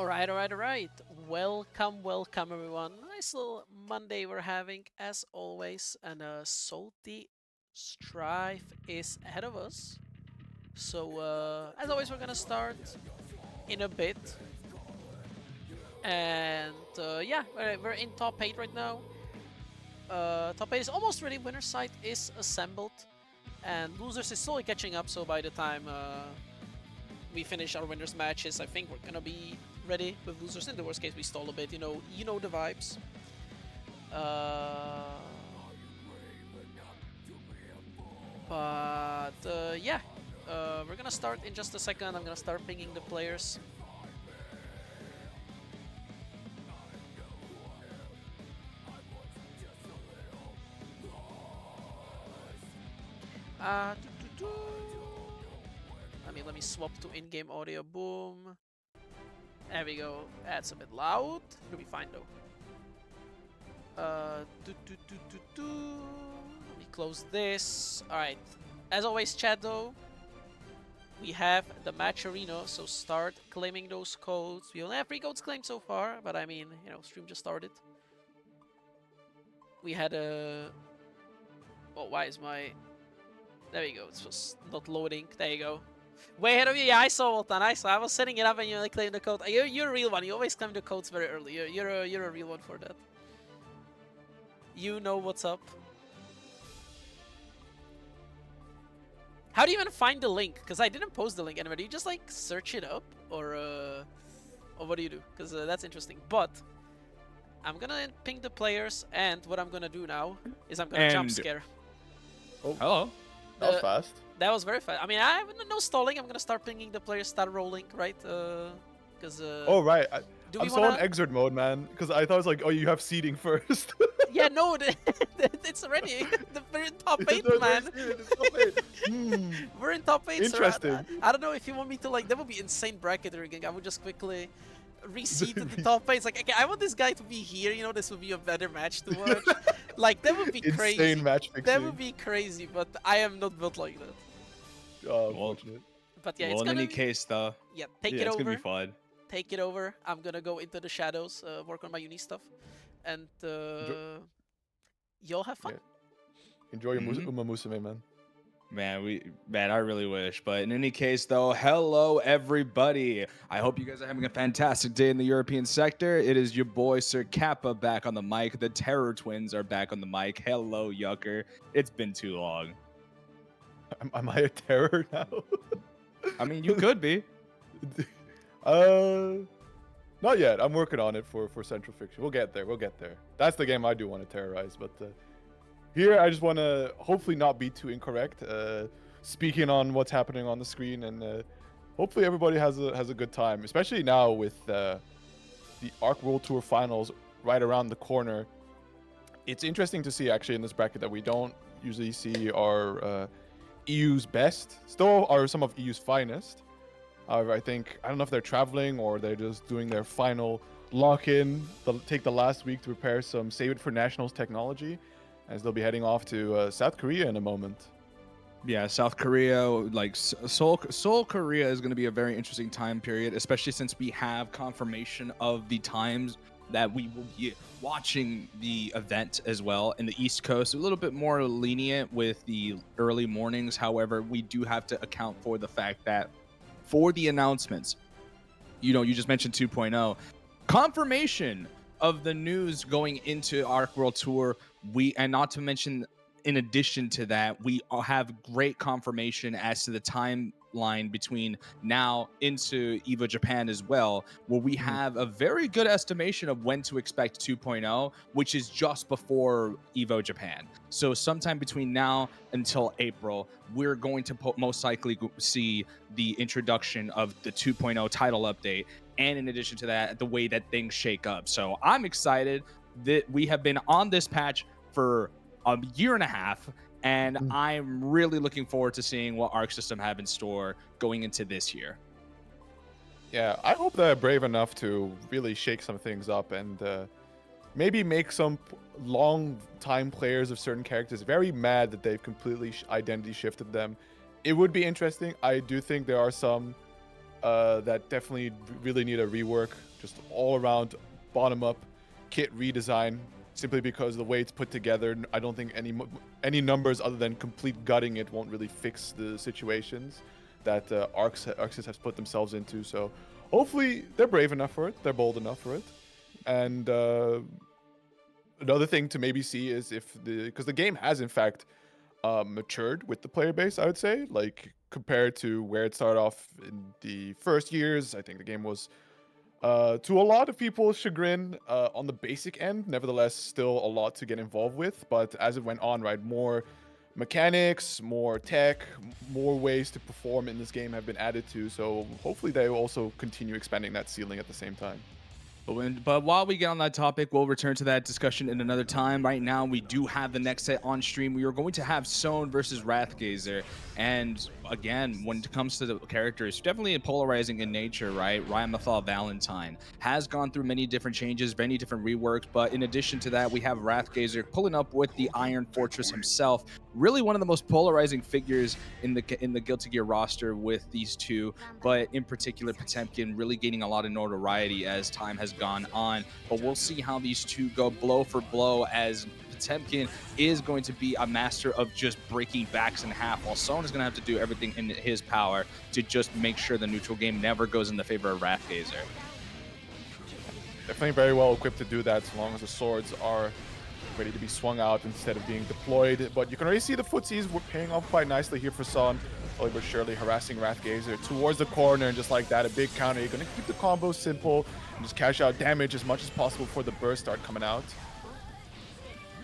All right. Welcome, everyone. Nice little Monday we're having, as always, and a salty strife is ahead of us. So, as always, we're gonna start in a bit, and yeah, we're in top 8 right now. Top 8 is almost ready. Winner's side is assembled, and losers is slowly catching up. So by the time we finish our winners matches, I think we're gonna be ready with losers. In the worst case, we stall a bit. You know the vibes. Uh, but yeah, we're gonna start in just a second. I'm gonna start pinging the players. Uh, doo -doo -doo. Let me swap to in-game audio. Boom. There we go. That's a bit loud. It'll be fine though. Let me close this. Alright. As always, chat though, we have the match arena, so start claiming those codes. We only have 3 codes claimed so far, but I mean, stream just started. We had a... Oh, why is my... There you go. It's just not loading. There you go. Way ahead of you. Yeah, I saw Walton. I was setting it up and you only claimed the code. You're a real one. You always claim the codes very early. You're a real one for that. You know what's up. How do you even find the link? Because I didn't post the link anywhere. Do you just like search it up, or what do you do? Because that's interesting. But I'm gonna ping the players, and what I'm gonna do now is I'm gonna jump scare. Oh, hello. That was fast. That was very fast. I mean, I have no stalling. I'm gonna start pinging the players, start rolling, right? Because oh right. I'm still in Xrd mode, man. Because I thought it was like, oh, you have seeding first. Yeah, no, it's already. We're in top 8, man. We're in top 8. Interesting. So I don't know if you want me to, like, that would be insane bracket rigging. I would just quickly reseed to the top 8. It's like, okay, I want this guy to be here. This would be a better match to watch. Like, that would be crazy. Insane match fixing. That would be crazy, but I am not built like that. Oh, unfortunate. But yeah, well, in any case, though. Yeah, take it over. It's gonna be fun. Take it over. I'm gonna go into the shadows, work on my unique stuff, and y'all have fun. Yeah. Enjoy your Uma Musume, man. Man, I really wish. But in any case, though, hello everybody. I hope you guys are having a fantastic day in the European sector. It is your boy Sir Kappa back on the mic. The Terror Twins are back on the mic. Hello, Yucker. It's been too long. Am I a terror now? I mean, you could be. Not yet. I'm working on it for Central Fiction. We'll get there. That's the game I do want to terrorize. But here, I just want to hopefully not be too incorrect. Speaking on what's happening on the screen, and hopefully everybody has a good time. Especially now with the ARC World Tour Finals right around the corner. It's interesting to see actually in this bracket that we don't usually see our EU's best. Still are some of EU's finest. However, I don't know if they're traveling or they're just doing their final lock-in. They'll take the last week to prepare some Save It for Nationals technology, as they'll be heading off to South Korea in a moment. Yeah, South Korea, like Seoul, Korea is going to be a very interesting time period, especially since we have confirmation of the times that we will be watching the event as well. In the East Coast, a little bit more lenient with the early mornings. However, we do have to account for the fact that for the announcements, you just mentioned 2.0 confirmation of the news going into ARC World Tour. And not to mention, in addition to that, we have great confirmation as to the timeline between now into EVO Japan as well, where we have a very good estimation of when to expect 2.0, which is just before EVO Japan. So sometime between now until April, we're going to most likely see the introduction of the 2.0 title update. And in addition to that, the way that things shake up. So I'm excited that we have been on this patch for a year and a half, and I'm really looking forward to seeing what Arc System have in store going into this year. Yeah, I hope they're brave enough to really shake some things up and maybe make some long-time players of certain characters very mad that they've completely identity shifted them. It would be interesting. I do think there are some that definitely really need a rework just all around bottom up kit redesign, simply because the way it's put together, I don't think any numbers other than complete gutting it won't really fix the situations that Arxis has put themselves into. So hopefully they're brave enough for it, they're bold enough for it. And another thing to maybe see is if because the game has in fact matured with the player base, I would say, like compared to where it started off in the first years. I think the game was to a lot of people's chagrin on the basic end, nevertheless still a lot to get involved with. But as it went on, right, more mechanics, more tech, more ways to perform in this game have been added to, so hopefully they will also continue expanding that ceiling at the same time. But while we get on that topic, we'll return to that discussion in another time. Right now, we do have the next set on stream. We are going to have Sohn versus Wrathgazer. And again, when it comes to the characters, definitely polarizing in nature, right? Ramlethal Valentine has gone through many different changes, many different reworks. But in addition to that, we have Wrathgazer pulling up with the Iron Fortress himself. Really one of the most polarizing figures in the Guilty Gear roster with these two. But in particular, Potemkin really gaining a lot of notoriety as time has gone on. But we'll see how these two go blow for blow, as Potemkin is going to be a master of just breaking backs in half, while Sohn is going to have to do everything in his power to just make sure the neutral game never goes in the favor of Wrathgazer. Definitely very well equipped to do that, so long as the swords are ready to be swung out instead of being deployed. But you can already see the footsies were paying off quite nicely here for Sohn. Slowly but surely harassing Wrathgazer towards the corner, and just like that, a big counter. You're going to keep the combo simple and just cash out damage as much as possible before the burst start coming out.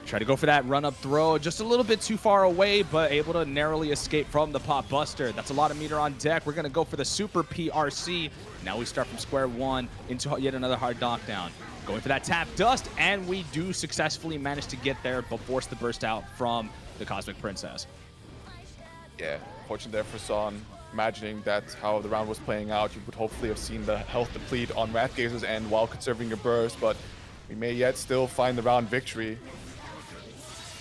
Try to go for that run-up throw, just a little bit too far away, but able to narrowly escape from the Pop Buster. That's a lot of meter on deck. We're going to go for the Super PRC. Now we start from square one into yet another hard knockdown. Going for that Tap Dust, and we do successfully manage to get there, but force the burst out from the Cosmic Princess. Yeah, fortunate there for Sohn. Imagining that's how the round was playing out, you would hopefully have seen the health deplete on Wrathgazer's end while conserving your burst, but we may yet still find the round victory.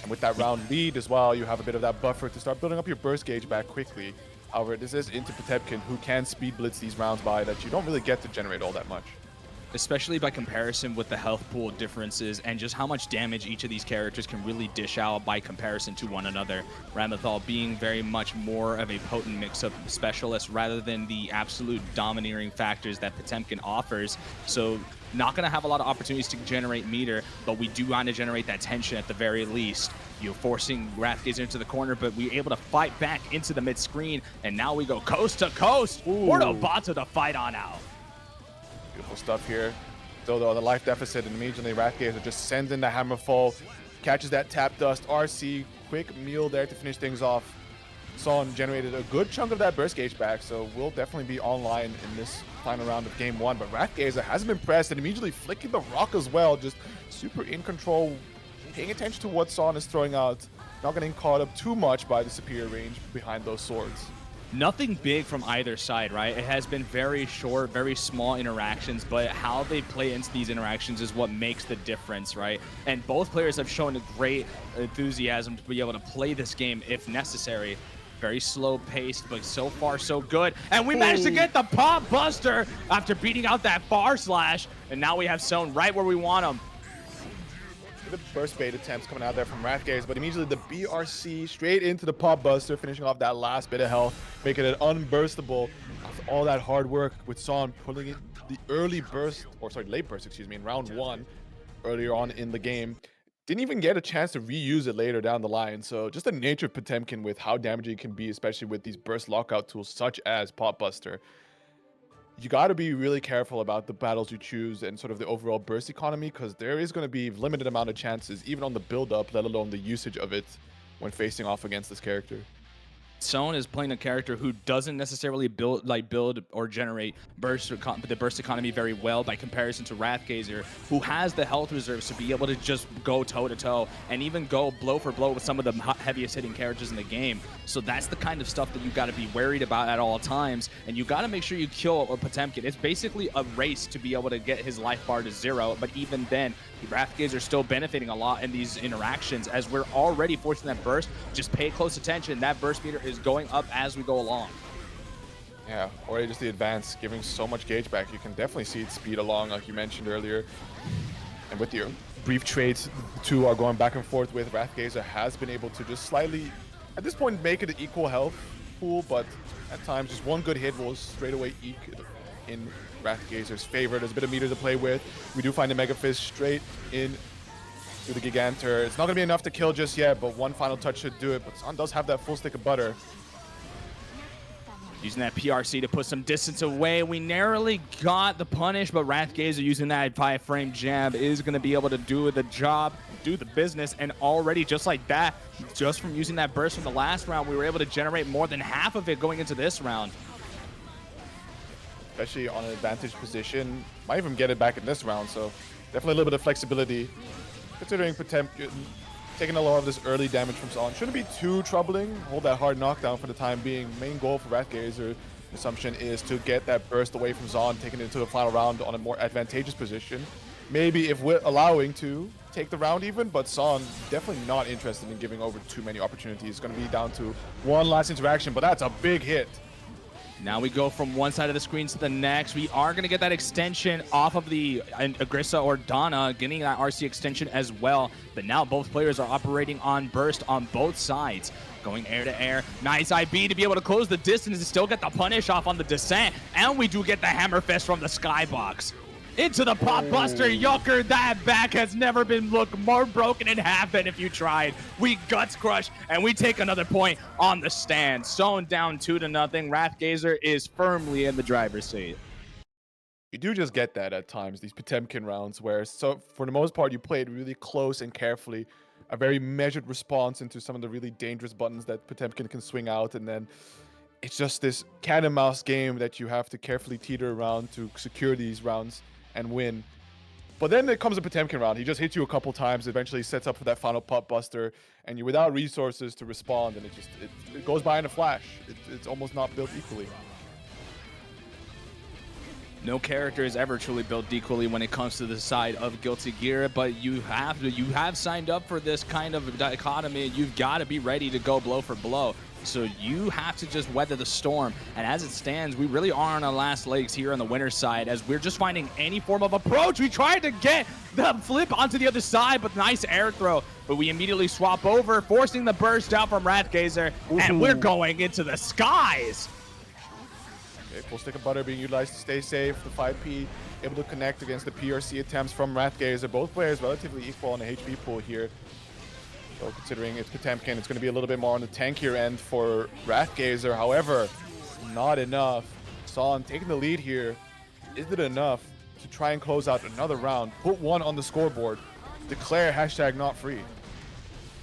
And with that round lead as well, you have a bit of that buffer to start building up your burst gauge back quickly. However, this is into Potemkin, who can speed blitz these rounds by that you don't really get to generate all that much. Especially by comparison with the health pool differences and just how much damage each of these characters can really dish out by comparison to one another. Ramlethal being very much more of a potent mix-up specialist rather than the absolute domineering factors that Potemkin offers. So not going to have a lot of opportunities to generate meter, but we do want to generate that tension at the very least. You're forcing Wrathgazer into the corner, but we're able to fight back into the mid-screen, and now we go coast to coast for Bato to fight on out. Beautiful stuff here. Still though, the life deficit, and immediately Wrathgazer just sends in the Hammerfall, catches that Tap Dust, RC, quick meal there to finish things off. Sohn generated a good chunk of that burst gauge back, so we'll definitely be online in this final round of game one. But Wrathgazer hasn't been pressed and immediately flicking the rock as well, just super in control, paying attention to what Sohn is throwing out, not getting caught up too much by the superior range behind those swords. Nothing big from either side, right? It has been very short, very small interactions, but how they play into these interactions is what makes the difference, right? And both players have shown a great enthusiasm to be able to play this game if necessary. Very slow paced, but so far so good. And we managed to get the Pop Buster after beating out that bar slash. And now we have Sohn right where we want him. The burst bait attempts coming out there from Wrathgazer, but immediately the BRC straight into the Pop Buster, finishing off that last bit of health, making it unburstable. After all that hard work with Sohn pulling in the early burst, or sorry, late burst, excuse me, in round one earlier on in the game. Didn't even get a chance to reuse it later down the line. So just the nature of Potemkin with how damaging it can be, especially with these burst lockout tools such as Pop Buster. You got to be really careful about the battles you choose and sort of the overall burst economy, because there is going to be limited amount of chances, even on the build-up, let alone the usage of it when facing off against this character. Sohn is playing a character who doesn't necessarily build or generate the burst economy very well by comparison to Wrathgazer, who has the health reserves to be able to just go toe-to-toe and even go blow for blow with some of the heaviest hitting characters in the game. So that's the kind of stuff that you got to be worried about at all times, and you got to make sure you kill Potemkin. It's basically a race to be able to get his life bar to 0, but even then, Wrathgazer are still benefiting a lot in these interactions as we're already forcing that burst. Just pay close attention. That burst meter is going up as we go along. Yeah, or just the advance, giving so much gauge back. You can definitely see it speed along, like you mentioned earlier. And with your brief trades, the two are going back and forth with. Wrathgazer has been able to just slightly, at this point, make it an equal health pool, but at times just one good hit will straight away eke in Wrathgazer's favor. There's a bit of meter to play with. We do find the Mega Fist straight in to the Gigantor. It's not going to be enough to kill just yet, but one final touch should do it. But Son does have that full stick of butter. Using that PRC to put some distance away. We narrowly got the punish, but Wrathgazer using that 5-frame jab is going to be able to do the job, do the business, and already just like that, just from using that burst from the last round, we were able to generate more than half of it going into this round. Especially on an advantage position. Might even get it back in this round, so definitely a little bit of flexibility. Considering Potemkin taking a lot of this early damage from Son. Shouldn't be too troubling. Hold that hard knockdown for the time being. Main goal for Wrathgazer assumption is to get that burst away from Zon, taking it into the final round on a more advantageous position. Maybe if we're allowing to take the round even, but Son definitely not interested in giving over too many opportunities. It's going to be down to one last interaction, but that's a big hit. Now we go from one side of the screen to the next. We are going to get that extension off of the Agrissa or Donna, getting that RC extension as well. But now both players are operating on burst on both sides. Going air to air. Nice IB to be able to close the distance and still get the punish off on the descent. And we do get the hammer fist from the skybox. Into the pop buster, YoKai. That back has never been looked more broken in half than if you tried. We guts crush and we take another point on the stand. Sewn down 2-0. Wrathgazer is firmly in the driver's seat. You do just get that at times, these Potemkin rounds, where so for the most part you played really close and carefully, a very measured response into some of the really dangerous buttons that Potemkin can swing out, and then it's just this cat and mouse game that you have to carefully teeter around to secure these rounds and win. But then it comes a Potemkin round. He just hits you a couple times, eventually sets up for that final pop buster, and you're without resources to respond, and it goes by in a flash. It's almost not built equally. No character is ever truly built equally when it comes to the side of Guilty Gear, but you have signed up for this kind of dichotomy. You've got to be ready to go blow for blow. So you have to just weather the storm. And as it stands, we really are on our last legs here on the winner's side, as we're just finding any form of approach. We tried to get the flip onto the other side, but nice air throw. But we immediately swap over, forcing the burst out from Wrathgazer, and we're going into the skies. Okay, full stick of butter being utilized to stay safe. The 5P able to connect against the PRC attempts from Wrathgazer. Both players relatively equal on the HP pool here. So considering it's Potemkin, it's going to be a little bit more on the tankier end for Wrathgazer. However, not enough. Son taking the lead here. Is it enough to try and close out another round? Put one on the scoreboard. Declare #NotFree.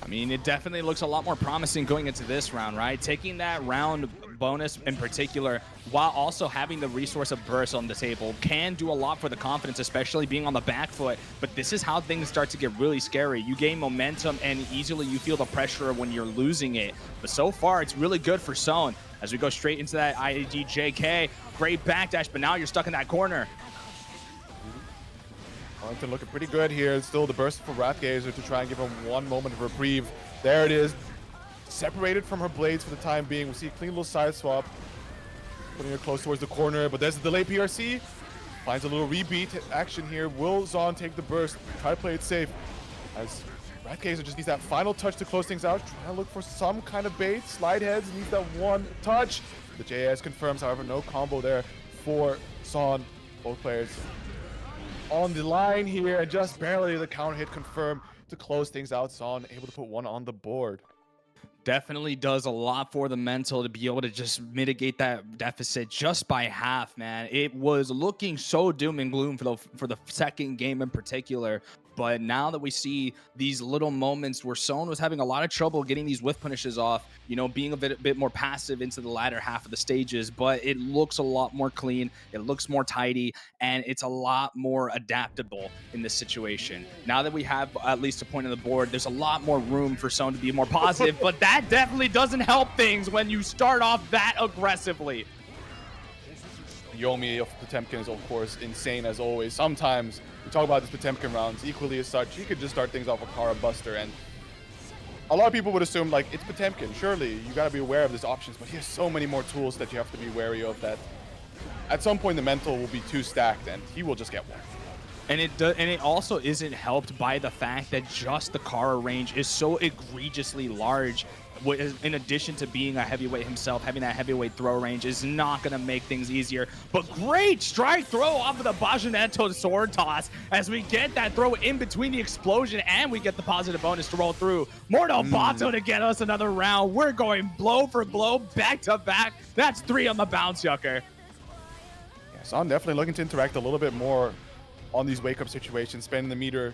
I mean, it definitely looks a lot more promising going into this round, right? Taking that round bonus in particular, while also having the resource of burst on the table, can do a lot for the confidence, especially being on the back foot. But this is how things start to get really scary. You gain momentum, and easily you feel the pressure when you're losing it. But so far, it's really good for Sewn. As we go straight into that IDJK, great backdash, but now you're stuck in that corner. Arlington looking pretty good here. Still the burst for Wrathgazer to try and give him one moment of reprieve. There it is. Separated from her blades for the time being. We see a clean little side swap. Putting her close towards the corner, but there's a delay PRC. Finds a little rebeat action here. Will Zon take the burst? Try to play it safe. As Wrathgazer just needs that final touch to close things out. Trying to look for some kind of bait. Slide heads, needs that one touch. The JS confirms, however, no combo there for Zon. Both players on the line here, and just barely the counter hit confirmed to close things out. Son able to put one on the board. Definitely does a lot for the mental to be able to just mitigate that deficit just by half, man. It was looking so doom and gloom for the second game in particular. But now that we see these little moments where Sewn was having a lot of trouble getting these whiff punishes off, you know, being a bit more passive into the latter half of the stages, but it looks a lot more clean, it looks more tidy, and it's a lot more adaptable in this situation. Now that we have at least a point on the board, there's a lot more room for Sewn to be more positive, but that definitely doesn't help things when you start off that aggressively. Yomi of Potemkin is, of course, insane as always. Sometimes we talk about these Potemkin rounds equally as such. You could just start things off with Kara Buster, and a lot of people would assume like it's Potemkin. Surely you got to be aware of his options, but he has so many more tools that you have to be wary of that at some point the mental will be too stacked and he will just get one. And it also isn't helped by the fact that just the Kara range is so egregiously large. In addition to being a heavyweight himself, having that heavyweight throw range is not going to make things easier. But great strike throw off of the Bajonetto sword toss as we get that throw in between the explosion and we get the positive bonus to roll through. Mortal Bato to get us another round. We're going blow for blow, back to back. That's 3 on the bounce, Yucker. Yeah, so I'm definitely looking to interact a little bit more on these wake-up situations, spending the meter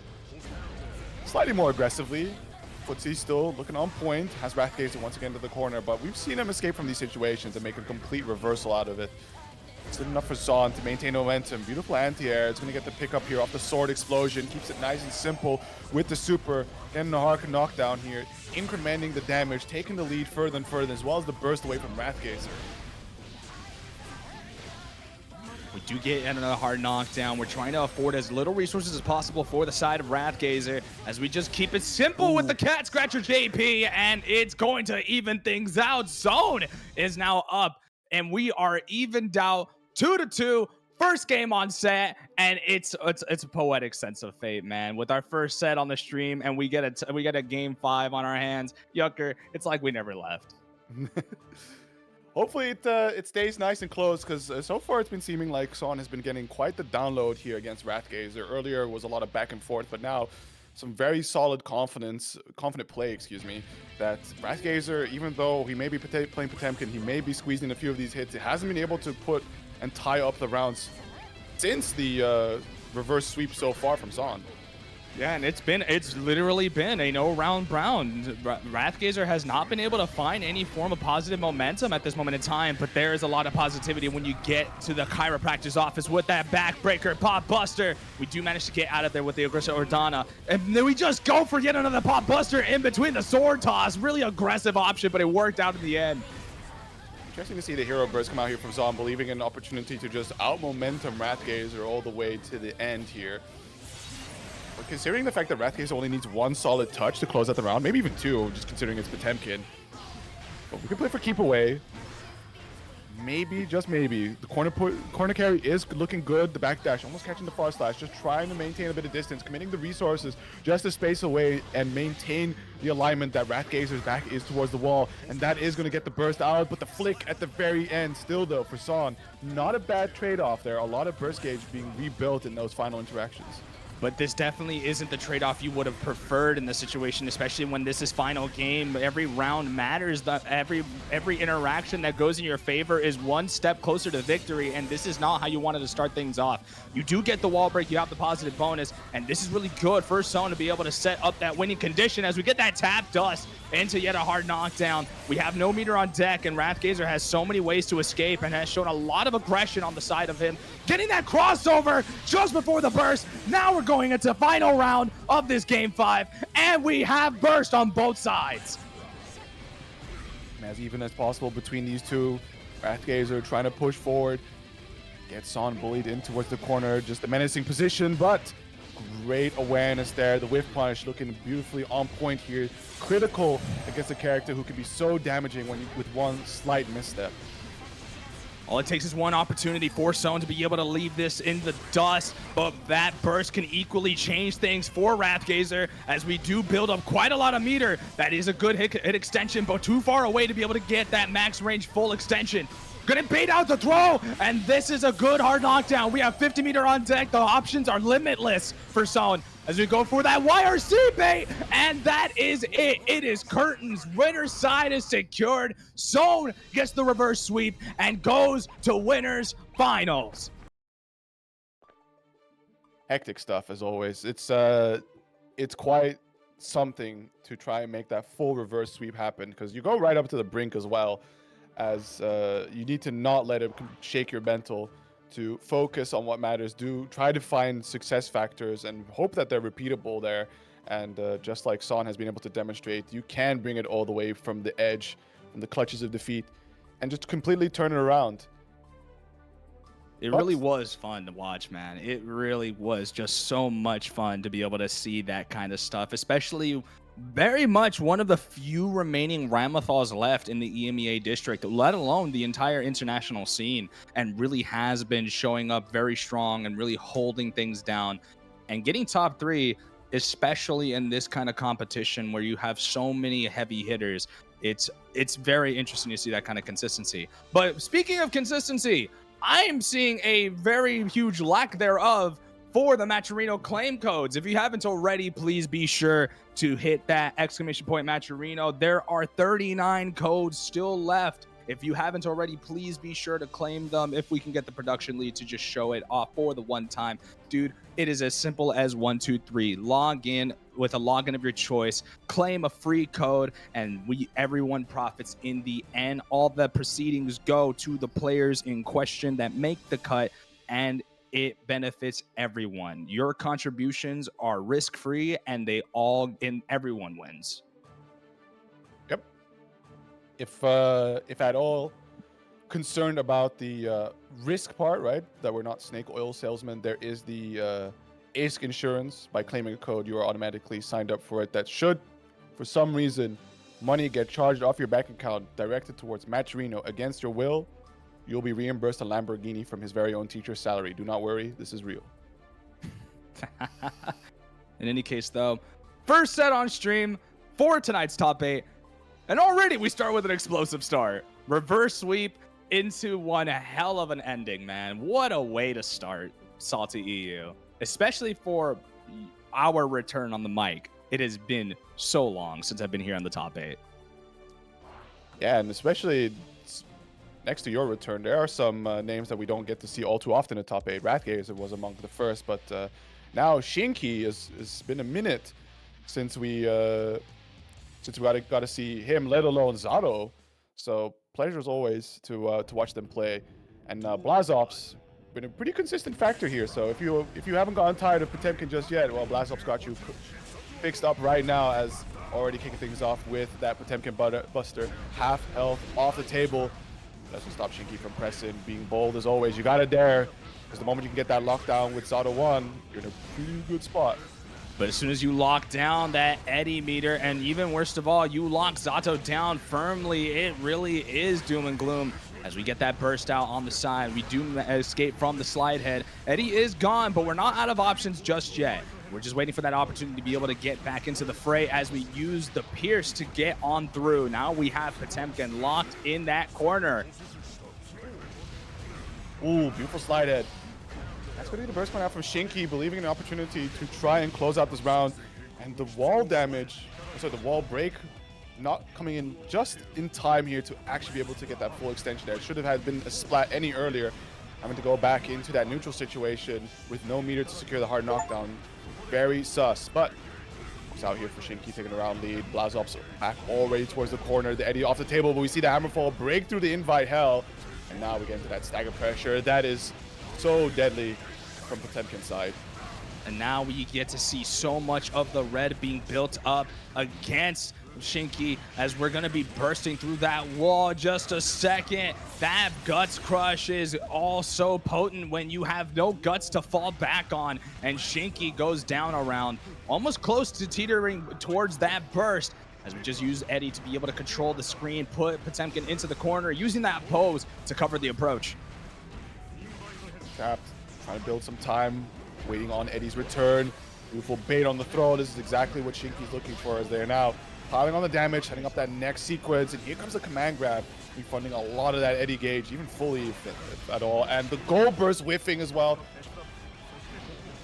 slightly more aggressively. Footsie still looking on point, has Wrathgazer once again to the corner, but we've seen him escape from these situations and make a complete reversal out of it. It's good enough for Zon to maintain momentum. Beautiful anti-air. It's going to get the pickup here off the sword explosion. Keeps it nice and simple with the super. Getting a hard knockdown here. Incrementing the damage, taking the lead further and further, as well as the burst away from Wrathgazer. We do get another hard knockdown. We're trying to afford as little resources as possible for the side of Wrathgazer as we just keep it simple with the cat scratcher JP, and it's going to even things out. Zone is now up, and we are evened out 2-2. First game on set, and it's a poetic sense of fate, man. With our first set on the stream, and we get a game 5 on our hands. Yucker, it's like we never left. Hopefully it stays nice and close, because so far it's been seeming like Son has been getting quite the download here against Wrathgazer. Earlier was a lot of back and forth, but now some very solid confident play, excuse me, that Wrathgazer, even though he may be playing Potemkin, he may be squeezing a few of these hits, he hasn't been able to put and tie up the rounds since the reverse sweep so far from Son. Yeah, and it's literally been a no-round round. Wrathgazer has not been able to find any form of positive momentum at this moment in time, but there is a lot of positivity when you get to the chiropractor's office with that backbreaker pop buster. We do manage to get out of there with the aggressive Ordana, and then we just go for yet another pop buster in between the sword toss. Really aggressive option, but it worked out in the end. Interesting to see the hero burst come out here from Zon, believing in an opportunity to just out-momentum Wrathgazer all the way to the end here. But considering the fact that Wrathgazer only needs 1 solid touch to close out the round, maybe even 2, just considering it's Potemkin. But we can play for keep away. Maybe, just maybe. The corner carry is looking good. The backdash, almost catching the far slash, just trying to maintain a bit of distance, committing the resources just to space away and maintain the alignment that Wrathgazer's back is towards the wall. And that is going to get the burst out, but the flick at the very end still, though, for Son. Not a bad trade-off there. A lot of burst gauge being rebuilt in those final interactions. But this definitely isn't the trade-off you would have preferred in this situation, especially when this is final game. Every round matters. Every interaction that goes in your favor is 1 step closer to victory, and this is not how you wanted to start things off. You do get the wall break, you have the positive bonus, and this is really good for Zone to be able to set up that winning condition as we get that tap dust into yet a hard knockdown. We have no meter on deck, and Wrathgazer has so many ways to escape and has shown a lot of aggression on the side of him. Getting that crossover just before the burst. Now we're going into final round of this game 5, and we have burst on both sides. As even as possible between these two, Wrathgazer trying to push forward, gets Son bullied in towards the corner, just a menacing position, but great awareness there. The whiff punish looking beautifully on point here, critical against a character who can be so damaging with 1 slight misstep. All it takes is 1 opportunity for Zone to be able to leave this in the dust, but that burst can equally change things for Wrathgazer as we do build up quite a lot of meter. That is a good hit extension, but too far away to be able to get that max range full extension. Gonna bait out the throw, and this is a good hard knockdown. We have 50 meter on deck. The options are limitless for Zone as we go for that YRC bait, and that is it. It is curtains. Winner's side is secured. Zone gets the reverse sweep and goes to winners finals. Hectic stuff as always. It's quite something to try and make that full reverse sweep happen, because you go right up to the brink as well, as you need to not let it shake your mental, to focus on what matters. Do try to find success factors and hope that they're repeatable there. And just like Son has been able to demonstrate, you can bring it all the way from the edge, from the clutches of defeat, and just completely turn it around. It But really was fun to watch, man. It really was just so much fun to be able to see that kind of stuff, especially very much one of the few remaining Ramlethals left in the EMEA district, let alone the entire international scene, and really has been showing up very strong and really holding things down and getting top 3, especially in this kind of competition where you have so many heavy hitters. It's very interesting to see that kind of consistency. But speaking of consistency, I am seeing a very huge lack thereof for the Matcherino claim codes. If you haven't already, please be sure to hit that exclamation point Matcherino. There are 39 codes still left. If you haven't already, please be sure to claim them. If we can get the production lead to just show it off for the one time. Dude, it is as simple as 1, 2, 3. Log in with a login of your choice, claim a free code, and everyone profits in the end. All the proceedings go to the players in question that make the cut, and it benefits everyone. Your contributions are risk-free, and everyone wins. Yep. If at all concerned about the risk part, right? That we're not snake oil salesmen. There is the ASK insurance. By claiming a code, you are automatically signed up for it. That should, for some reason, money get charged off your bank account directed towards Matcherino against your will, you'll be reimbursed a Lamborghini from his very own teacher's salary. Do not worry, this is real. In any case, though, first set on stream for tonight's top 8, and already we start with an explosive start. Reverse sweep into one hell of an ending, man. What a way to start SaltyEU, especially for our return on the mic. It has been so long since I've been here on the top 8. Yeah, and especially next to your return, there are some names that we don't get to see all too often in top 8. Wrathgazer was among the first, but now Shinky it's been a minute since we got to see him, let alone Zato. So pleasure as always to watch them play. And Blazobs been a pretty consistent factor here. So if you haven't gotten tired of Potemkin just yet, well, Blazobs got you fixed up right now, as already kicking things off with that Potemkin Buster. Half health off the table. Doesn't stop Shinky from pressing, being bold as always. You gotta dare, because the moment you can get that lockdown with Zato-1, you're in a pretty good spot. But as soon as you lock down that Eddie meter, and even worst of all, you lock Zato down firmly, it really is doom and gloom. As we get that burst out on the side, we do escape from the slide head. Eddie is gone, but we're not out of options just yet. We're just waiting for that opportunity to be able to get back into the fray as we use the Pierce to get on through. Now we have Potemkin locked in that corner. Ooh, beautiful slide head. That's going to be the burst coming out from Shinky, believing in the opportunity to try and close out this round. And the wall damage, sorry, the wall break, not coming in just in time here to actually be able to get that full extension there. It should have been a splat any earlier. Having to go back into that neutral situation with no meter to secure the hard knockdown. Very sus, but it's out here for Shinky taking a round lead. Blazobs back already towards the corner. The Eddie off the table, but we see the Hammerfall break through the invite hell. And now we get into that stagger pressure. That is so deadly from Potemkin's side. And now we get to see so much of the red being built up against Shinky as we're going to be bursting through that wall. Just a second. That guts crush is all so potent when you have no guts to fall back on, and Shinky goes down around almost close to teetering towards that burst, as we just use Eddie to be able to control the screen, put Potemkin into the corner, using that pose to cover the approach. Trapped, trying to build some time, waiting on Eddie's return. Beautiful bait on the throw. This is exactly what Shinky's looking for, as they are now piling on the damage, setting up that next sequence, and here comes the command grab, refunding a lot of that Eddie gauge, even fully if at all, and the gold burst whiffing as well.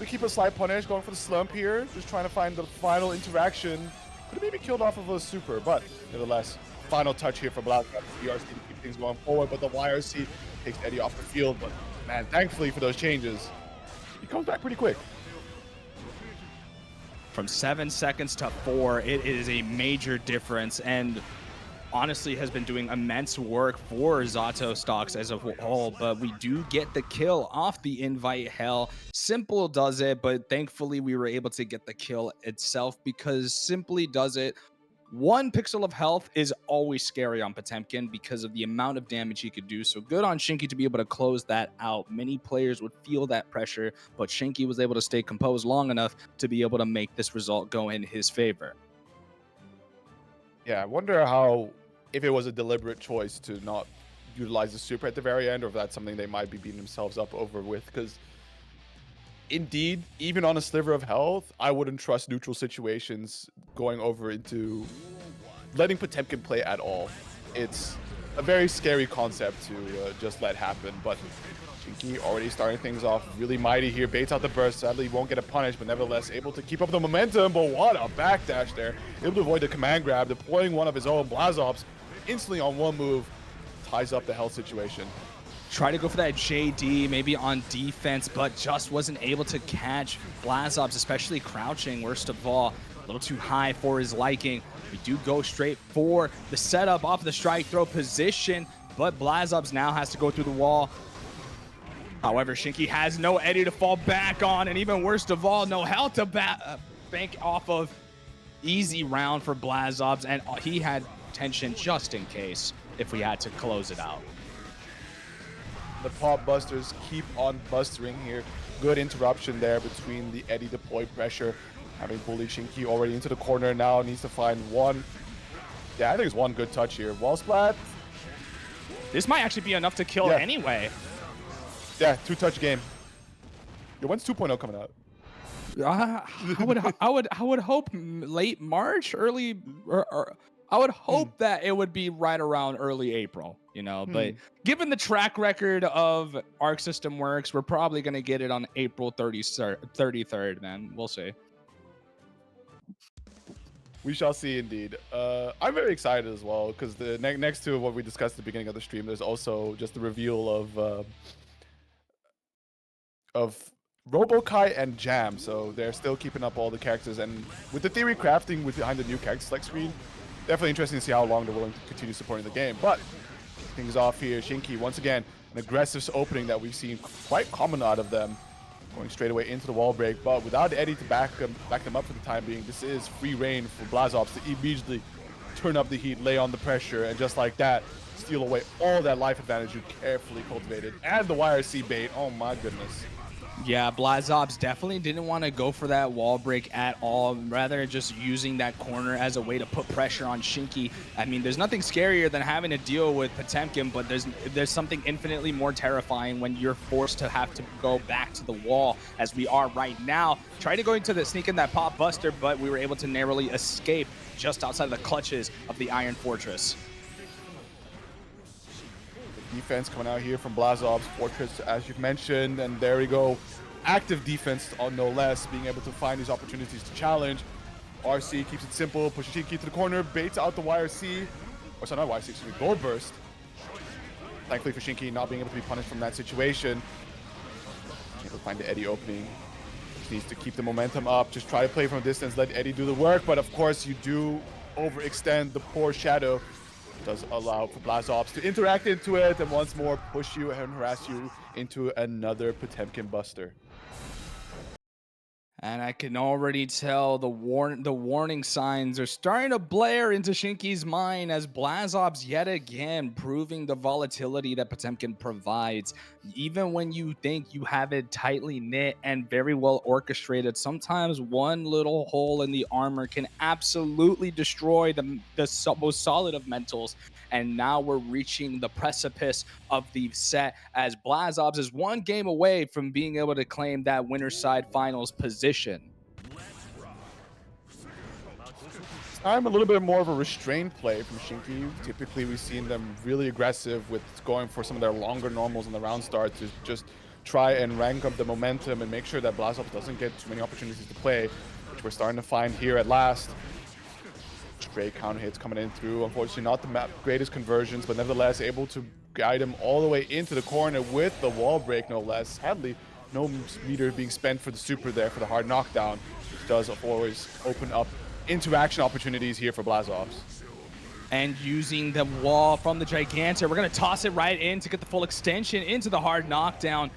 We keep a slight punish, going for the slump here, just trying to find the final interaction. Could have maybe killed off of a super, but nevertheless, final touch here for Blazobs. BRC to keep things going forward, but the YRC takes Eddie off the field, but man, thankfully for those changes, he comes back pretty quick. From 7 seconds to 4, it is a major difference, and honestly has been doing immense work for Zato stocks as a whole, but we do get the kill off the invite hell. Simple does it, but thankfully we were able to get the kill itself, because Simply does it 1 pixel of health is always scary on Potemkin because of the amount of damage he could do. So good on Shinky to be able to close that out. Many players would feel that pressure, but Shinky was able to stay composed long enough to be able to make this result go in his favor. Yeah, I wonder how, if it was a deliberate choice to not utilize the super at the very end, or if that's something they might be beating themselves up over with, because indeed, even on a sliver of health, I wouldn't trust neutral situations going over into letting Potemkin play at all. It's a very scary concept to just let happen, but Shinky already starting things off really mighty here, baits out the burst. Sadly, he won't get a punish, but nevertheless able to keep up the momentum. But what a backdash there. Able to avoid the command grab, deploying one of his own. Blazobs instantly on one move, ties up the health situation. Try to go for that JD, maybe on defense, but just wasn't able to catch Blazobs, especially crouching, worst of all. A little too high for his liking. We do go straight for the setup off the strike throw position, but Blazobs now has to go through the wall. However, Shinky has no Eddie to fall back on, and even worst of all, no health to bank off of. Easy round for Blazobs, and he had tension just in case if we had to close it out. The pop busters keep on bustering here. Good interruption there between the Eddie deploy pressure. Having bullied Shinky already into the corner now, needs to find one. Yeah, I think it's one good touch here. Wall splat. This might actually be enough to kill anyway. Yeah, 2-touch game. Yo, when's 2.0 coming out? I would hope late March, early, or I would hope that it would be right around early April, you know. But given the track record of Arc System Works, we're probably gonna get it on April 33rd, man. We'll see. We shall see, indeed. I'm very excited as well because the next to what we discussed at the beginning of the stream, there's also just the reveal of RoboKai and Jam. So they're still keeping up all the characters, and with the theory crafting behind the new character select screen, definitely interesting to see how long they're willing to continue supporting the game. But things off here, Shinky once again an aggressive opening that we've seen quite common out of them. Going straight away into the wall break, but without Eddie to back them up for the time being, this is free reign for Blazobs to immediately turn up the heat, lay on the pressure, and just like that, steal away all that life advantage you carefully cultivated. And the YRC bait, oh my goodness. Yeah, Blazobs definitely didn't want to go for that wall break at all, rather just using that corner as a way to put pressure on Shinky. I mean, there's nothing scarier than having to deal with Potemkin, but there's something infinitely more terrifying when you're forced to have to go back to the wall, as we are right now. Tried to go into the sneak in that pop buster, but we were able to narrowly escape just outside of the clutches of the Iron Fortress. Defense coming out here from Blazobs Fortress, as you've mentioned, and there we go. Active defense on no less, being able to find these opportunities to challenge. RC keeps it simple, pushes Shinky to the corner, baits out the YRC, or sorry, not YRC, excuse me, Gold Burst. Thankfully for Shinky, not being able to be punished from that situation. Able to find the Eddie opening. Just needs to keep the momentum up, just try to play from a distance, let Eddie do the work, but of course you do overextend the poor Shadow. Does allow for Blazobs to interact into it and once more push you and harass you into another Potemkin buster. And I can already tell the warning signs are starting to blare into Shinky's mind as Blazobs yet again proving the volatility that Potemkin provides. Even when you think you have it tightly knit and very well orchestrated, sometimes one little hole in the armor can absolutely destroy the most solid of mentals. And now we're reaching the precipice of the set as Blazobs is one game away from being able to claim that winner's side finals position. I'm a little bit more of a restrained play from Shinky. Typically, we've seen them really aggressive with going for some of their longer normals in the round start to just try and rank up the momentum and make sure that Blazobs doesn't get too many opportunities to play, which we're starting to find here at last. Straight counter hits coming in through. Unfortunately, not the greatest conversions, but nevertheless able to guide him all the way into the corner with the wall break, no less. Sadly, no meter being spent for the super there for the hard knockdown, which does always open up interaction opportunities here for Blazobs. And using the wall from the Gigantor, we're going to toss it right in to get the full extension into the hard knockdown.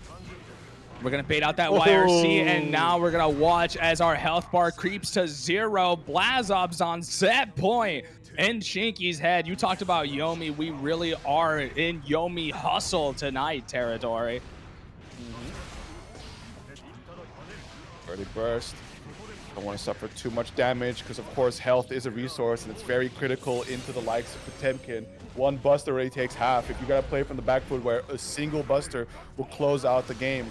We're going to bait out that YRC, and Oh. now we're going to watch as our health bar creeps to 0. Blazobs on set point in Shinky's head. You talked about Yomi. We really are in Yomi hustle tonight territory. Early burst. Don't want to suffer too much damage because, of course, health is a resource and it's very critical into the likes of Potemkin. One buster already takes half. If you got to play from the back foot where a single buster will close out the game,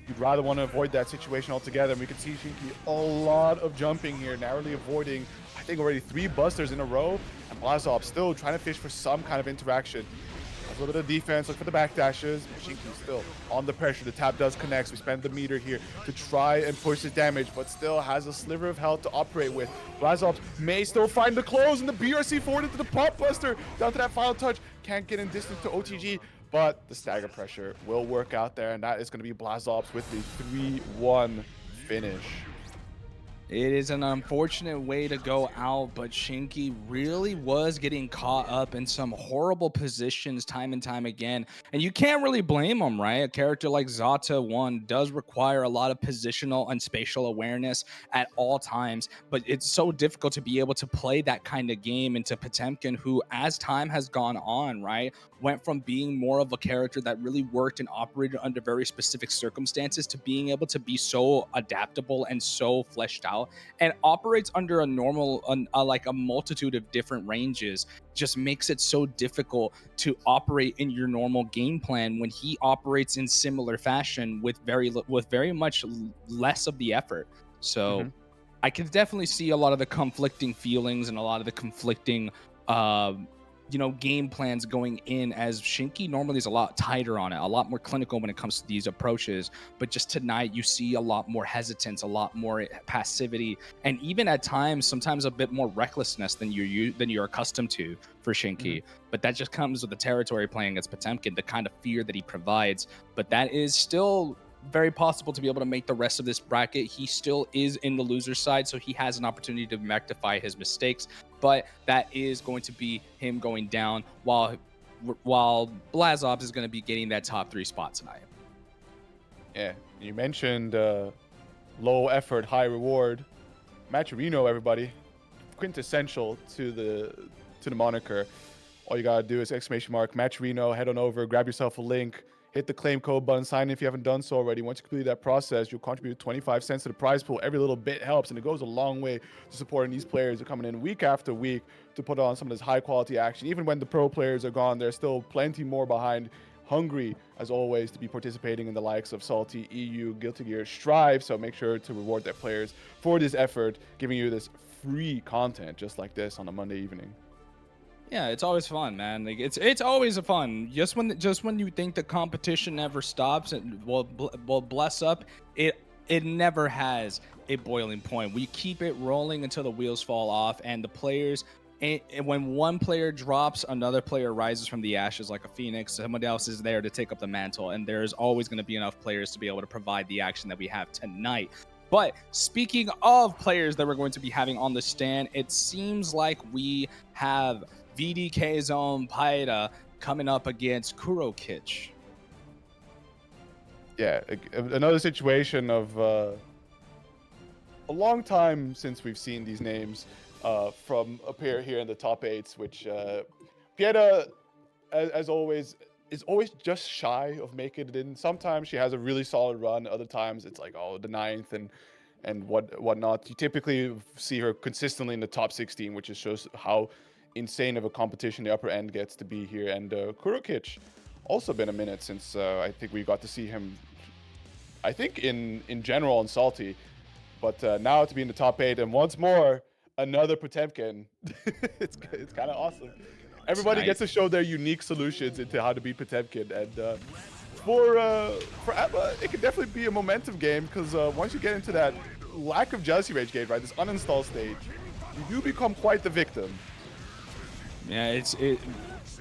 you'd rather want to avoid that situation altogether. And we can see Shinky a lot of jumping here, narrowly avoiding, I think, already 3 busters in a row. And Blazobs still trying to fish for some kind of interaction. A little bit of defense, look for the backdashes. Shinky still on the pressure. The tap does connect. We spend the meter here to try and push his damage, but still has a sliver of health to operate with. Blazobs may still find the close, and the BRC forward into the pop buster. Down to that final touch. Can't get in distance to OTG, but the stagger pressure will work out there, and that is going to be Blazobs with the 3-1 finish. It is an unfortunate way to go out, but Shinky really was getting caught up in some horrible positions time and time again. And you can't really blame him, right? A character like Zato-1 does require a lot of positional and spatial awareness at all times, but it's so difficult to be able to play that kind of game into Potemkin, who, as time has gone on, right, went from being more of a character that really worked and operated under very specific circumstances to being able to be so adaptable and so fleshed out and operates under a normal like a multitude of different ranges. Just makes it so difficult to operate in your normal game plan when he operates in similar fashion with very much less of the effort. So I can definitely see a lot of the conflicting feelings and a lot of the conflicting game plans going in, as Shinky normally is a lot tighter on it, a lot more clinical when it comes to these approaches. But just tonight, you see a lot more hesitance, a lot more passivity, and even at times, sometimes a bit more recklessness than you're accustomed to for Shinky. But that just comes with the territory playing against Potemkin, the kind of fear that he provides. But that is still very possible to be able to make the rest of this bracket. He still is in the loser side, so he has an opportunity to rectify his mistakes, but that is going to be him going down, while Blazobs is going to be getting that top 3 spot tonight. Yeah, you mentioned low effort, high reward. Matcherino, everybody, quintessential to the moniker. All you gotta do is !Matcherino, head on over, grab yourself a link, hit the claim code button, sign in if you haven't done so already. Once you complete that process, you'll contribute 25 cents to the prize pool. Every little bit helps, and it goes a long way to supporting these players who are coming in week after week to put on some of this high quality action. Even when the pro players are gone, there's still plenty more behind, hungry as always to be participating in the likes of SaltyEU, Guilty Gear, Strive. So make sure to reward their players for this effort, giving you this free content just like this on a Monday evening. Yeah, it's always fun, man. Like it's always fun. Just when you think the competition never stops, and well bless up, it never has a boiling point. We keep it rolling until the wheels fall off, and the players. And when one player drops, another player rises from the ashes like a phoenix. Somebody else is there to take up the mantle, and there's always going to be enough players to be able to provide the action that we have tonight. But speaking of players that we're going to be having on the stand, it seems like we have VDK's own pietaa coming up against kurokich. Yeah, another situation of a long time since we've seen these names from appear here in the top 8s, which pietaa, as always, is always just shy of making it in. Sometimes she has a really solid run, other times it's like, oh, the 9th and whatnot. You typically see her consistently in the top 16, which just shows how insane of a competition the upper end gets to be here. And kurokich, also been a minute since I think we got to see him, I think in general on Salty, but now to be in the top 8 and once more another Potemkin. it's kind of awesome. Everybody gets to show their unique solutions into how to beat Potemkin, and for A.B.A, it can definitely be a momentum game, because once you get into that lack of jealousy rage gate, right, this uninstall stage, you do become quite the victim. Yeah, it's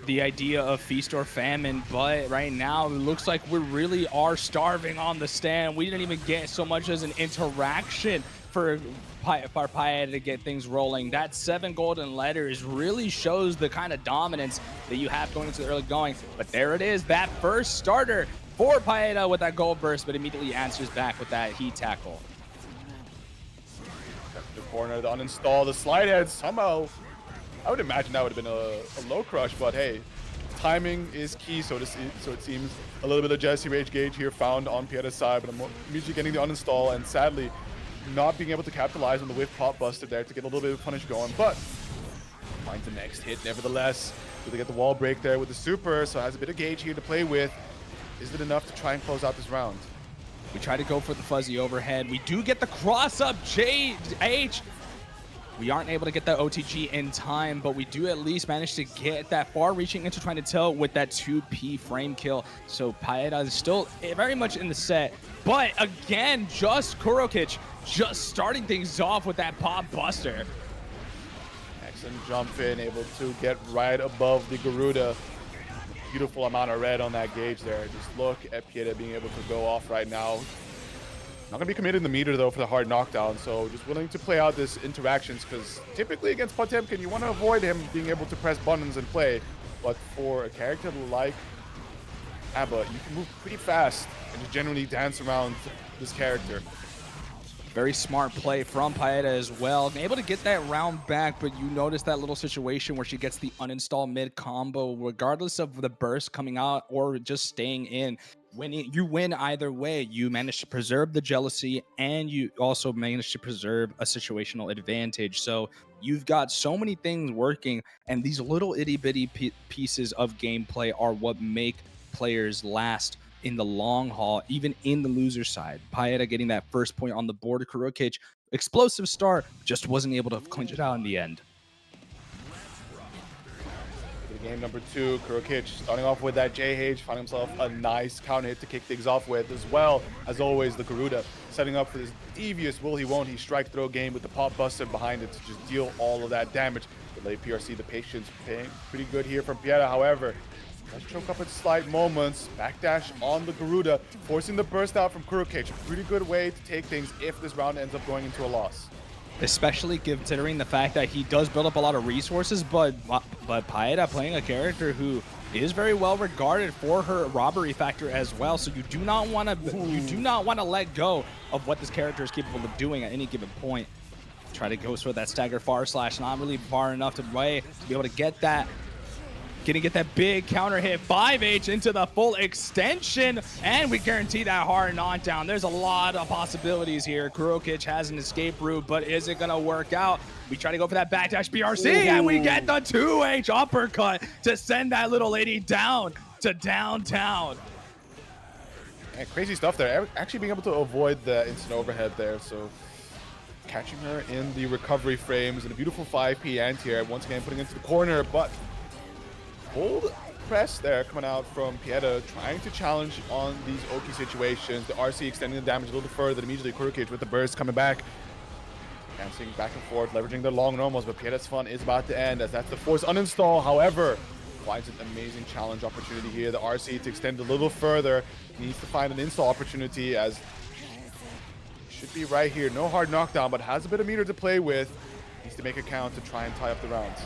the idea of feast or famine, but right now it looks like we really are starving on the stand. We didn't even get so much as an interaction for pietaa to get things rolling. That 7 golden letters really shows the kind of dominance that you have going into the early going. But there it is, that first starter for Pietaa with that gold burst, but immediately answers back with that heat tackle. The corner, the uninstall, the slide head somehow. I would imagine that would have been a low crush, but hey, timing is key. So it seems a little bit of Jesse Rage Gauge here found on Pietta's side, but I'm immediately getting the uninstall and sadly not being able to capitalize on the whiff pop buster there to get a little bit of punish going, but finds the next hit nevertheless. They get the wall break there with the super, so has a bit of gauge here to play with. Is it enough to try and close out this round? We try to go for the fuzzy overhead. We do get the cross-up JH. We aren't able to get that OTG in time, but we do at least manage to get that far-reaching intertwined tilt with that 2P frame kill. So Pietaa is still very much in the set. But again, just kurokich just starting things off with that pop buster. Excellent jump in, able to get right above the Garuda. Beautiful amount of red on that gauge there. Just look at Pietaa being able to go off right now. Not gonna be committing the meter though for the hard knockdown, so just willing to play out this interactions because typically against Potemkin you want to avoid him being able to press buttons and play, but for a character like A.B.A, you can move pretty fast and just generally dance around this character. Very smart play from Pietaa as well. Able to get that round back, but you notice that little situation where she gets the uninstall mid combo, regardless of the burst coming out or just staying in. You win either way. You manage to preserve the jealousy and you also manage to preserve a situational advantage. So you've got so many things working, and these little itty bitty pieces of gameplay are what make players last in the long haul, even in the loser side. Pietaa getting that first point on the board. kurokich, explosive start, just wasn't able to clinch it out in the end. Game number 2, kurokich starting off with that JH, finding himself a nice counter hit to kick things off with, as well as always the Garuda setting up for this devious will he won't he strike throw game with the pop buster behind it to just deal all of that damage. The late PRC, the patience paying pretty good here from Pietaa, however. Let's choke up at slight moments. Backdash on the Garuda, forcing the burst out from kurokich. A pretty good way to take things if this round ends up going into a loss. Especially considering the fact that he does build up a lot of resources, but Pietaa playing a character who is very well regarded for her robbery factor as well. So you do not want to let go of what this character is capable of doing at any given point. Try to go for that stagger far slash, not really far enough to be able to get that. Gonna get that big counter hit, 5H into the full extension, and we guarantee that hard knockdown. There's a lot of possibilities here. kurokich has an escape route, but is it gonna work out? We try to go for that backdash BRC, and we get the 2H uppercut to send that little lady down to downtown. And crazy stuff there. Actually being able to avoid the instant overhead there, so catching her in the recovery frames and a beautiful 5P anti-air, once again putting it into the corner, but hold press there coming out from Pietaa, trying to challenge on these Oki situations. The RC extending the damage a little further. Immediately kurokich with the burst coming back. Dancing back and forth, leveraging their long normals, but Pieta's fun is about to end as that's the force uninstall. However, finds an amazing challenge opportunity here. The RC to extend a little further. Needs to find an install opportunity as should be right here. No hard knockdown, but has a bit of meter to play with. Needs to make a count to try and tie up the rounds.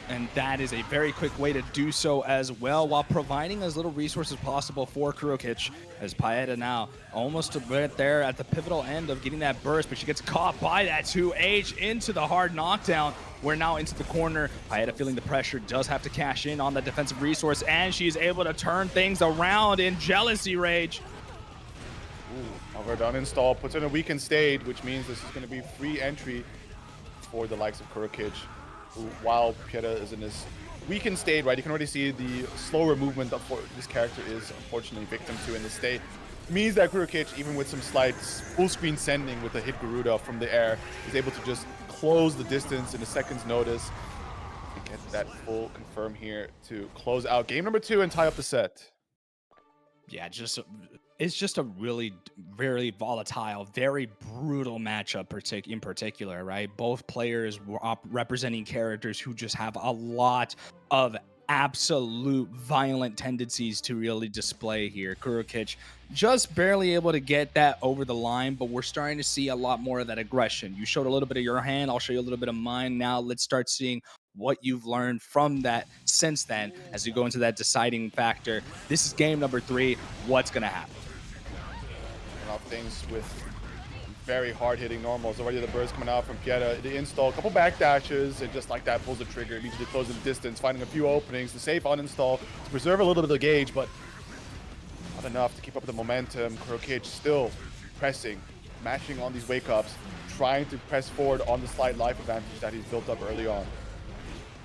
And that is a very quick way to do so as well, while providing as little resources possible for kurokich, as Pietaa now almost right there at the pivotal end of getting that burst, but she gets caught by that 2H into the hard knockdown. We're now into the corner. Pietaa feeling the pressure, does have to cash in on the defensive resource, and she's able to turn things around in jealousy rage. Over done install, puts her in a weakened state, which means this is going to be free entry for the likes of kurokich. While Pietaa is in this weakened state, right, you can already see the slower movement that this character is unfortunately victim to in this state. It means that kurokich, even with some slight full screen sending with a hit Garuda from the air, is able to just close the distance in a second's notice and get that full confirm here to close out game number 2 and tie up the set. Yeah, it's just a really very volatile, very brutal matchup in particular, right? Both players were representing characters who just have a lot of absolute violent tendencies to really display here. kurokich just barely able to get that over the line, but we're starting to see a lot more of that aggression. You showed a little bit of your hand, I'll show you a little bit of mine. Now let's start seeing what you've learned from that since then as you go into that deciding factor. This is game number 3. What's going to happen? Off things with very hard-hitting normals. Already the burst coming out from pietaa. The install, a couple backdashes, and just like that pulls the trigger, immediately closing the distance, finding a few openings, the safe uninstall to preserve a little bit of gauge, but not enough to keep up the momentum. Kurokich still pressing, mashing on these wake-ups, trying to press forward on the slight life advantage that he's built up early on.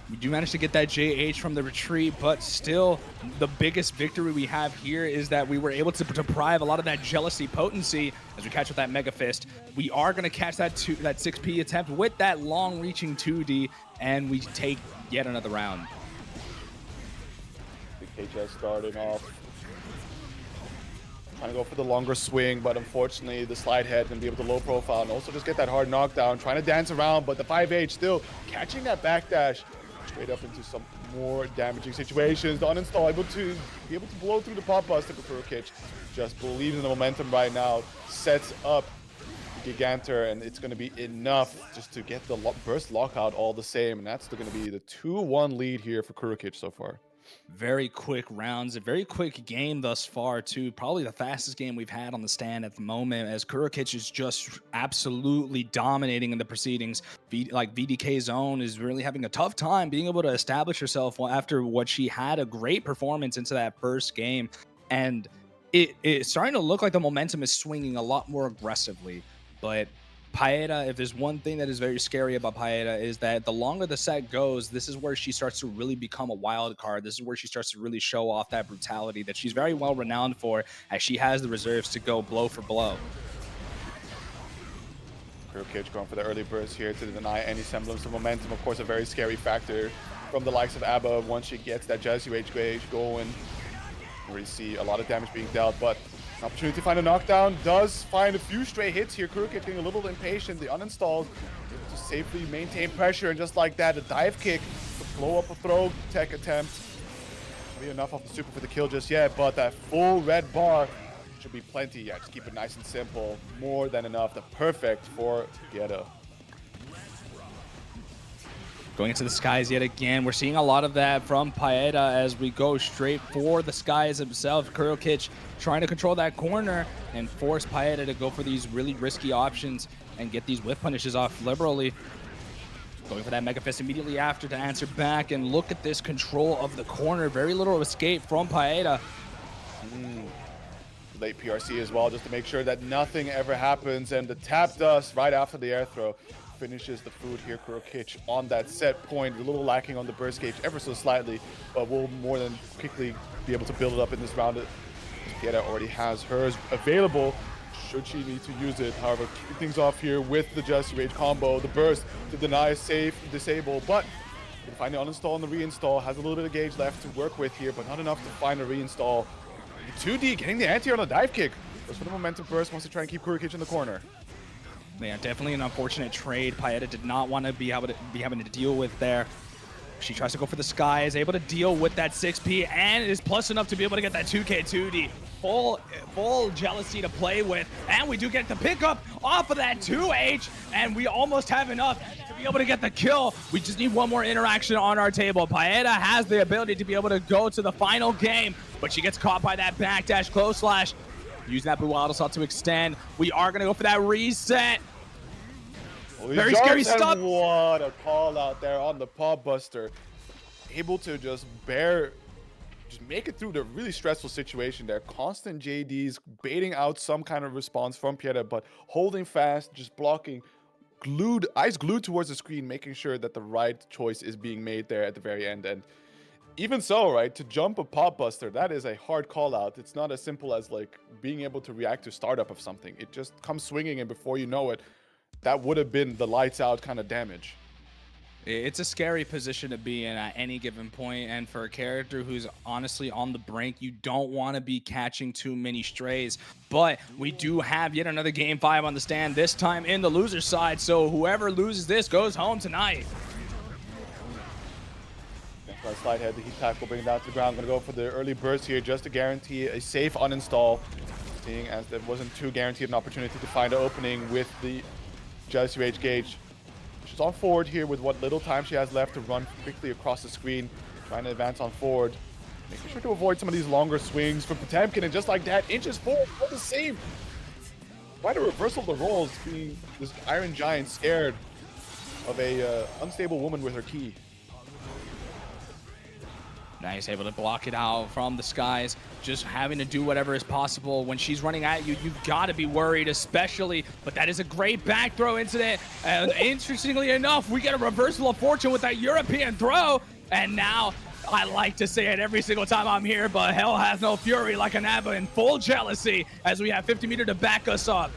We do manage to get that JH from the retreat, but still the biggest victory we have here is that we were able to deprive a lot of that jealousy potency as we catch with that Mega Fist. We are going to catch that 6P attempt with that long-reaching 2D, and we take yet another round. Big KJ starting off. Trying to go for the longer swing, but unfortunately the slide head can be able to low profile and also just get that hard knockdown. Trying to dance around, but the 5H still catching that backdash straight up into some more damaging situations. The uninstall able to blow through the pop buster for kurokich. Just believes in the momentum right now. Sets up the Gigantor, and it's going to be enough just to get the burst lockout all the same. And that's still going to be the 2-1 lead here for kurokich so far. Very quick rounds, a very quick game thus far too. Probably the fastest game we've had on the stand at the moment, as kurokich is just absolutely dominating in the proceedings. VDK's own is really having a tough time being able to establish herself after what she had a great performance into that first game. And it's starting to look like the momentum is swinging a lot more aggressively. But pietaa, if there's one thing that is very scary about pietaa, is that the longer the set goes, this is where she starts to really become a wild card. This is where she starts to really show off that brutality that she's very well renowned for, as she has the reserves to go blow for blow. kurokich going for the early burst here to deny any semblance of momentum. Of course, a very scary factor from the likes of A.B.A. Once she gets that Jesu-H gauge going, you already see a lot of damage being dealt, but an opportunity to find a knockdown, does find a few stray hits here. kurokich getting a little impatient. The uninstalls able to safely maintain pressure, and just like that, a dive kick to blow up a throw tech attempt. Be enough of the super for the kill just yet, but that full red bar should be plenty. Yeah, just keep it nice and simple. More than enough. The perfect for pietaa. Going into the skies yet again. We're seeing a lot of that from pietaa as we go straight for the skies himself. kurokich trying to control that corner and force pietaa to go for these really risky options and get these whiff punishes off liberally. Going for that Mega Fist immediately after to answer back, and look at this control of the corner. Very little escape from pietaa. Late PRC as well, just to make sure that nothing ever happens, and the tap dust right after the air throw finishes the food here. kurokich on that set point, a little lacking on the burst gauge ever so slightly, but will more than quickly be able to build it up in this round. pietaa already has hers available should she need to use it. However, keeping things off here with the Jesu-H combo, the burst to deny safe, disable, but can find the uninstall and the reinstall. Has a little bit of gauge left to work with here, but not enough to find a reinstall. The 2D getting the anti on the dive kick. Goes for the momentum burst, wants to try and keep kurokich in the corner. Man, definitely an unfortunate trade. pietaa did not want to be having to deal with there. She tries to go for the sky, is able to deal with that 6P, and is plus enough to be able to get that 2K 2D. Full jealousy to play with, and we do get the pickup off of that 2H, and we almost have enough to be able to get the kill. We just need one more interaction on our table. pietaa has the ability to be able to go to the final game, but she gets caught by that backdash close slash. Using that blue wild assault to extend. We are going to go for that reset. Very scary stuff. What a call out there on the pop buster. Able to just make it through the really stressful situation there. Constant JDs, baiting out some kind of response from pietaa, but holding fast, just blocking, eyes glued towards the screen, making sure that the right choice is being made there at the very end. And even so, right, to jump a pop buster, that is a hard call out. It's not as simple as like being able to react to startup of something. It just comes swinging, and before you know it, that would have been the lights out kind of damage. It's a scary position to be in at any given point, and for a character who's honestly on the brink, you don't want to be catching too many strays. But we do have yet another game 5 on the stand, this time in the loser side, so whoever loses this goes home tonight. Slide head, the heat tackle, bring it down to the ground. Gonna go for the early burst here just to guarantee a safe uninstall, seeing as there wasn't too guaranteed an opportunity to find an opening with the Jesu-H gauge. She's on forward here with what little time she has left to run quickly across the screen, trying to advance on forward. Making sure to avoid some of these longer swings from Potemkin, and just like that, inches forward for the save. Quite a reversal of the roles, being this Iron Giant scared of a unstable woman with her key. Nice, able to block it out from the skies, just having to do whatever is possible. When she's running at you, you've got to be worried, especially, but that is a great back throw incident. And interestingly enough, we get a reversal of fortune with that European throw, and now I like to say it every single time I'm here, but hell has no fury like an A.B.A in full jealousy as we have 50 meter to back us up.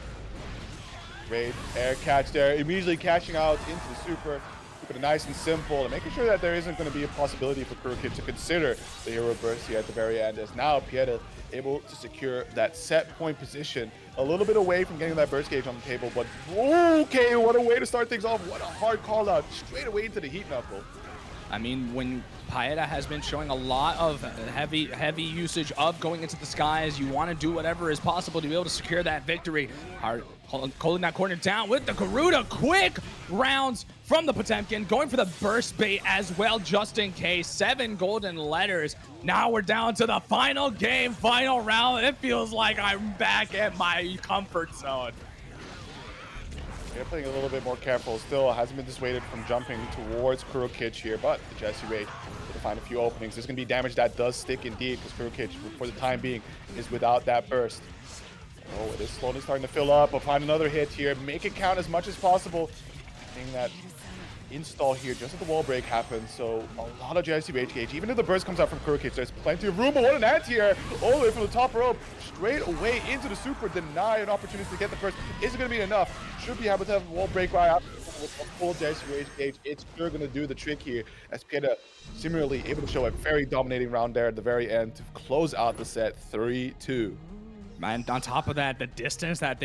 Great air catch there, immediately catching out into the super. Keeping it nice and simple and making sure that there isn't going to be a possibility for kurokich to consider the hero burst here at the very end, as now pietaa able to secure that set point position a little bit away from getting that burst gauge on the table. But okay, what a way to start things off. What a hard call out straight away into the heat knuckle. I mean, when pietaa has been showing a lot of heavy usage of going into the skies, you want to do whatever is possible to be able to secure that victory. Holding that corner down with the Garuda. Quick rounds from the Potemkin, going for the burst bait as well, just in case. 7 golden letters. Now we're down to the final game, final round. It feels like I'm back at my comfort zone. They're playing a little bit more careful. Still hasn't been dissuaded from jumping towards kurokich here, but the Jesse Raid to find a few openings. There's going to be damage that does stick indeed, because kurokich, for the time being, is without that burst. Oh, it is slowly starting to fill up. We'll find another hit here. Make it count as much as possible. Seeing that install here just as the wall break happens, so a lot of Jesse Rage gauge. Even if the burst comes out from kurokich, there's plenty of room. But what an anti-air all the way from the top rope, straight away into the super. Deny an opportunity to get the burst. Isn't going to be enough. Should be able to have a wall break right after with a full Jesse Rage gauge. It's sure going to do the trick here, as pietaa similarly able to show a very dominating round there at the very end to close out the set 3-2. And on top of that, the distance that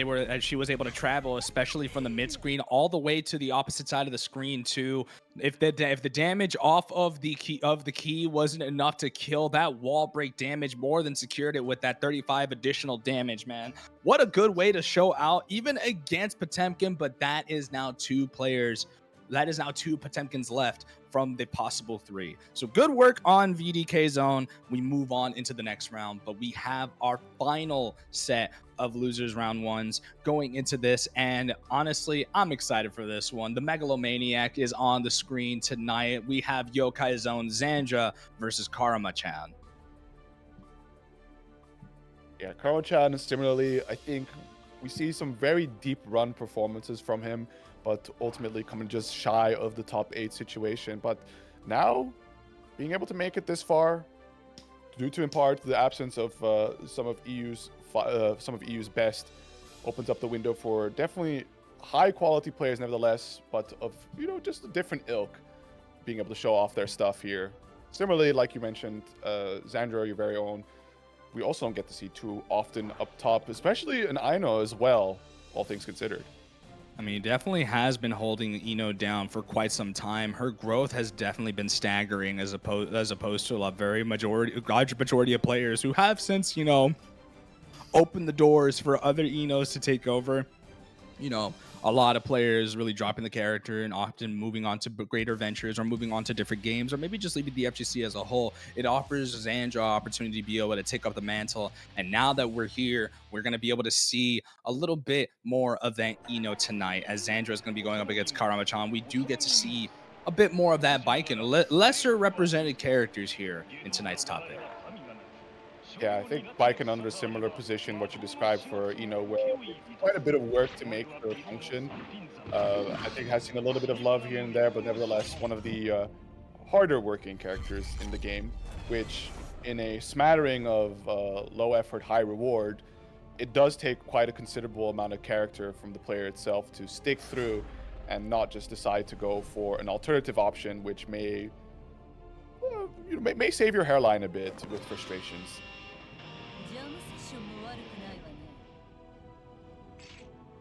she was able to travel, especially from the mid screen all the way to the opposite side of the screen too. If the damage off of the key wasn't enough to kill, that wall break damage more than secured it with that 35 additional damage, man. What a good way to show out, even against Potemkin, but that is now 2 players. That is now 2 Potemkins left from the possible 3. So good work on VDK Zone. We move on into the next round, but we have our final set of losers round 1s going into this. And honestly, I'm excited for this one. The Megalomaniac is on the screen tonight. We have YoKai Zone Xandra versus KaramaChan. Yeah, KaramaChan, similarly, I think we see some very deep run performances from him, but ultimately coming just shy of the top 8 situation. But now, being able to make it this far, due to in part the absence of some of EU's best, opens up the window for definitely high quality players nevertheless, but of just a different ilk, being able to show off their stuff here. Similarly, like you mentioned, Xandra, your very own, we also don't get to see too often up top, especially an Aino as well, all things considered. I mean, definitely has been holding Ino down for quite some time. Her growth has definitely been staggering as opposed to a large majority of players who have since, opened the doors for other Inos to take over. A lot of players really dropping the character and often moving on to greater ventures or moving on to different games, or maybe just leaving the FGC as a whole. It offers Xandra opportunity to be able to take up the mantle. And now that we're here, we're going to be able to see a little bit more of that Ino tonight, as Xandra is going to be going up against KaramaChan. We do get to see a bit more of that Baiken, lesser represented characters here in tonight's top 8. Yeah, I think Baiken under a similar position, what you described for where quite a bit of work to make her function. I think has seen a little bit of love here and there, but nevertheless one of the harder working characters in the game, which in a smattering of low effort, high reward, it does take quite a considerable amount of character from the player itself to stick through and not just decide to go for an alternative option, which may save your hairline a bit with frustrations.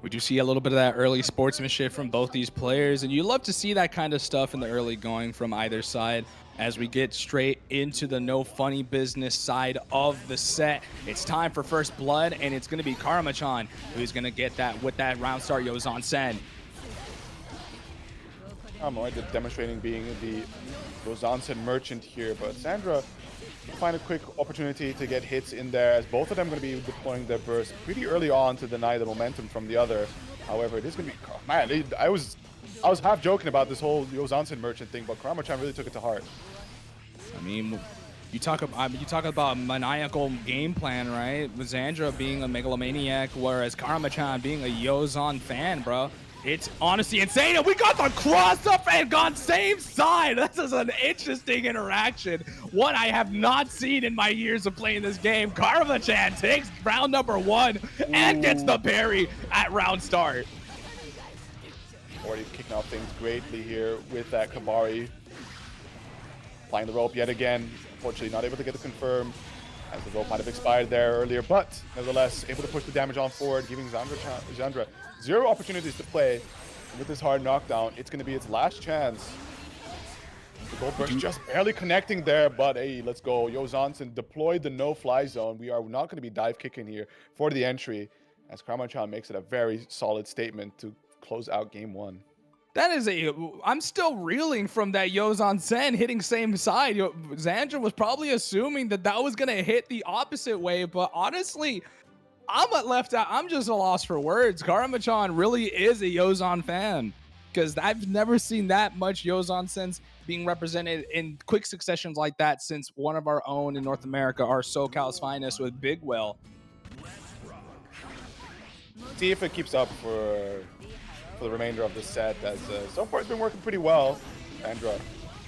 We do see a little bit of that early sportsmanship from both these players, and you love to see that kind of stuff in the early going from either side. As we get straight into the no funny business side of the set, it's time for first blood, and it's going to be KaramaChan who's going to get that with that round start. Yozan Sen. right, demonstrating being the Rosansen merchant here, but Xandra find a quick opportunity to get hits in there, as both of them are going to be deploying their burst pretty early on to deny the momentum from the other. However, it is going to be, man, I was half joking about this whole Rosansen merchant thing, but KaramaChan really took it to heart. I mean, you talk about maniacal game plan, right? With Xandra being a megalomaniac, whereas KaramaChan being a Yozon fan, bro. It's honestly insane. And we got the cross up and gone same side. This is an interesting interaction. One I have not seen in my years of playing this game. KaramaChan takes round number 1 and gets the parry at round start. Already kicking off things greatly here with that Kabari. Flying the rope yet again. Unfortunately, not able to get the confirm, as the rope might have expired there earlier, but nevertheless able to push the damage on forward, giving Xandra 0 opportunities to play. And with this hard knockdown, it's going to be its last chance. The gold burst just barely connecting there, but hey, let's go. Yozansen deployed the no-fly zone. We are not going to be dive kicking here for the entry, as KaramaChan makes it a very solid statement to close out game 1. That is I'm still reeling from that Yozansen hitting same side. Xandra was probably assuming that was going to hit the opposite way, but honestly, I'm left out. I'm just a loss for words. KaramaChan really is a Yozon fan, because I've never seen that much Yozansen being represented in quick successions like that since one of our own in North America, our SoCal's finest with Big Well. See if it keeps up for the remainder of the set, as so far it's been working pretty well. Xandra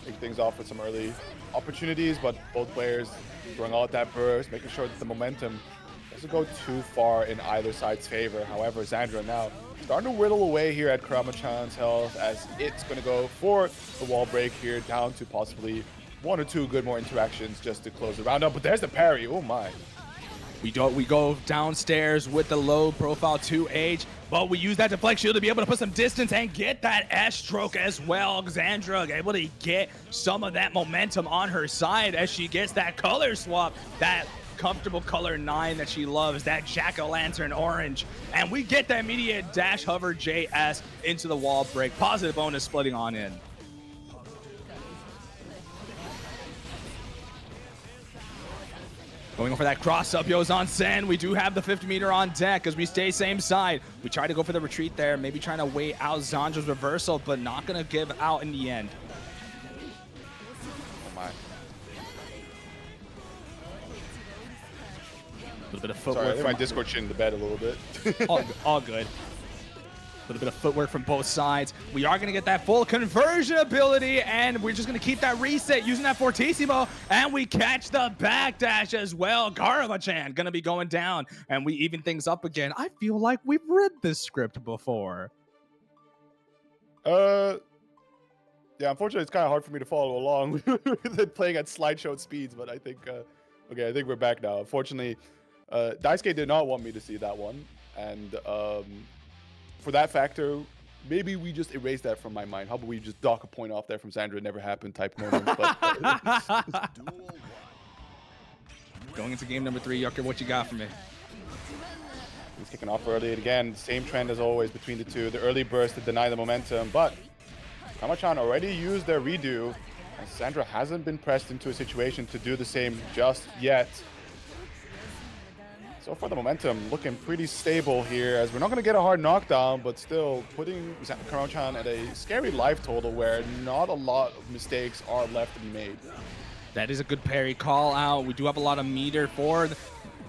taking things off with some early opportunities, but both players throwing out that burst, making sure that the momentum doesn't go too far in either side's favor. However, Xandra now starting to whittle away here at KaramaChan's health, as it's going to go for the wall break here, down to possibly 1 or 2 good more interactions just to close the round up. But there's the parry. Oh my. We go downstairs with the low profile 2H, but we use that deflect shield to be able to put some distance and get that S stroke as well. Xandra able to get some of that momentum on her side as she gets that color swap, that comfortable color 9 that she loves, that jack-o'-lantern orange. And we get that immediate dash hover JS into the wall break. Positive bonus splitting on in. Going for that cross-up, Yozansen. We do have the 50-meter on deck as we stay same side. We try to go for the retreat there, maybe trying to wait out Xandra's reversal, but not going to give out in the end. Oh my. A little bit of footwork. Sorry, I think my Discord shit in the bed a little bit. all good. A little bit of footwork from both sides. We are going to get that full conversion ability, and we're just going to keep that reset using that Fortissimo, and we catch the backdash as well. KaramaChan going to be going down, and we even things up again. I feel like we've read this script before. Yeah, unfortunately, it's kind of hard for me to follow along with playing at slideshow speeds, but I think, okay, I think we're back now. Unfortunately, Daisuke did not want me to see that one, and for that factor, maybe we just erase that from my mind. How about we just dock a point off there from Xandra? It never happened type moment. But, Going into game number 3, Yucker, what you got for me? he's kicking off early again. Same trend as always between the two. The early burst to deny the momentum, but KaramaChan already used their redo, and Xandra hasn't been pressed into a situation to do the same just yet. So far, the momentum looking pretty stable here, as we're not going to get a hard knockdown, but still putting KaramaChan at a scary life total where not a lot of mistakes are left to be made. That is a good parry call out. We do have a lot of meter for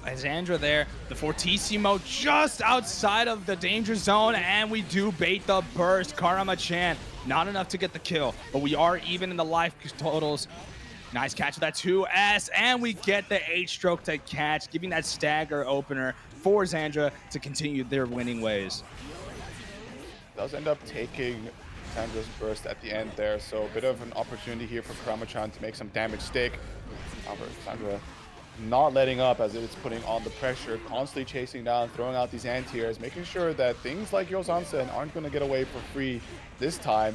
Xandra there. The Fortissimo just outside of the danger zone, and we do bait the burst. KaramaChan, not enough to get the kill, but we are even in the life totals. Nice catch with that 2S, and we get the H-stroke to catch, giving that stagger opener for Xandra to continue their winning ways. Does end up taking Xandra's burst at the end there, so a bit of an opportunity here for KaramaChan to make some damage stick. However, Xandra not letting up as it's putting on the pressure, constantly chasing down, throwing out these anti-airs, making sure that things like Yozansen aren't going to get away for free this time.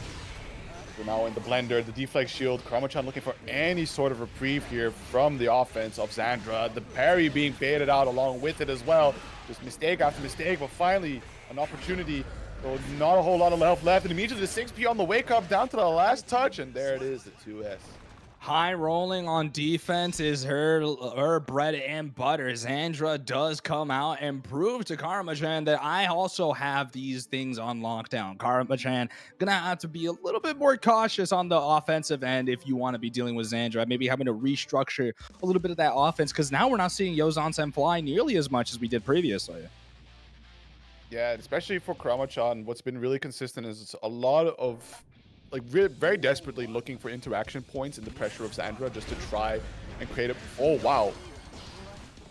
We're now in the blender, the deflect shield. KaramaChan looking for any sort of reprieve here from the offense of Xandra. The parry being baited out along with it as well. Just mistake after mistake, but finally an opportunity So not a whole lot of health left, and immediately the 6P on the wake up down to the last touch, and there it is, the 2S. High rolling on defense is her bread and butter. Xandra does come out and prove to KaramaChan that I also have these things on lockdown. KaramaChan gonna have to be a little bit more cautious on the offensive end if you want to be dealing with Xandra. Maybe having to restructure a little bit of that offense, because now we're not seeing Yozan-sen fly nearly as much as we did previously. Yeah, especially for KaramaChan, what's been really consistent is a lot of like very desperately looking for interaction points in the pressure of Xandra just to try and create a... Oh, wow.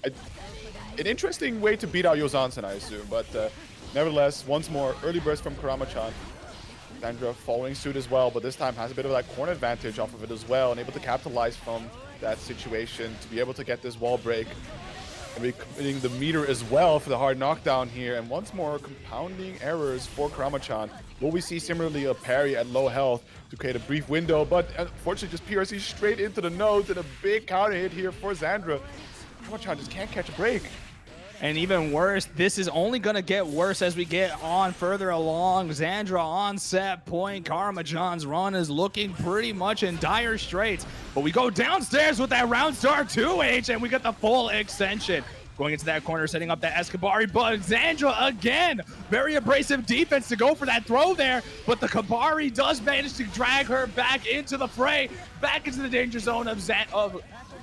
An interesting way to beat out Yozan-sen, I assume. But nevertheless, once more, early burst from KaramaChan. Xandra following suit as well, but this time has a bit of that corner advantage off of it as well, and able to capitalize from that situation to be able to get this wall break. And be committing the meter as well for the hard knockdown here. And once more, compounding errors for KaramaChan. Will we see similarly a parry at low health to create a brief window? But unfortunately, just PRC straight into the nose and a big counter hit here for Xandra. KaramaChan just can't catch a break. And even worse, this is only going to get worse as we get on further along. Xandra on set point. KaramaChan's run is looking pretty much in dire straits. But we go downstairs with that round star 2H, and we get the full extension. Going into that corner, setting up that Escabari, but Xandra again, very abrasive defense to go for that throw there, but the Kabari does manage to drag her back into the fray, back into the danger zone of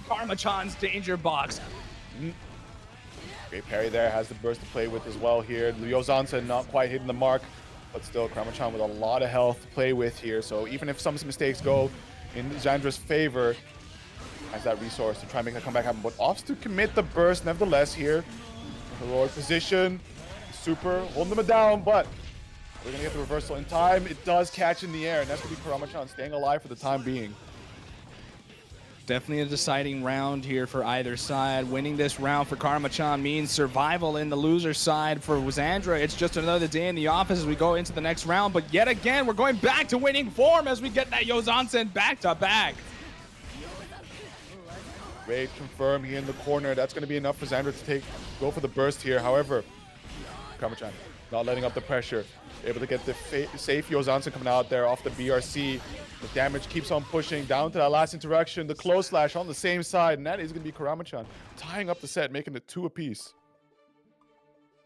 KaramaChan's danger box. Great parry there, has the burst to play with as well here. Yozan-sen not quite hitting the mark, but still KaramaChan with a lot of health to play with here. So even if some mistakes go in Xandra's favor, has that resource to try and make that comeback happen. But opts to commit the burst nevertheless here. Heroic position, super, holding them down, but we're gonna get the reversal in time. It does catch in the air, and that's gonna be KaramaChan staying alive for the time being. Definitely a deciding round here for either side. Winning this round for KaramaChan means survival in the loser side. For Xandra, it's just another day in the office as we go into the next round. But yet again, we're going back to winning form as we get that Yozan-sen back to back. Great confirm here in the corner. That's going to be enough for Xandra to go for the burst here. However, KaramaChan not letting up the pressure. Able to get the safe Yozan-sen coming out there off the BRC. The damage keeps on pushing down to that last interaction. The close slash on the same side, and that is going to be KaramaChan tying up the set, making it 2 apiece.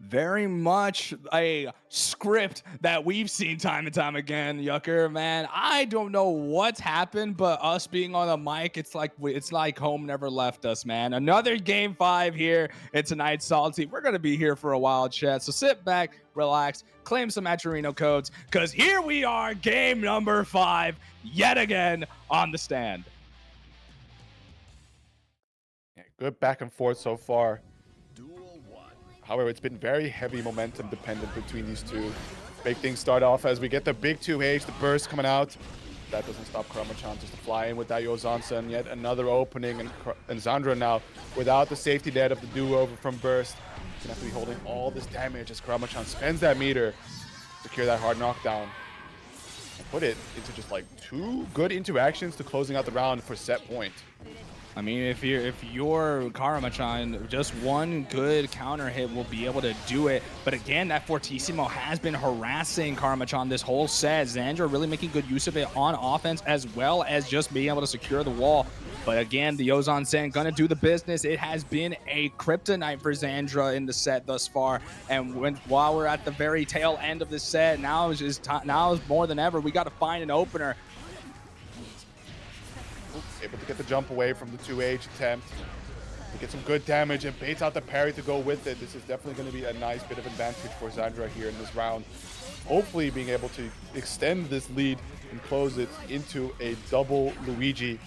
Very much a script that we've seen time and time again, Yucker, man. I don't know what's happened, but us being on the mic, it's like home never left us, man. Another game 5 here in tonight's Salty. We're going to be here for a while, chat. So sit back, relax, claim some Maturino codes, because here we are, game number 5, yet again on the stand. Yeah, good back and forth so far. However, it's been very heavy momentum dependent between these two. Big things start off as we get the big 2H, the burst coming out. That doesn't stop KaramaChan just to fly in with that Yozan-sen. Yet another opening, and Xandra now without the safety net of the do-over from burst. He's gonna have to be holding all this damage as KaramaChan spends that meter to secure that hard knockdown. And put it into just like 2 good interactions to closing out the round for set point. I mean, if you're KaramaChan, just one good counter hit will be able to do it. But again, that Fortissimo has been harassing KaramaChan this whole set. Xandra really making good use of it on offense as well as just being able to secure the wall. But again, the Yozan-sen gonna do the business. It has been a kryptonite for Xandra in the set thus far. And while we're at the very tail end of the set, now is more than ever. We got to find an opener. Able to get the jump away from the 2H attempt. To get some good damage and baits out the parry to go with it. This is definitely going to be a nice bit of advantage for Xandra here in this round. Hopefully being able to extend this lead and close it into a double Luigi.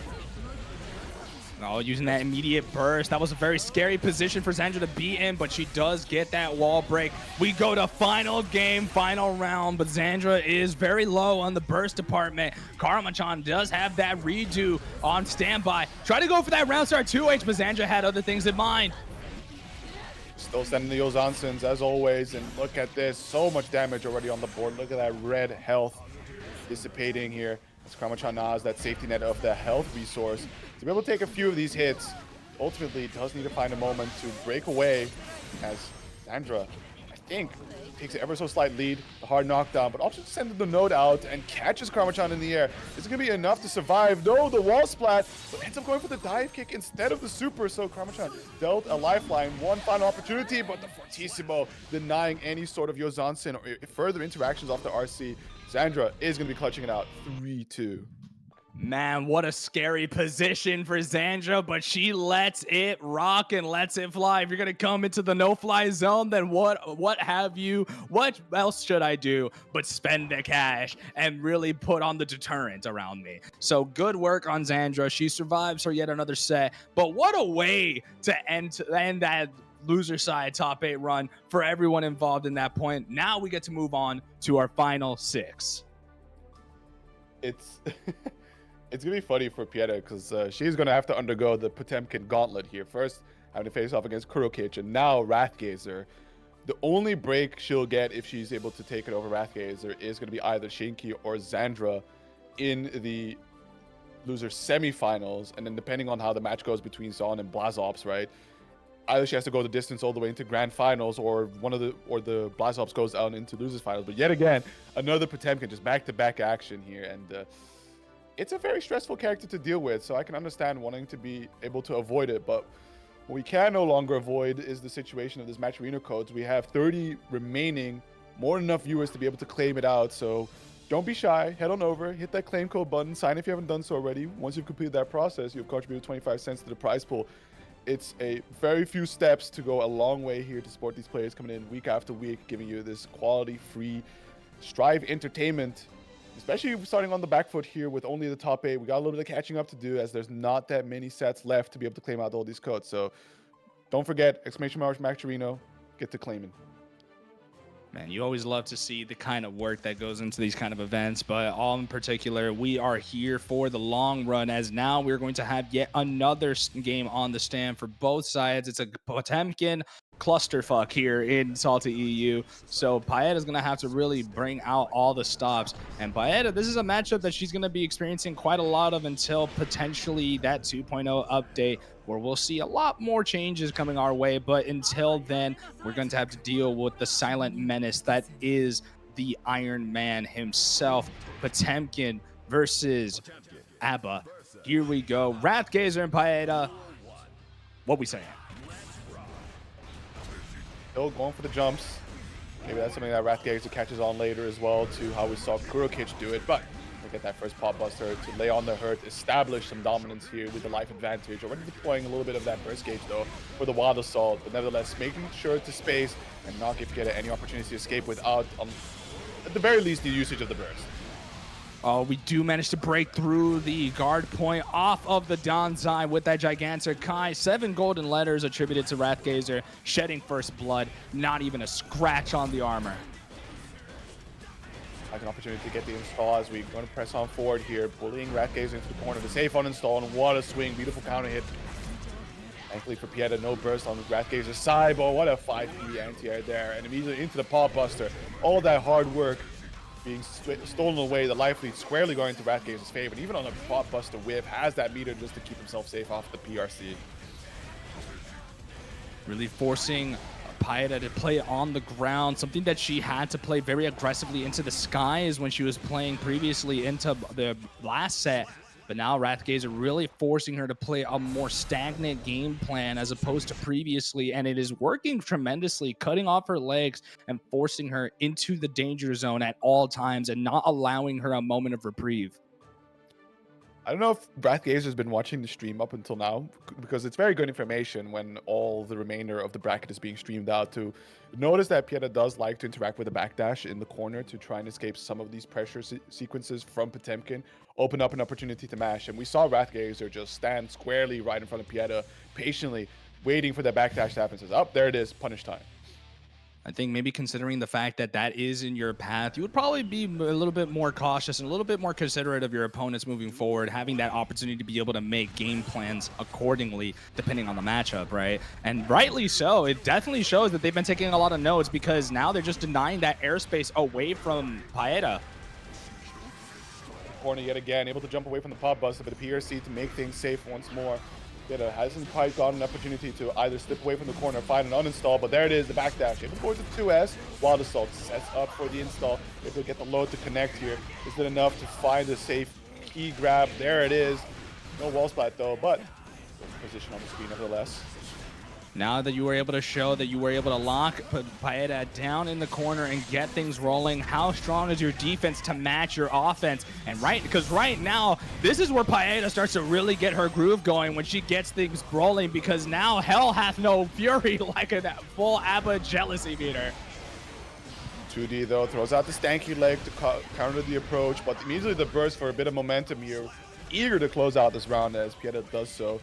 Oh, using that immediate burst. That was a very scary position for Xandra to be in, but she does get that wall break. We go to final game, final round, but Xandra is very low on the burst department. KaramaChan does have that redo on standby. Try to go for that round start 2H, but Xandra had other things in mind. Still sending the Yozan-sens as always, and look at this. So much damage already on the board. Look at that red health dissipating here. As KaramaChan now has that safety net of the health resource to be able to take a few of these hits. Ultimately, does need to find a moment to break away as Xandra, I think takes an ever so slight lead, the hard knockdown, but also sends the node out and catches KaramaChan in the air. Is it going to be enough to survive? No, the wall splat, but ends up going for the dive kick instead of the super, so KaramaChan dealt a lifeline. One final opportunity, but the Fortissimo denying any sort of Yozansen or further interactions off the RC. Xandra is going to be clutching it out 3-2. Man, what a scary position for Xandra, but she lets it rock and lets it fly. If you're gonna come into the no-fly zone, then what else should I do but spend the cash and really put on the deterrent around me? So good work on Xandra. She survives for yet another set, but what a way to end that loser side top 8 run for everyone involved in that point. Now we get to move on to our final 6. It's it's gonna be funny for pietaa because she's gonna have to undergo the Potemkin gauntlet here. First, having to face off against kurokich, and now Wrathgazer. The only break she'll get if she's able to take it over Wrathgazer is gonna be either Shinki or Xandra in the loser semifinals, and then depending on how the match goes between Zon and Blazobs, right? Either she has to go the distance all the way into grand finals, or the Blazobs goes out into losers finals. But yet again, another Potemkin, just back-to-back action here, and it's a very stressful character to deal with, so I can understand wanting to be able to avoid it, but what we can no longer avoid is the situation of this match arena codes. We have 30 remaining, more than enough viewers to be able to claim it out, so don't be shy, head on over, hit that claim code button, sign if you haven't done so already. Once you've completed that process, you've contributed 25 cents to the prize pool. It's a very few steps to go a long way here to support these players coming in week after week, giving you this quality, free Strive entertainment. Especially starting on the back foot here with only the top 8. We got a little bit of catching up to do as there's not that many sets left to be able to claim out all these codes. So don't forget, !Max get to claiming. Man, you always love to see the kind of work that goes into these kind of events, but all in particular, we are here for the long run, as now we're going to have yet another game on the stand for both sides. It's a Potemkin clusterfuck here in SaltyEU. So pietaa is going to have to really bring out all the stops. And pietaa, this is a matchup that she's going to be experiencing quite a lot of until potentially that 2.0 update, where we'll see a lot more changes coming our way. But until then, we're going to have to deal with the silent menace that is the Iron Man himself. Potemkin versus A.B.A. Here we go. Wrathgazer and pietaa. What we saying? Still going for the jumps. Maybe that's something that Wrathgazer catches on later as well, to how we saw kurokich do it. But we get that first pop buster to lay on the hurt, establish some dominance here with the life advantage. Already deploying a little bit of that burst gauge though for the wild assault, but nevertheless making sure to space and not give pietaa any opportunity to escape without, at the very least, the usage of the burst. Oh, we do manage to break through the guard point off of the Danzai with that gigantic Kai. 7 golden letters attributed to Wrathgazer, shedding first blood, not even a scratch on the armor. Like an opportunity to get the install as we're going to press on forward here, bullying Wrathgazer into the corner. The safe on install, and what a swing, beautiful counter hit. Thankfully for pietaa, no burst on Wrathgazer's side, but what a 5P anti-air there, and immediately into the pop buster. All that hard work being stolen away, the life lead squarely going to Wrathgazer's favor, and even on a pop buster whip, has that meter just to keep himself safe off the PRC. Really forcing pietaa to play on the ground, something that she had to play very aggressively into the skies when she was playing previously into the last set. But now Wrathgazer really forcing her to play a more stagnant game plan as opposed to previously, and it is working tremendously, cutting off her legs and forcing her into the danger zone at all times and not allowing her a moment of reprieve. I don't know if Wrathgazer's been watching the stream up until now, because it's very good information when all the remainder of the bracket is being streamed out, to notice that pietaa does like to interact with a backdash in the corner to try and escape some of these pressure sequences from Potemkin, open up an opportunity to mash. And we saw Wrathgazer just stand squarely right in front of pietaa, patiently waiting for that backdash to happen. Says, oh, there it is, punish time. I think maybe considering the fact that that is in your path, you would probably be a little bit more cautious and a little bit more considerate of your opponents moving forward, having that opportunity to be able to make game plans accordingly, depending on the matchup, right? And rightly so. It definitely shows that they've been taking a lot of notes, because now they're just denying that airspace away from pietaa. Corner yet again, able to jump away from the pop buster, but the PRC to make things safe once more. pietaa hasn't quite gotten an opportunity to either slip away from the corner or find an uninstall, but there it is, the backdash. Able towards the 2S, Wild Assault sets up for the install. Able to get the load to connect here. Is it enough to find a safe key grab? There it is. No wall splat though, but position on the screen nevertheless. Now that you were able to show that you were able to lock pietaa down in the corner and get things rolling, how strong is your defense to match your offense? And because right now, this is where pietaa starts to really get her groove going when she gets things rolling, because now hell hath no fury like a full A.B.A jealousy meter. 2D though, throws out the stanky leg to counter the approach, but immediately the burst for a bit of momentum here. Eager to close out this round as pietaa does so.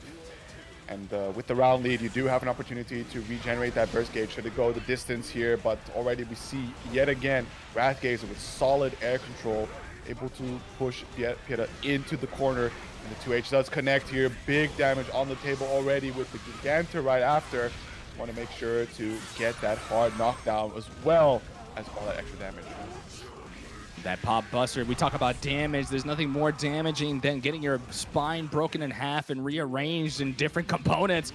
And with the round lead, you do have an opportunity to regenerate that burst gauge should it go the distance here. But already we see yet again Wrathgazer with solid air control, able to push pietaa into the corner. And the 2H does connect here. Big damage on the table already with the Giganta right after. Want to make sure to get that hard knockdown as well as all that extra damage. That pop buster, we talk about damage. There's nothing more damaging than getting your spine broken in half and rearranged in different components.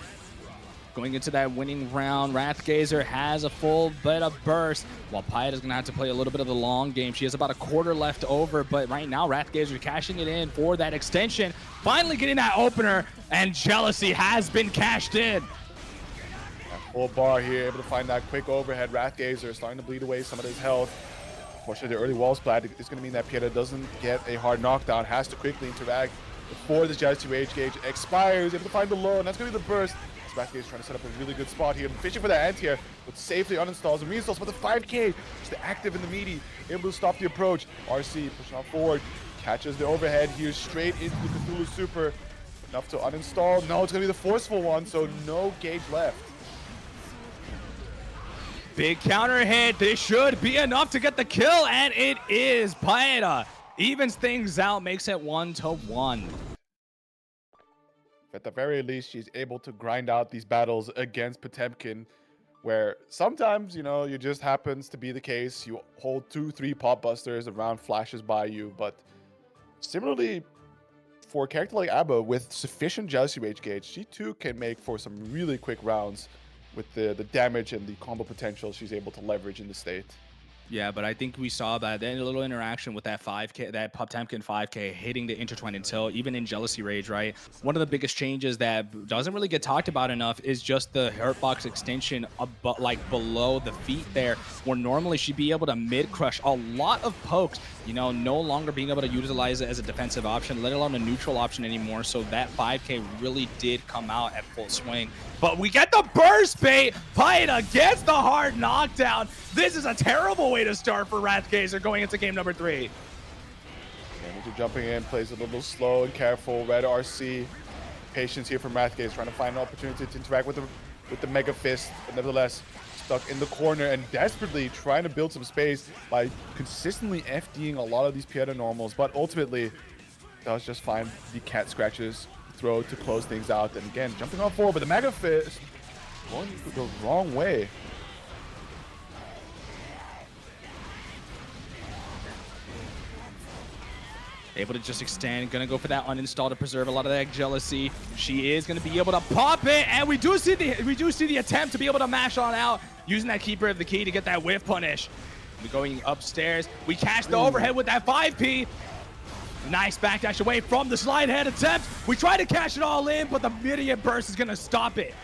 Going into that winning round, Wrathgazer has a full bit of burst, while pieta's going to have to play a little bit of the long game. She has about a quarter left over, but right now Wrathgazer cashing it in for that extension. Finally getting that opener, and jealousy has been cashed in. Full bar here, able to find that quick overhead. Wrathgazer starting to bleed away some of his health. Unfortunately, the early wall splat is going to mean that pietaa doesn't get a hard knockdown, has to quickly interact before this Jazz 2H gauge expires. Able to find the low, and that's going to be the burst. Wrathgazer trying to set up a really good spot here. Fishing for that anti-air, but safely uninstalls and reinstalls, but the 5K just active in the meaty, able to stop the approach. RC pushing on forward, catches the overhead here straight into the Cthulhu Super. Enough to uninstall. No, it's going to be the forceful one, so no gauge left. Big counter hit. This should be enough to get the kill, and it is. pietaa evens things out, makes it 1-1. At the very least, she's able to grind out these battles against Potemkin, where sometimes, you know, it just happens to be the case. You hold 2-3 pop busters, a round flashes by you, but similarly, for a character like A.B.A with sufficient Jealousy Rage gauge, she too can make for some really quick rounds with the damage and the combo potential she's able to leverage in the state. Yeah, but I think we saw that then a little interaction with that 5K, that Potemkin 5K hitting the intertwined until even in Jealousy Rage, right? One of the biggest changes that doesn't really get talked about enough is just the hurtbox extension like below the feet there, where normally she'd be able to mid crush a lot of pokes, you know, no longer being able to utilize it as a defensive option, let alone a neutral option anymore. So that 5K really did come out at full swing. But we get the burst bait. pietaa gets the hard knockdown. This is a terrible way to start for Wrathgazer going into game number 3. Damage jumping in, plays a little slow and careful. Red RC, patience here from Wrathgazer, trying to find an opportunity to interact with the Mega Fist, but nevertheless stuck in the corner and desperately trying to build some space by consistently FDing a lot of these pietaa normals, but ultimately does just find the cat scratches throw to close things out. And again, jumping on forward, but the Mega Fist going the wrong way. Able to just extend, gonna go for that uninstall to preserve a lot of that jealousy. She is gonna be able to pop it, and we do see the attempt to be able to mash on out, using that Keeper of the Key to get that whiff punish. We're going upstairs. We catch the overhead with that 5P. Nice backdash away from the slide head attempt. We try to cash it all in, but the immediate burst is gonna stop it.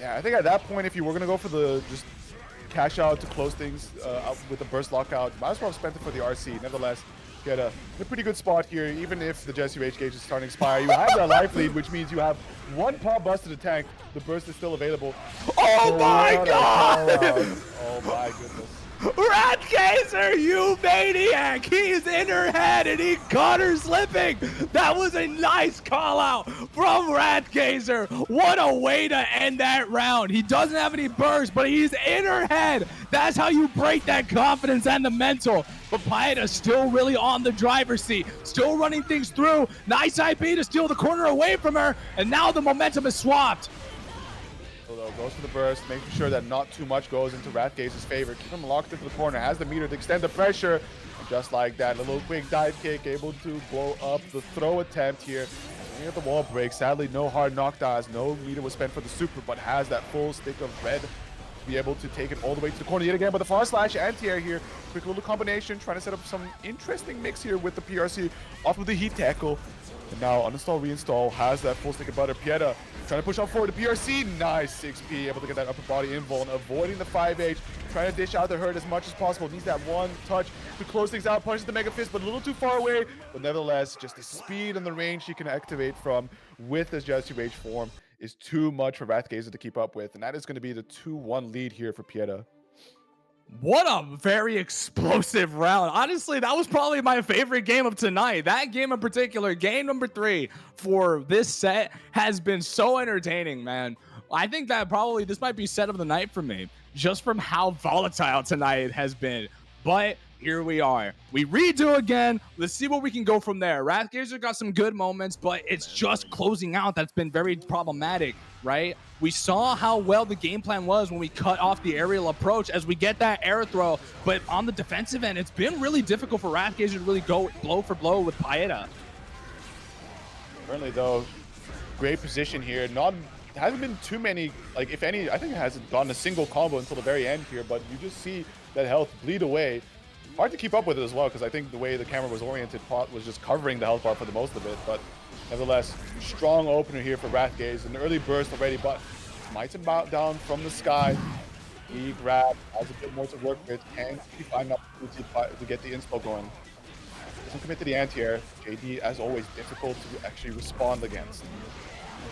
Yeah, I think at that point, if you were gonna go for the just cash out to close things out with the burst lockout, might as well have spent it for the RC. Nevertheless, you had a pretty good spot here. Even if the Jesse Rage gauge is starting to expire, you have that life lead, which means you have one pop bust to the tank. The burst is still available. Oh my god! Oh my goodness. Wrathgazer, you maniac! He's in her head and he caught her slipping. That was a nice call out from Wrathgazer. What a way to end that round. He doesn't have any burst, but he's in her head. That's how you break that confidence and the mental. But pietaa still really on the driver's seat, still running things through. Nice I.B. to steal the corner away from her, and now the momentum is swapped. Goes for the burst, making sure that not too much goes into Wrathgazer's favor. Keep him locked into the corner, has the meter to extend the pressure. And just like that, a little quick dive kick, able to blow up the throw attempt here. Looking at the wall break. Sadly, no hard knockdowns. No meter was spent for the super, but has that full stick of red to be able to take it all the way to the corner yet again. But the far slash anti-air here. Quick little combination, trying to set up some interesting mix here with the PRC off of the heat tackle. And now uninstall, reinstall, has that full stick of butter. pietaa trying to push off forward. The PRC, nice 6P, able to get that upper body invuln, avoiding the 5H, trying to dish out the hurt as much as possible. Needs that one touch to close things out, punches the Mega Fist, but a little too far away. But nevertheless, just the speed and the range she can activate from with this Jealousy Rage form is too much for Wrathgazer to keep up with. And that is going to be the 2-1 lead here for pietaa. What a very explosive round. Honestly, that was probably my favorite game of tonight. That game in particular, game number 3 for this set, has been so entertaining, man. I think that probably this might be set of the night for me, just from how volatile tonight has been. But here we are. We redo again. Let's see where we can go from there. Wrathgazer got some good moments, but it's just closing out that's been very problematic, right? We saw how well the game plan was when we cut off the aerial approach as we get that air throw, but on the defensive end, it's been really difficult for Wrathgazer to really go blow for blow with pietaa. Currently, though, great position here. Hasn't been too many, like, if any, I think it hasn't gotten a single combo until the very end here, but you just see that health bleed away. Hard to keep up with it as well, because I think the way the camera was oriented, Pot was just covering the health bar for the most of it. But nevertheless, strong opener here for Wrathgazer. An early burst already, but smites him down from the sky. He grabs, has a bit more to work with, can find an opportunity to get the inspo going. Doesn't commit to the anti-air. JD, as always, difficult to actually respond against.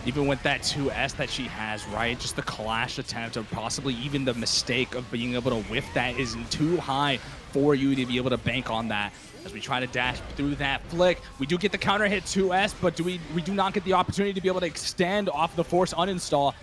Even with that 2S that she has, right? Just the clash attempt, or possibly even the mistake of being able to whiff that isn't too high for you to be able to bank on that. As we try to dash through that flick, we do get the counter hit 2S, but we do not get the opportunity to be able to extend off the force uninstall.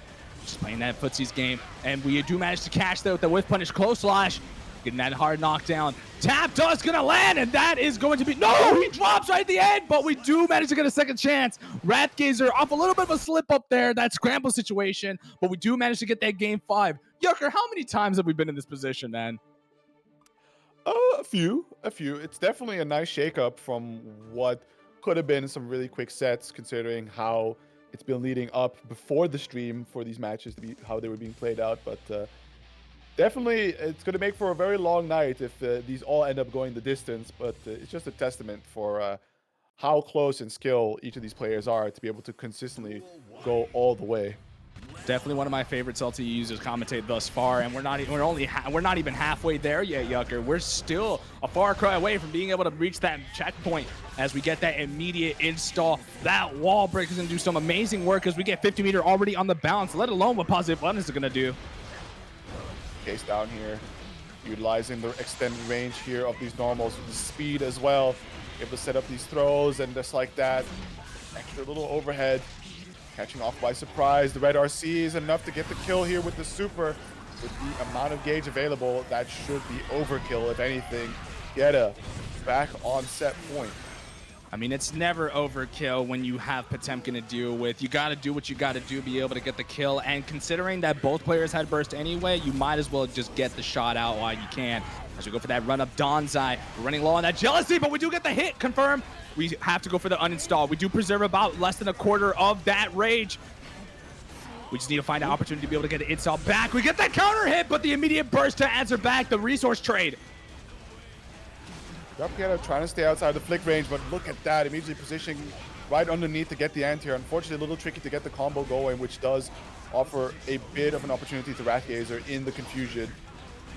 Just playing that footsies game, and we do manage to catch that with the whiff punish close slash. Getting that hard knockdown. Tap dust gonna land, and that is going to be, no, he drops right at the end, but we do manage to get a second chance. Wrathgazer off a little bit of a slip up there, that scramble situation, but we do manage to get that game 5. YoKai, how many times have we been in this position, man? A few. It's definitely a nice shakeup from what could have been some really quick sets, considering how it's been leading up before the stream for these matches to be how they were being played out. But definitely, it's going to make for a very long night if these all end up going the distance. But it's just a testament for how close in skill each of these players are to be able to consistently go all the way. Definitely one of my favorite SaltyEU to commentate thus far, and we're not even halfway there yet, YoKai. We're still a far cry away from being able to reach that checkpoint as we get that immediate install. That wall break is going to do some amazing work as we get 50 meter already on the bounce, let alone what positive button is going to do. Case down here, utilizing the extended range here of these normals with the speed as well. Able to set up these throws and just like that, extra little overhead. Catching off by surprise. The red RC is enough to get the kill here with the super. With the amount of gauge available, that should be overkill, if anything. pietaa back on set point. I mean, it's never overkill when you have Potemkin to deal with. You got to do what you got to do, be able to get the kill. And considering that both players had burst anyway, you might as well just get the shot out while you can. As we go for that run up Donzai, we're running low on that jealousy, but we do get the hit confirmed. We have to go for the uninstall. We do preserve about less than a quarter of that rage. We just need to find an opportunity to be able to get the install back. We get that counter hit, but the immediate burst to answer back the resource trade. pietaa trying to stay outside the flick range, but look at that, immediately positioning right underneath to get the anti-air. Unfortunately, a little tricky to get the combo going, which does offer a bit of an opportunity to Wrathgazer in the confusion.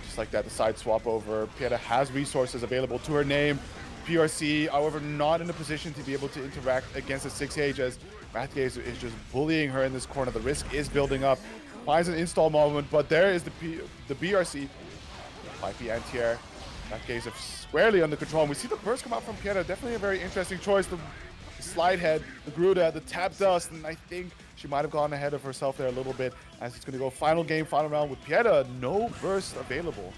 Just like that, the side swap over. pietaa has resources available to her name. PRC, however, not in a position to be able to interact against a 6H as Wrathgazer is just bullying her in this corner. The risk is building up. Finds an install moment, but there is the BRC. 5P anti-air. Wrathgazer squarely under control. And we see the burst come out from pietaa. Definitely a very interesting choice. The slide head, the Gruda, the tap dust, and I think she might have gone ahead of herself there a little bit as it's going to go final game, final round with pietaa. No burst available.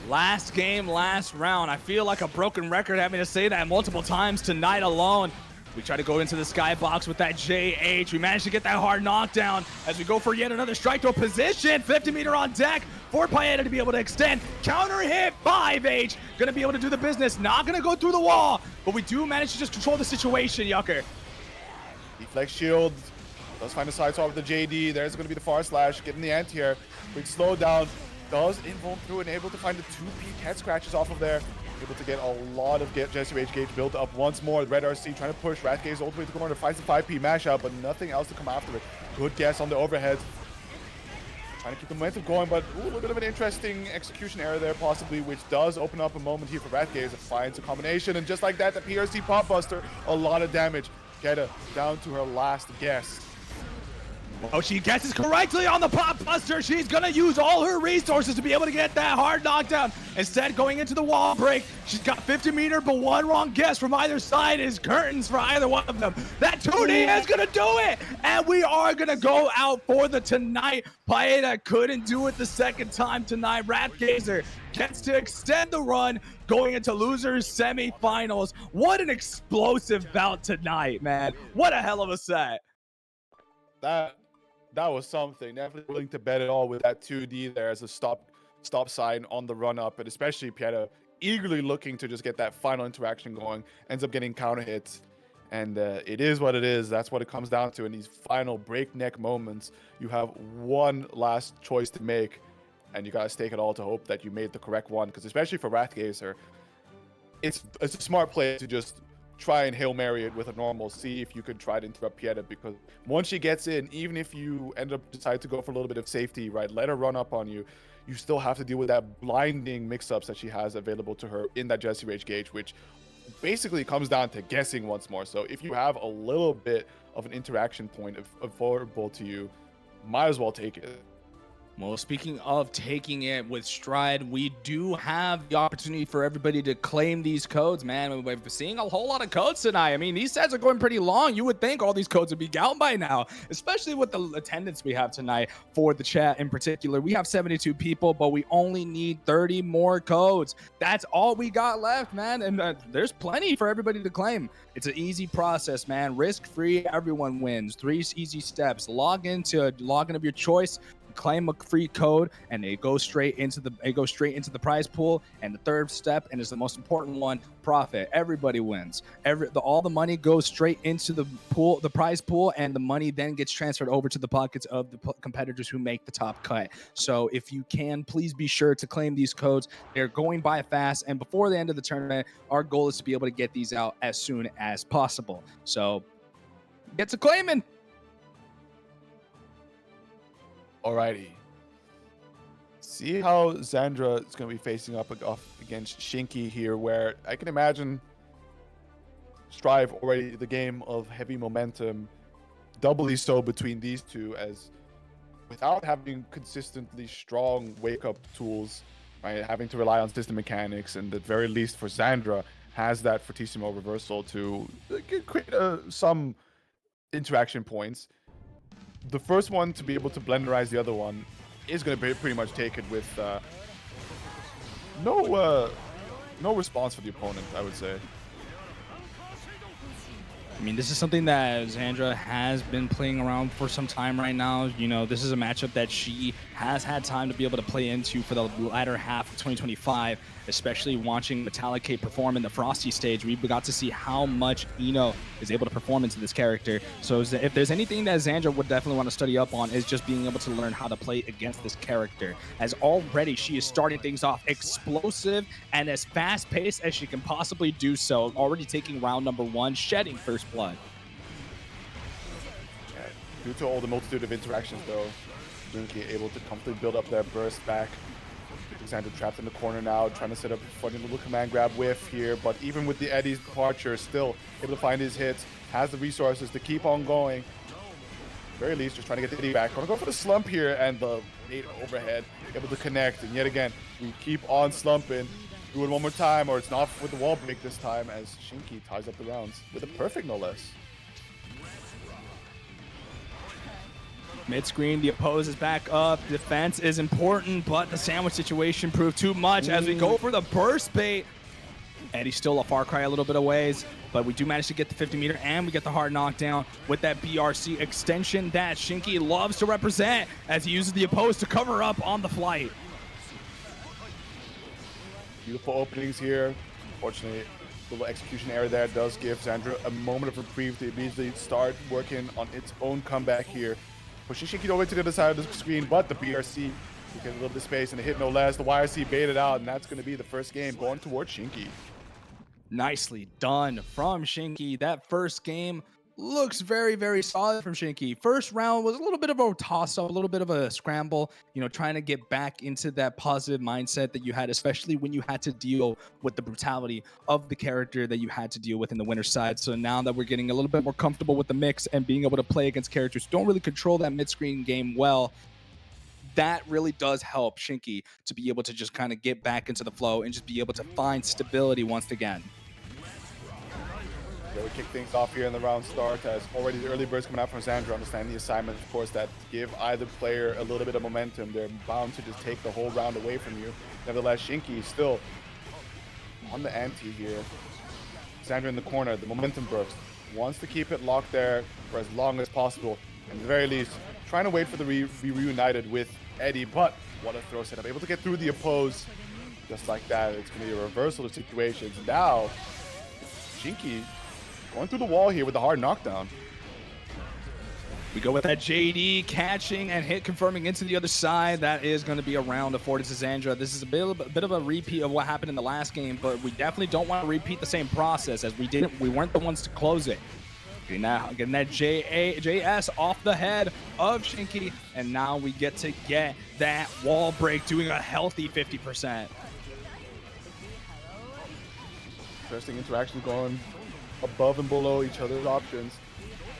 Last game, last round. I feel like a broken record having to say that multiple times tonight alone. We try to go into the skybox with that JH. We managed to get that hard knockdown as we go for yet another strike to a position. 50 meter on deck for pietaa to be able to extend. Counter hit, 5H. Gonna be able to do the business. Not gonna go through the wall, but we do manage to just control the situation, YoKai. Deflect shield. Does find a side swap with the JD. There's going to be the far slash. Getting the anti-air. Quick slow down. Does invuln through and able to find the 2 peak head scratches off of there. Able to get a lot of Jesse Rage Gauge built up once more. Red RC trying to push Wrathgazer all the way to the corner. Finds the 5P mashup, but nothing else to come after it. Good guess on the overhead. Trying to keep the momentum going, but a little bit of an interesting execution error there, possibly, which does open up a moment here for Wrathgazer. Finds a combination, and just like that, the PRC Pop Buster, a lot of damage. Keta down to her last guess. Oh, she guesses correctly on the Pop Buster. She's gonna use all her resources to be able to get that hard knockdown. Instead, going into the wall break, she's got 50 meter, but one wrong guess from either side is curtains for either one of them. That 2D is gonna do it, and we are gonna go out for the tonight. Pietaa couldn't do it the second time tonight. Wrathgazer gets to extend the run, going into losers semifinals. What an explosive bout tonight, man. What a hell of a set. That was something. Definitely willing to bet it all with that 2D there as a stop sign on the run up, and especially Pietaa eagerly looking to just get that final interaction going. Ends up getting counter hits, and it is what it is. That's what it comes down to in these final breakneck moments. You have one last choice to make, and you gotta stake it all to hope that you made the correct one. Because especially for Wrathgazer, it's a smart play to just try and Hail Mary it with a normal, see if you could try to interrupt Pietaa, because once she gets in, even if you end up decide to go for a little bit of safety, right, let her run up on you, you still have to deal with that blinding mix-ups that she has available to her in that Jesse Rage Gauge, which basically comes down to guessing once more. So if you have a little bit of an interaction point affordable to you, might as well take it. Well, speaking of taking it with stride, we do have the opportunity for everybody to claim these codes, man. We've been seeing a whole lot of codes tonight. I mean, these sets are going pretty long. You would think all these codes would be out by now, especially with the attendance we have tonight for the chat in particular. We have 72 people, but we only need 30 more codes. That's all we got left, man. And there's plenty for everybody to claim. It's an easy process, man. Risk-free, everyone wins. 3 easy steps. Log in of your choice, claim a free code, and it goes straight into the prize pool. And the third step, and is the most important one, profit. Everybody wins. All the money goes straight into the pool, the prize pool, and the money then gets transferred over to the pockets of the competitors who make the top cut. So if you can, please be sure to claim these codes. They're going by fast, and before the end of the tournament, our goal is to be able to get these out as soon as possible. So get to claiming. Alrighty. See how Xandra is going to be facing up against Shinky here, where I can imagine Strive already the game of heavy momentum, doubly so between these two, as without having consistently strong wake-up tools, right, having to rely on system mechanics, and at very least for Xandra, has that Fortissimo reversal to create some interaction points. The first one to be able to blenderize the other one is going to pretty much take it with no response for the opponent, I would say. I mean, this is something that Xandra has been playing around for some time right now. You know, this is a matchup that she has had time to be able to play into for the latter half of 2025, especially watching Metallicate perform in the Frosty stage. We got to see how much Eno is able to perform into this character. So if there's anything that Xandra would definitely want to study up on, is just being able to learn how to play against this character, as already she is starting things off explosive and as fast-paced as she can possibly do so, already taking round number 1, shedding first blood. Yeah, due to all the multitude of interactions, though, Shinky able to comfortably build up their burst back. Xandra trapped in the corner now, trying to set up a funny little command grab whiff here, but even with the Eddie's departure, still able to find his hits, has the resources to keep on going. Very least, just trying to get the Eddie back. Gonna go for the slump here, and the late overhead, able to connect, and yet again, we keep on slumping. Do it one more time, or it's not with the wall break this time, as Shinky ties up the rounds with a perfect, no less. Mid-screen, the oppose is back up. Defense is important, but the sandwich situation proved too much as we go for the burst bait. Eddie's still a far cry a little bit of ways, but we do manage to get the 50 meter, and we get the hard knockdown with that BRC extension that Shinky loves to represent as he uses the oppose to cover up on the flight. Beautiful openings here. Unfortunately, little execution error there does give Xandra a moment of reprieve to immediately start working on its own comeback here. Pushing Shinky all the way to the other side of the screen, but the BRC will get a little bit of space and a hit no less. The YRC baited out, and that's going to be the first game going towards Shinky. Nicely done from Shinky. That first game looks very, very solid from Shinky. First round was a little bit of a toss-up, a little bit of a scramble, you know, trying to get back into that positive mindset that you had, especially when you had to deal with the brutality of the character that you had to deal with in the winner's side. So now that we're getting a little bit more comfortable with the mix and being able to play against characters who don't really control that mid-screen game well, that really does help Shinky to be able to just kind of get back into the flow and just be able to find stability once again. Yeah, we kick things off here in the round start as already the early birds coming out from Xandra. Understand the assignment, of course, that give either player a little bit of momentum. They're bound to just take the whole round away from you. Nevertheless, Shinky still on the ante here. Xandra in the corner, the momentum burst. Wants to keep it locked there for as long as possible. And at the very least, trying to wait for the be reunited with Eddie, but what a throw setup. Able to get through the oppose just like that. It's going to be a reversal of situations. Now, Shinky going through the wall here with the hard knockdown. We go with that JD catching and hit confirming into the other side. That is going to be a round afforded to Xandra. This is a bit of a repeat of what happened in the last game, but we definitely don't want to repeat the same process as we weren't the ones to close it. Getting that JS off the head of Shinky, and now we get to get that wall break doing a healthy 50%. Interesting interaction going above and below each other's options.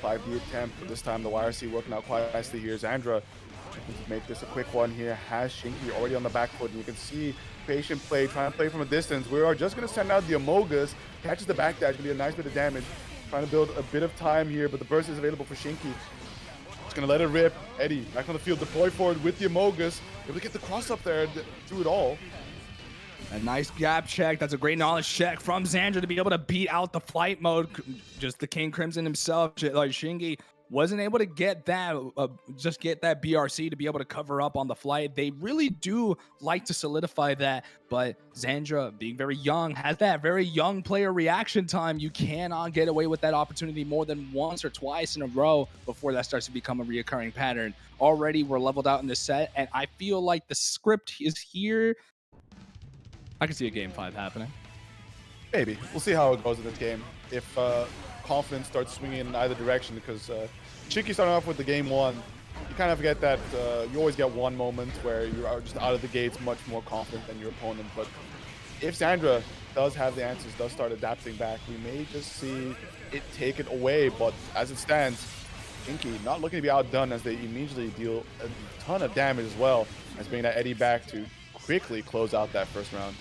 5D attempt, but this time the YRC working out quite nicely here. Xandra looking to make this a quick one here. Has Shinky already on the back foot, and you can see patient play, trying to play from a distance. We are just going to send out the Amogus. Catches the backdash, going to be a nice bit of damage. Trying to build a bit of time here, but the burst is available for Shinky. It's going to let it rip. Eddie back on the field, deploy forward with the Amogus. Able to get the cross up there through it all. A nice gap check. That's a great knowledge check from Xandra to be able to beat out the flight mode. Just the King Crimson himself, like Shingy, wasn't able to get that, just get that BRC to be able to cover up on the flight. They really do like to solidify that, but Xandra, being very young, has that very young player reaction time. You cannot get away with that opportunity more than once or twice in a row before that starts to become a reoccurring pattern. Already, we're leveled out in this set, and I feel like the script is here. I can see a game 5 happening. Maybe. We'll see how it goes in this game. If confidence starts swinging in either direction, because Shinky starting off with the game 1, you kind of forget that you always get one moment where you are just out of the gates much more confident than your opponent. But if Xandra does have the answers, does start adapting back, we may just see it take it away. But as it stands, Shinky not looking to be outdone as they immediately deal a ton of damage as well as bringing that Eddie back to quickly close out that first round.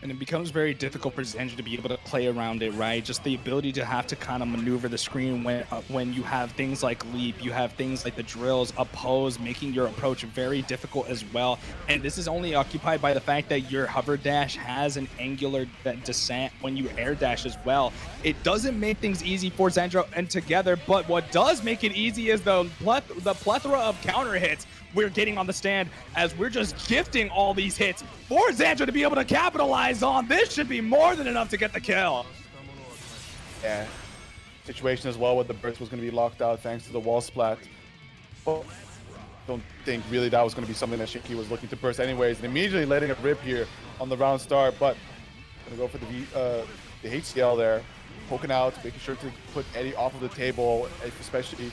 And it becomes very difficult for Xandra to be able to play around it, right? Just the ability to have to kind of maneuver the screen when you have things like leap, you have things like the drills, oppose, making your approach very difficult as well. And this is only occupied by the fact that your hover dash has an angular descent when you air dash as well. It doesn't make things easy for Xandra and together, but what does make it easy is the plethora of counter hits we're getting on the stand as we're just gifting all these hits for Xandra to be able to capitalize on. This should be more than enough to get the kill. Yeah, situation as well with the burst was going to be locked out thanks to the wall splat. But don't think really that was going to be something that Shinky was looking to burst anyways, and immediately letting it rip here on the round start. But going to go for the HCL there, poking out, making sure to put Eddie off of the table, especially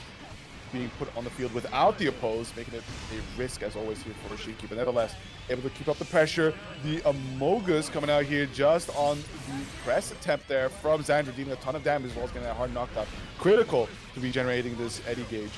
being put on the field without the oppose, making it a risk as always here for Shinky. But nevertheless, able to keep up the pressure. The Amogus coming out here just on the press attempt there from Xandra, dealing a ton of damage as well as getting that hard knockdown. Critical to regenerating this Eddie gauge.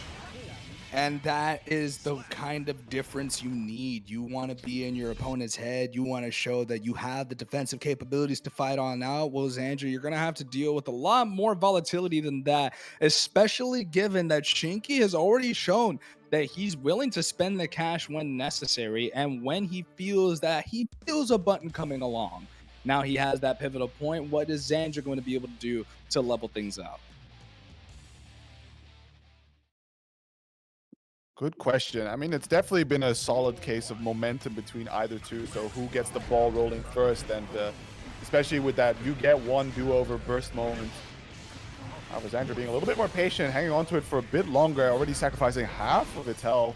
And that is the kind of difference you need. You want to be in your opponent's head. You want to show that you have the defensive capabilities to fight on out. Well, Xandra, you're going to have to deal with a lot more volatility than that, especially given that Shinky has already shown that he's willing to spend the cash when necessary and when he feels a button coming along. Now he has that pivotal point. What is Xandra going to be able to do to level things out? Good question. I mean, it's definitely been a solid case of momentum between either two. So who gets the ball rolling first? And especially with that you get one do-over burst moment. Xandra being a little bit more patient, hanging on to it for a bit longer, already sacrificing half of its health.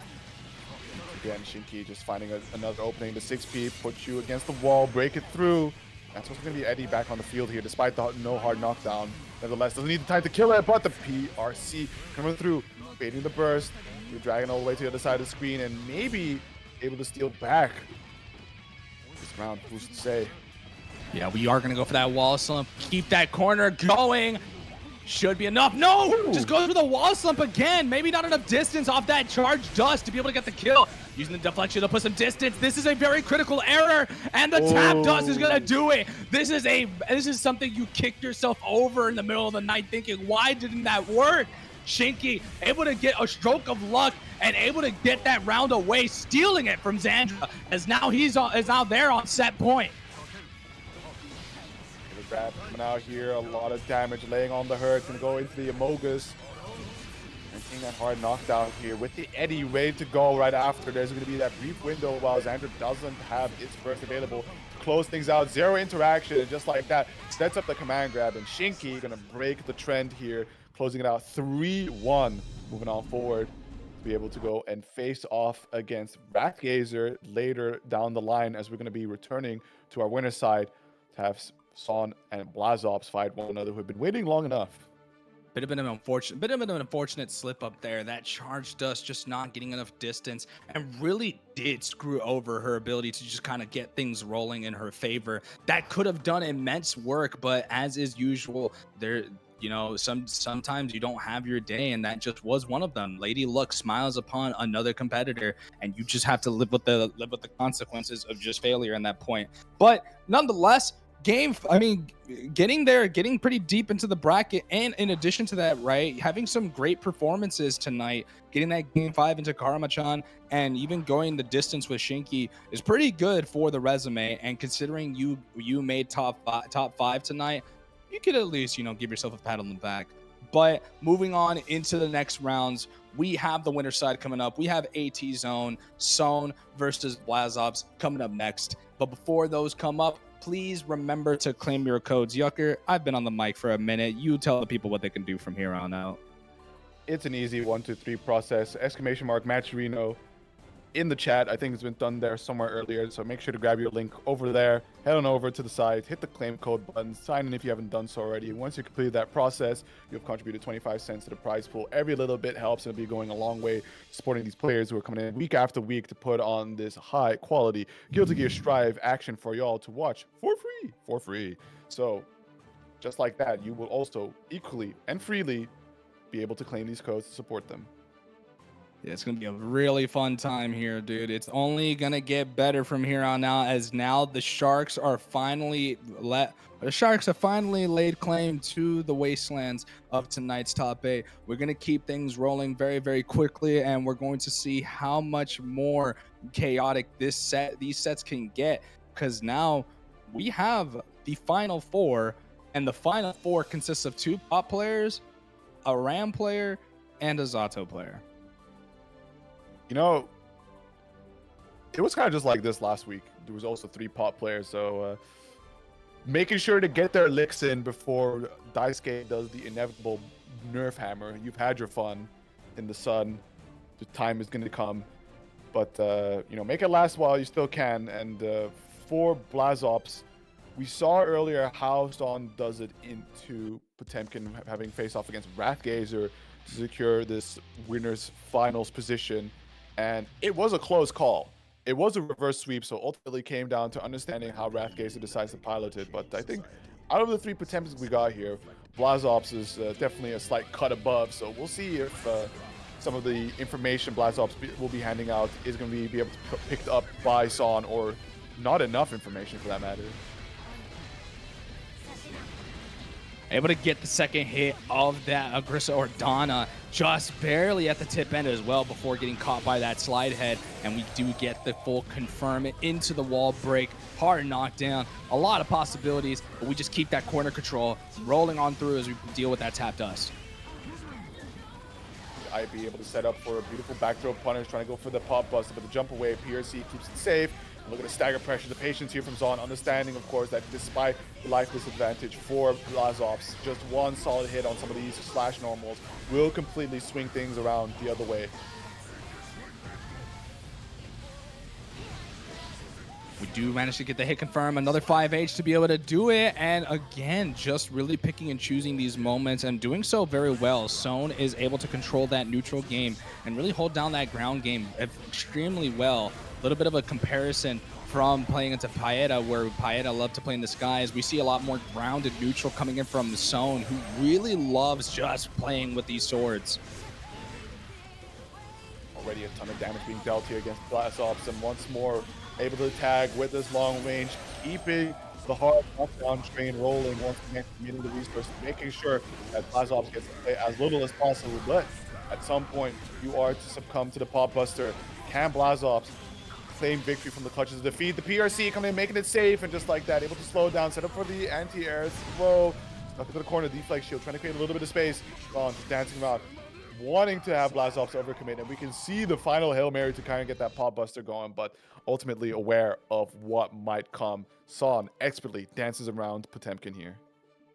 Again, Shinki just finding another opening. The 6P puts you against the wall, break it through. That's what's going to be Eddie back on the field here, despite the no hard knockdown. Nevertheless, doesn't need the time to kill it, but the PRC coming through, baiting the burst. We're dragging all the way to the other side of the screen and maybe able to steal back this round. Who's to say? Yeah, we are going to go for that wall slump. Keep that corner going. Should be enough. No! Ooh. Just goes for the wall slump again. Maybe not enough distance off that charged dust to be able to get the kill. Using the deflection to put some distance. This is a very critical error, and the tap dust is gonna do it. This is something you kick yourself over in the middle of the night thinking, why didn't that work? Shinki able to get a stroke of luck and able to get that round away, stealing it from Xandra, as now he's now there on set point. Grab coming out here, a lot of damage laying on the hurt, gonna go into the Amogus. And seeing that hard knockdown here with the Eddie ready to go right after. There's gonna be that brief window while Xandra doesn't have its burst available to close things out. Zero interaction, and just like that, sets up the command grab, and Shinki gonna break the trend here, closing it out 3-1, moving on forward to be able to go and face off against Wrathgazer later down the line, as we're gonna be returning to our winner's side to have Son and Blazobs fight one another, who have been waiting long enough. Bit of an unfortunate slip up there. That charge dust just not getting enough distance and really did screw over her ability to just kind of get things rolling in her favor. That could have done immense work, but as is usual, there, you know, sometimes you don't have your day, and that just was one of them. Lady Luck smiles upon another competitor, and you just have to live with the consequences of just failure in that point. But nonetheless, getting there, getting pretty deep into the bracket, and in addition to that, right, having some great performances tonight, getting that game 5 into KaramaChan, and even going the distance with Shinki is pretty good for the resume. And considering you made top five tonight, you could at least, you know, give yourself a pat on the back. But moving on into the next rounds, we have the winner side coming up. We have AT Zone, Son versus Blazobs coming up next. But before those come up, please remember to claim your codes. Yucker, I've been on the mic for a minute. You tell the people what they can do from here on out. It's an easy 1, 2, 3 process. ! Match Reno in the chat. I think it's been done there somewhere earlier, so make sure to grab your link over there. Head on over to the site, hit the claim code button, sign in if you haven't done so already. Once you complete that process, you have contributed 25 cents to the prize pool. Every little bit helps, and it'll be going a long way supporting these players who are coming in week after week to put on this high quality Guilty Gear Strive action for y'all to watch for free. So just like that, you will also equally and freely be able to claim these codes to support them. Yeah, it's going to be a really fun time here, dude. It's only going to get better from here on out, as now the Sharks are finally laid claim to the wastelands of tonight's top 8. We're going to keep things rolling very, very quickly, and we're going to see how much more chaotic these sets can get, because now we have the Final Four, and the Final Four consists of 2 pop players, a Ram player, and a Zato player. You know, it was kind of just like this last week. There was also 3 pop players, so making sure to get their licks in before Daisuke does the inevitable nerf hammer. You've had your fun in the sun. The time is going to come, but you know, make it last while you still can. And for Blazobs, we saw earlier how Son does it into Potemkin, having face off against Wrathgazer to secure this winner's finals position. And it was a close call. It was a reverse sweep, so ultimately came down to understanding how Wrathgazer decides to pilot it. But I think out of the 3 Potemkins we got here, Blazobs is definitely a slight cut above. So we'll see if some of the information Blazobs will be handing out is going to be able to be picked up by Son, or not enough information for that matter. Able to get the second hit of that Agrissa Ordana just barely at the tip end as well before getting caught by that slide head. And we do get the full confirm it into the wall break. Hard knockdown. A lot of possibilities, but we just keep that corner control rolling on through as we deal with that tap dust. I.B.A able to set up for a beautiful back throw punish, trying to go for the pop buster, but the jump away, PRC keeps it safe. Look at the stagger pressure, the patience here from Zon, understanding, of course, that despite the life disadvantage for Blazobs, just one solid hit on some of these slash normals will completely swing things around the other way. We do manage to get the hit confirm, another 5H to be able to do it, and again, just really picking and choosing these moments and doing so very well. Son is able to control that neutral game and really hold down that ground game extremely well. A little bit of a comparison from playing into pietaa, where pietaa loved to play in the skies. We see a lot more grounded neutral coming in from Son, who really loves just playing with these swords. Already a ton of damage being dealt here against Blazobs, and once more able to tag with this long range, keeping the hard knockdown train rolling once again, committing the resources, making sure that Blazobs gets to play as little as possible. But at some point, you are to succumb to the pop buster. Can Blazobs claim victory from the clutches of defeat? The PRC coming in, making it safe, and just like that, able to slow down, set up for the anti-air throw. Stuck into the corner, deflect shield, trying to create a little bit of space. Gone, just dancing around, wanting to have Blazobs overcommit, and we can see the final Hail Mary to kind of get that pop buster going, but ultimately aware of what might come. Son expertly dances around Potemkin here.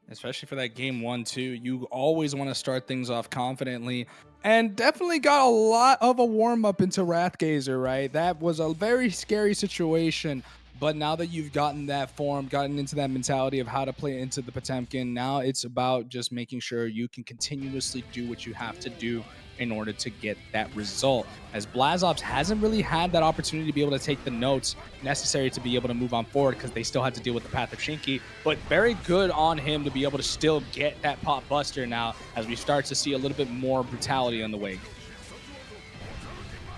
Especially for that game 1-2, you always want to start things off confidently, and definitely got a lot of a warm-up into Wrathgazer, right? That was a very scary situation, but now that you've gotten that form, gotten into that mentality of how to play into the Potemkin, now it's about just making sure you can continuously do what you have to do in order to get that result, as Blazobs hasn't really had that opportunity to be able to take the notes necessary to be able to move on forward, because they still had to deal with the path of Shinky. But very good on him to be able to still get that pop buster now, as we start to see a little bit more brutality on the wake.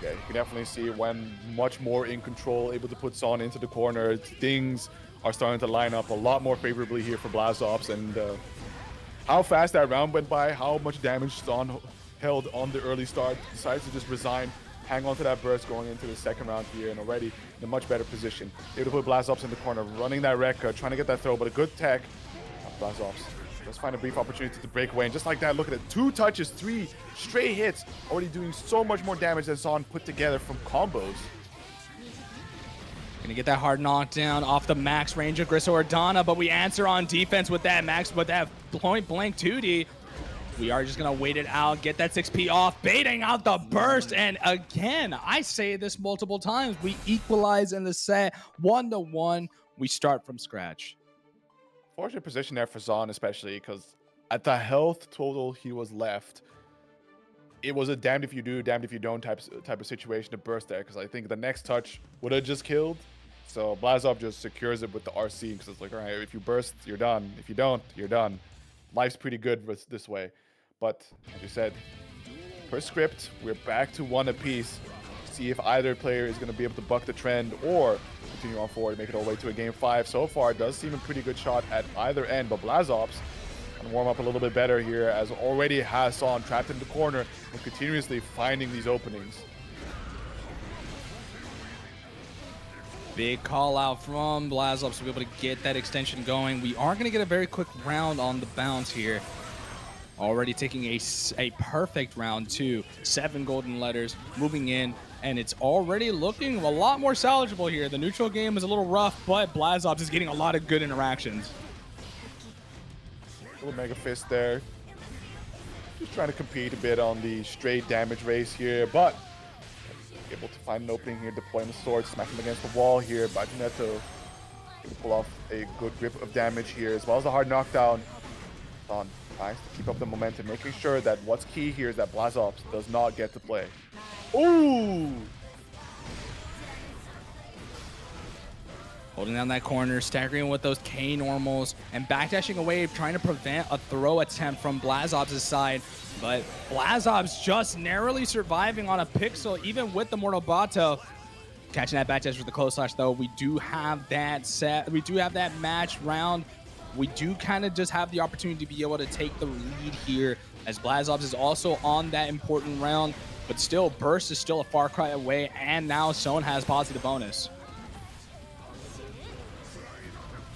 Yeah, you can definitely see when much more in control, able to put Son into the corner. Things are starting to line up a lot more favorably here for Blazobs, and how fast that round went by, how much damage Son held on the early start, decides to just resign, hang on to that burst going into the second round here, and already in a much better position. Able to put Blazobs in the corner, running that wreck, trying to get that throw, but a good tech. Blazobs does find a brief opportunity to break away, and just like that, look at it, 2 touches, 3 straight hits, already doing so much more damage than Son put together from combos. Gonna get that hard knockdown off the max range of Grisso Ordana, but we answer on defense with that point blank 2D. We are just going to wait it out, get that 6P off, baiting out the burst. And again, I say this multiple times, we equalize in the set 1-1. We start from scratch. Fortunate position there for Zon, especially because at the health total he was left, it was a damned if you do, damned if you don't type of situation to burst there, because I think the next touch would have just killed. So Blazov just secures it with the RC, because it's like, all right, if you burst, you're done. If you don't, you're done. Life's pretty good with this way. But as you said, per script, we're back to 1 apiece. See if either player is going to be able to buck the trend or continue on forward, make it all the way to a game 5. So far, it does seem a pretty good shot at either end, but Blazobs going to warm up a little bit better here, as already has Son trapped in the corner and continuously finding these openings. Big call out from Blazobs to be able to get that extension going. We are going to get a very quick round on the bounce here. Already taking a perfect round 2, 7 golden letters, moving in, and it's already looking a lot more salvageable here. The neutral game is a little rough, but Blazobs is getting a lot of good interactions. Little Mega Fist there. Just trying to compete a bit on the straight damage race here, but able to find an opening here, deploying the sword, smack him against the wall here. Baiken able to pull off a good grip of damage here, as well as a hard knockdown. Son tries to keep up the momentum, making sure that what's key here is that Blazobs does not get to play. Ooh! Holding down that corner, staggering with those K normals, and backdashing away, trying to prevent a throw attempt from Blazobs' side. But Blazobs just narrowly surviving on a pixel, even with the Mortal Bato. Catching that backdash with the close slash, though. We do have that set. We do have that match round. We do kind of just have the opportunity to be able to take the lead here, as Blazobs is also on that important round. But still, Burst is still a far cry away, and now Son has positive bonus.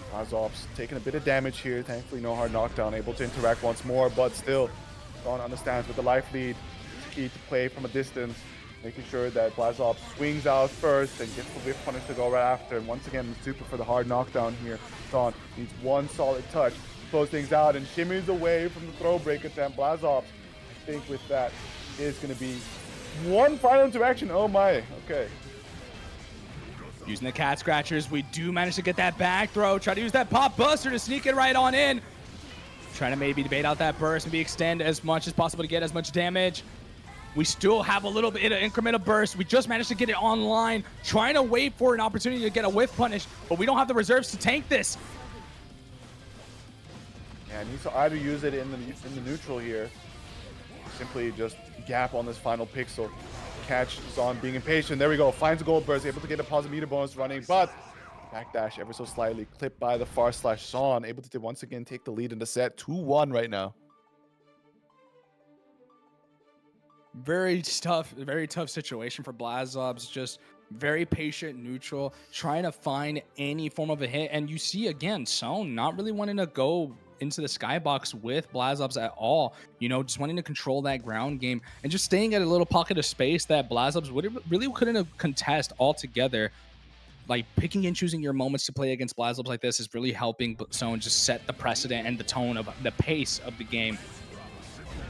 Blazobs taking a bit of damage here. Thankfully, no hard knockdown. Able to interact once more, but still, Son understands with the life lead. It's key to play from a distance. making sure that Blazobs swings out first and gets the whiff punish to go right after. And once again, super for the hard knockdown here. Son needs one solid touch, close things out, and shimmies away from the throw break attempt. Blazobs, I think with that, is going to be one final interaction. Oh my, okay. Using the cat scratchers, we do manage to get that back throw. Try to use that pop buster to sneak it right on in. Trying to maybe bait out that burst, maybe extend as much as possible to get as much damage. We still have a little bit of incremental burst. We just managed to get it online, trying to wait for an opportunity to get a whiff punish, but we don't have the reserves to tank this. Yeah, needs to either use it in the neutral here, simply just gap on this final pixel. Catch Zon being impatient. There we go. Finds a gold burst, able to get a positive meter bonus running, but backdash ever so slightly, clipped by the far slash Zon, able to once again take the lead in the set. 2-1 right now. Very tough situation for Blazobs. Just very patient, neutral, trying to find any form of a hit. And you see again, Son not really wanting to go into the skybox with Blazobs at all. You know, just wanting to control that ground game and just staying at a little pocket of space that Blazobs really couldn't have contest altogether. Like picking and choosing your moments to play against Blazobs like this is really helping Son just set the precedent and the tone of the pace of the game.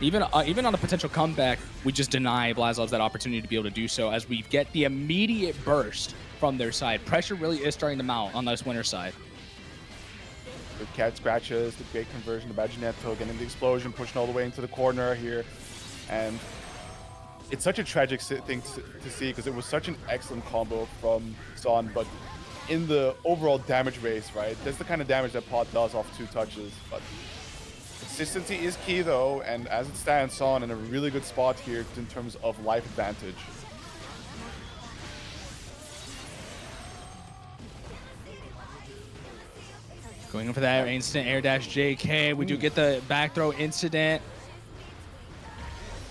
Even on a potential comeback, we just deny Blazobs that opportunity to be able to do so as we get the immediate burst from their side. Pressure really is starting to mount on this winner side. The cat scratches, the great conversion, the Baginetto getting the explosion, pushing all the way into the corner here. And it's such a tragic thing to see because it was such an excellent combo from Son, but in the overall damage race, right? That's the kind of damage that Pot does off 2 touches, but consistency is key though, and as it stands, Son in a really good spot here in terms of life advantage. Going in for that instant air dash JK. We do get the back throw incident.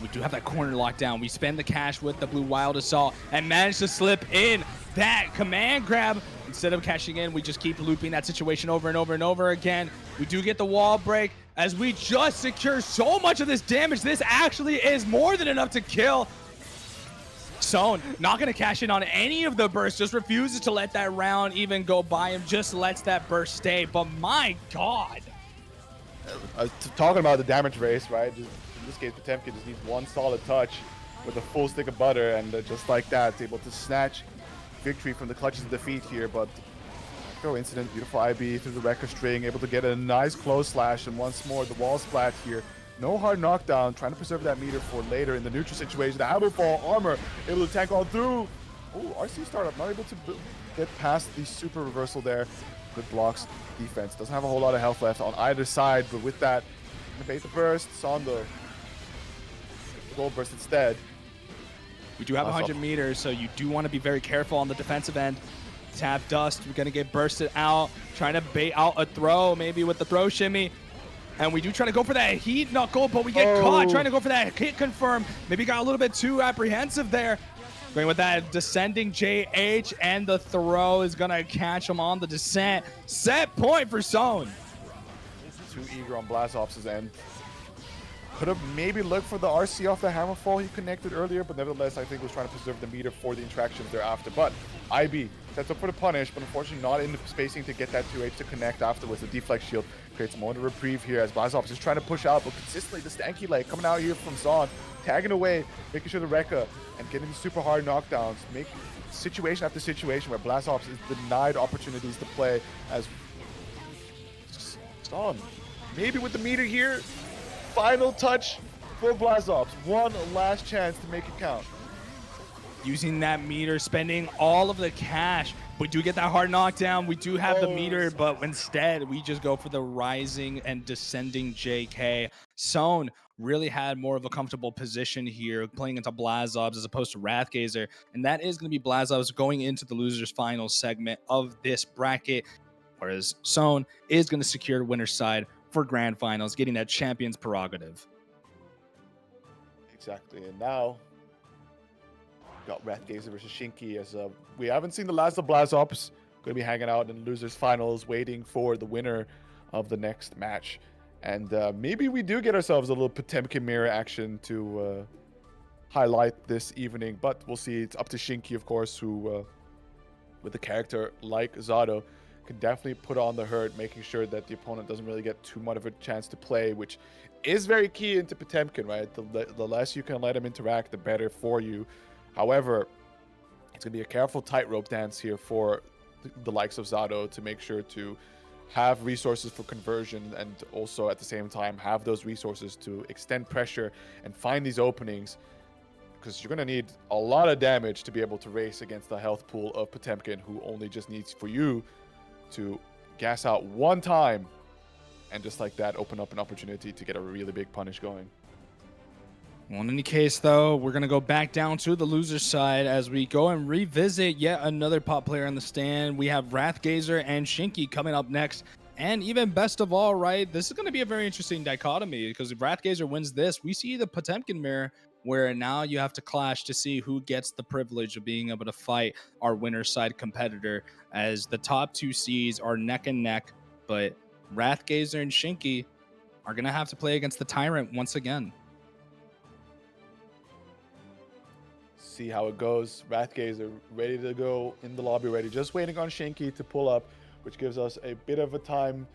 We do have that corner locked down. We spend the cash with the blue wild assault and manage to slip in that command grab. Instead of cashing in, we just keep looping that situation over and over and over again. We do get the wall break as we just secure so much of this damage. This actually is more than enough to kill. Son not going to cash in on any of the bursts, just refuses to let that round even go by him, just lets that burst stay. But my God. Talking about the damage race, right? Just, in this case, Potemkin just needs one solid touch with a full stick of butter, and just like that, it's able to snatch victory from the clutches of defeat here. But throw incident, beautiful IB through the record string, able to get a nice close slash, and once more the wall splat here. No hard knockdown, trying to preserve that meter for later in the neutral situation. The Hammerfall armor able to tank on through. Oh, RC startup not able to get past the super reversal there. Good blocks, defense. Doesn't have a whole lot of health left on either side, but with that, gonna bait the burst. On the gold burst instead. We do have 100 meters, so you do want to be very careful on the defensive end. Tap dust, we're gonna get bursted out. Trying to bait out a throw, maybe with the throw shimmy. And we do try to go for that heat knuckle, but we get caught trying to go for that hit confirm. Maybe got a little bit too apprehensive there. Going with that descending JH, and the throw is gonna catch him on the descent. Set point for Son. Too eager on Blazobs' end. Could have maybe looked for the RC off the Hammerfall he connected earlier, but nevertheless, I think was trying to preserve the meter for the interactions thereafter. But IB sets up for the punish, but unfortunately not in the spacing to get that 2H to connect afterwards. The deflect shield creates a moment of reprieve here as Blazobs is trying to push out, but consistently the stanky leg coming out here from Zon, tagging away, making sure the Rekka and getting the super hard knockdowns, make situation after situation where Blazobs is denied opportunities to play as Zon. Maybe with the meter here, final touch for Blazobs. One last chance to make it count. Using that meter, spending all of the cash. We do get that hard knockdown. We do have the meter, but instead we just go for the rising and descending JK. Son really had more of a comfortable position here playing into Blazobs as opposed to Wrathgazer. And that is going to be Blazobs going into the losers final segment of this bracket. Whereas Son is going to secure the winner's side for grand finals, getting that champion's prerogative. Exactly, and now got Wrathgazer versus Shinky as we haven't seen the last of Blazobs. Going to be hanging out in losers finals, waiting for the winner of the next match, and maybe we do get ourselves a little Potemkin mirror action to highlight this evening. But we'll see. It's up to Shinki, of course, who, with a character like Zato, can definitely put on the hurt, making sure that the opponent doesn't really get too much of a chance to play, which is very key into Potemkin, right? The less you can let him interact, the better for you. However, it's going to be a careful tightrope dance here for the likes of Zato to make sure to have resources for conversion and also at the same time have those resources to extend pressure and find these openings, because you're going to need a lot of damage to be able to race against the health pool of Potemkin, who only just needs for you to gas out one time and just like that open up an opportunity to get a really big punish going. Well, in any case, though, we're going to go back down to the loser side as we go and revisit yet another pop player in the stand. We have Wrathgazer and Shinki coming up next. And even best of all, right, this is going to be a very interesting dichotomy, because if Wrathgazer wins this, we see the Potemkin mirror, where now you have to clash to see who gets the privilege of being able to fight our winner side competitor, as the top two seeds are neck and neck. But Wrathgazer and Shinki are going to have to play against the Tyrant once again. See how it goes. Wrathgazer ready to go in the lobby, ready, just waiting on Shinki to pull up, which gives us a bit of a time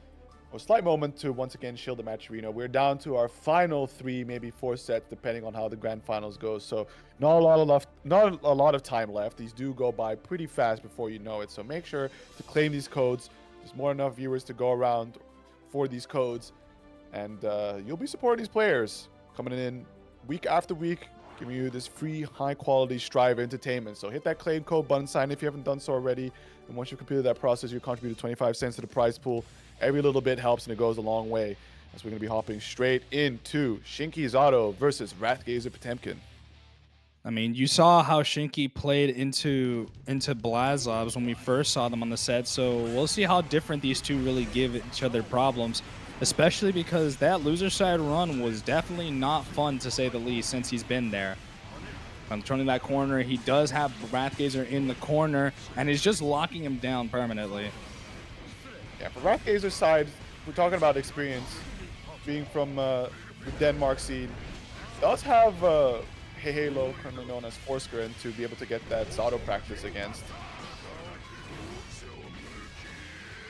or slight moment to once again shield the match arena. We're down to our final 3, maybe 4 sets, depending on how the grand finals goes. So not a lot of time left. These do go by pretty fast before you know it. So make sure to claim these codes. There's more than enough viewers to go around for these codes, and you'll be supporting these players coming in week after week, giving you this free, high-quality Strive entertainment. So hit that claim code button sign if you haven't done so already. And once you've completed that process, you contribute 25 cents to the prize pool. Every little bit helps, and it goes a long way. As we're going to be hopping straight into Shinki Zato versus Wrathgazer Potemkin. I mean, you saw how Shinki played into Blazobs when we first saw them on the set, so we'll see how different these two really give each other problems, especially because that loser side run was definitely not fun, to say the least, since he's been there. Controlling that corner, he does have Wrathgazer in the corner, and he's just locking him down permanently. Yeah, for Wrathgazer's side, we're talking about experience. Being from the Denmark scene, does have Halo, currently known as Forskeren, to be able to get that Zato practice against.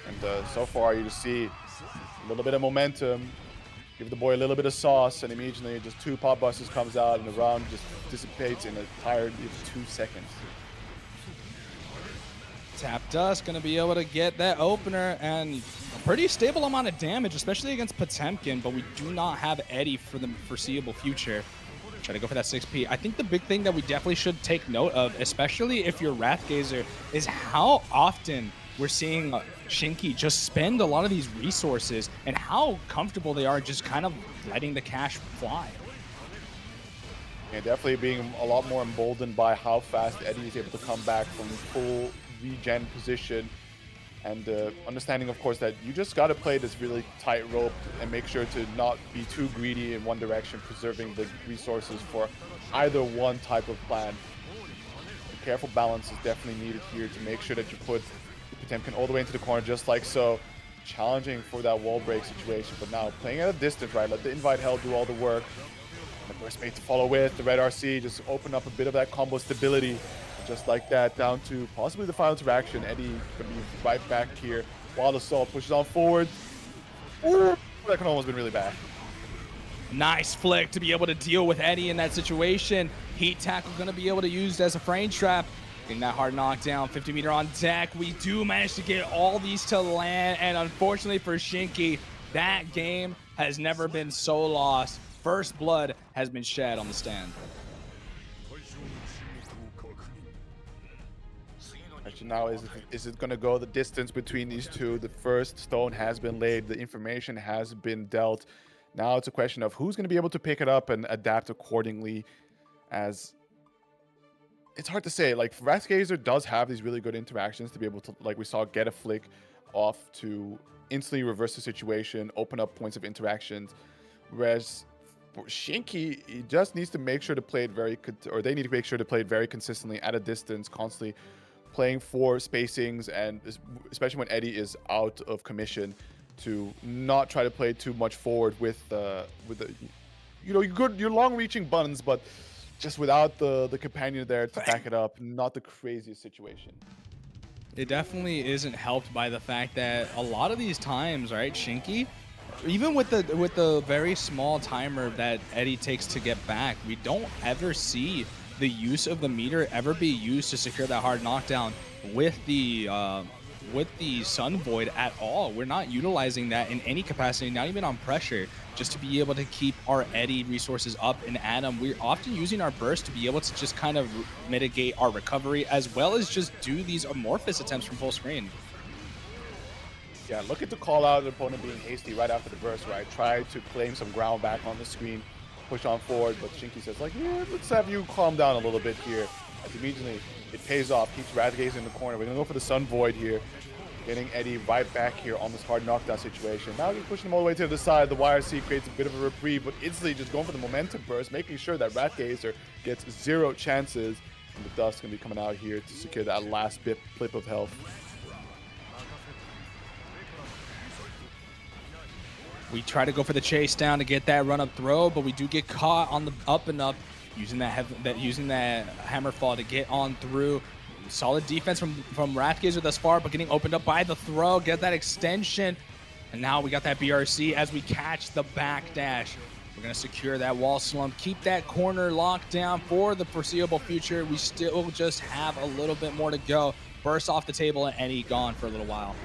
And so far, you just see a little bit of momentum, give the boy a little bit of sauce, and immediately just 2 pop busters comes out, and the round just dissipates in a tired 2 seconds. Tap Dust going to be able to get that opener and a pretty stable amount of damage, especially against Potemkin, but we do not have Eddie for the foreseeable future. Try to go for that 6P. I think the big thing that we definitely should take note of, especially if you're Wrathgazer, is how often we're seeing Shinki just spend a lot of these resources and how comfortable they are just kind of letting the cash fly. Yeah, definitely being a lot more emboldened by how fast Eddie is able to come back from full regen position, and understanding, of course, that you just got to play this really tight rope and make sure to not be too greedy in one direction, preserving the resources for either one type of plan. A careful balance is definitely needed here to make sure that you put Potemkin all the way into the corner, just like so, challenging for that wall break situation, but now playing at a distance, right? Let the invite hell do all the work. The burst mate to follow with, the red RC just open up a bit of that combo stability, just like that, down to possibly the final interaction. Eddie gonna be right back here. Wild Assault pushes on forward. Ooh, that could almost been really bad. Nice flick to be able to deal with Eddie in that situation. Heat tackle gonna be able to use as a frame trap. Getting that hard knockdown, 50 meter on deck. We do manage to get all these to land, and unfortunately for Shinki, that game has never been so lost. First blood has been shed on the stand. Actually, now is it going to go the distance between these two? The first stone has been laid. The information has been dealt. Now it's a question of who's going to be able to pick it up and adapt accordingly, as it's hard to say. Like, Wrathgazer does have these really good interactions to be able to, like we saw, get a flick off to instantly reverse the situation, open up points of interactions, whereas for Shinki, he just needs to make sure to play it they need to make sure to play it very consistently at a distance, constantly playing for spacings, and especially when Eddie is out of commission, to not try to play too much forward with the you know, your long reaching buttons, but just without the companion there to back it up, not the craziest situation. It definitely isn't helped by the fact that a lot of these times, right, Shinky, even with the very small timer that Eddie takes to get back, we don't ever see the use of the meter ever be used to secure that hard knockdown with the Sun Void at all. We're not utilizing that in any capacity, not even on pressure, just to be able to keep our Eddie resources up and at him. We're often using our burst to be able to just kind of mitigate our recovery, as well as just do these amorphous attempts from full screen. Yeah, look at the call out of the opponent being hasty right after the burst, right? Try to claim some ground back on the screen, push on forward, but Shinky says like, yeah, let's have you calm down a little bit here. As immediately it pays off, keeps Wrathgazer in the corner. We're gonna go for the Sun Void here, getting Eddie right back here on this hard knockdown situation. Now he's pushing him all the way to the side. The YRC creates a bit of a reprieve, but instantly just going for the momentum burst, making sure that Wrathgazer gets 0 chances. And the dust gonna be coming out here to secure that last blip of health. We try to go for the chase down to get that run up throw, but we do get caught on the up and up using that hammer fall to get on through. Solid defense from Wrathgazer thus far, but getting opened up by the throw, get that extension. And now we got that BRC as we catch the backdash. We're going to secure that wall slump, keep that corner locked down for the foreseeable future. We still just have a little bit more to go. Burst off the table and Eddie gone for a little while.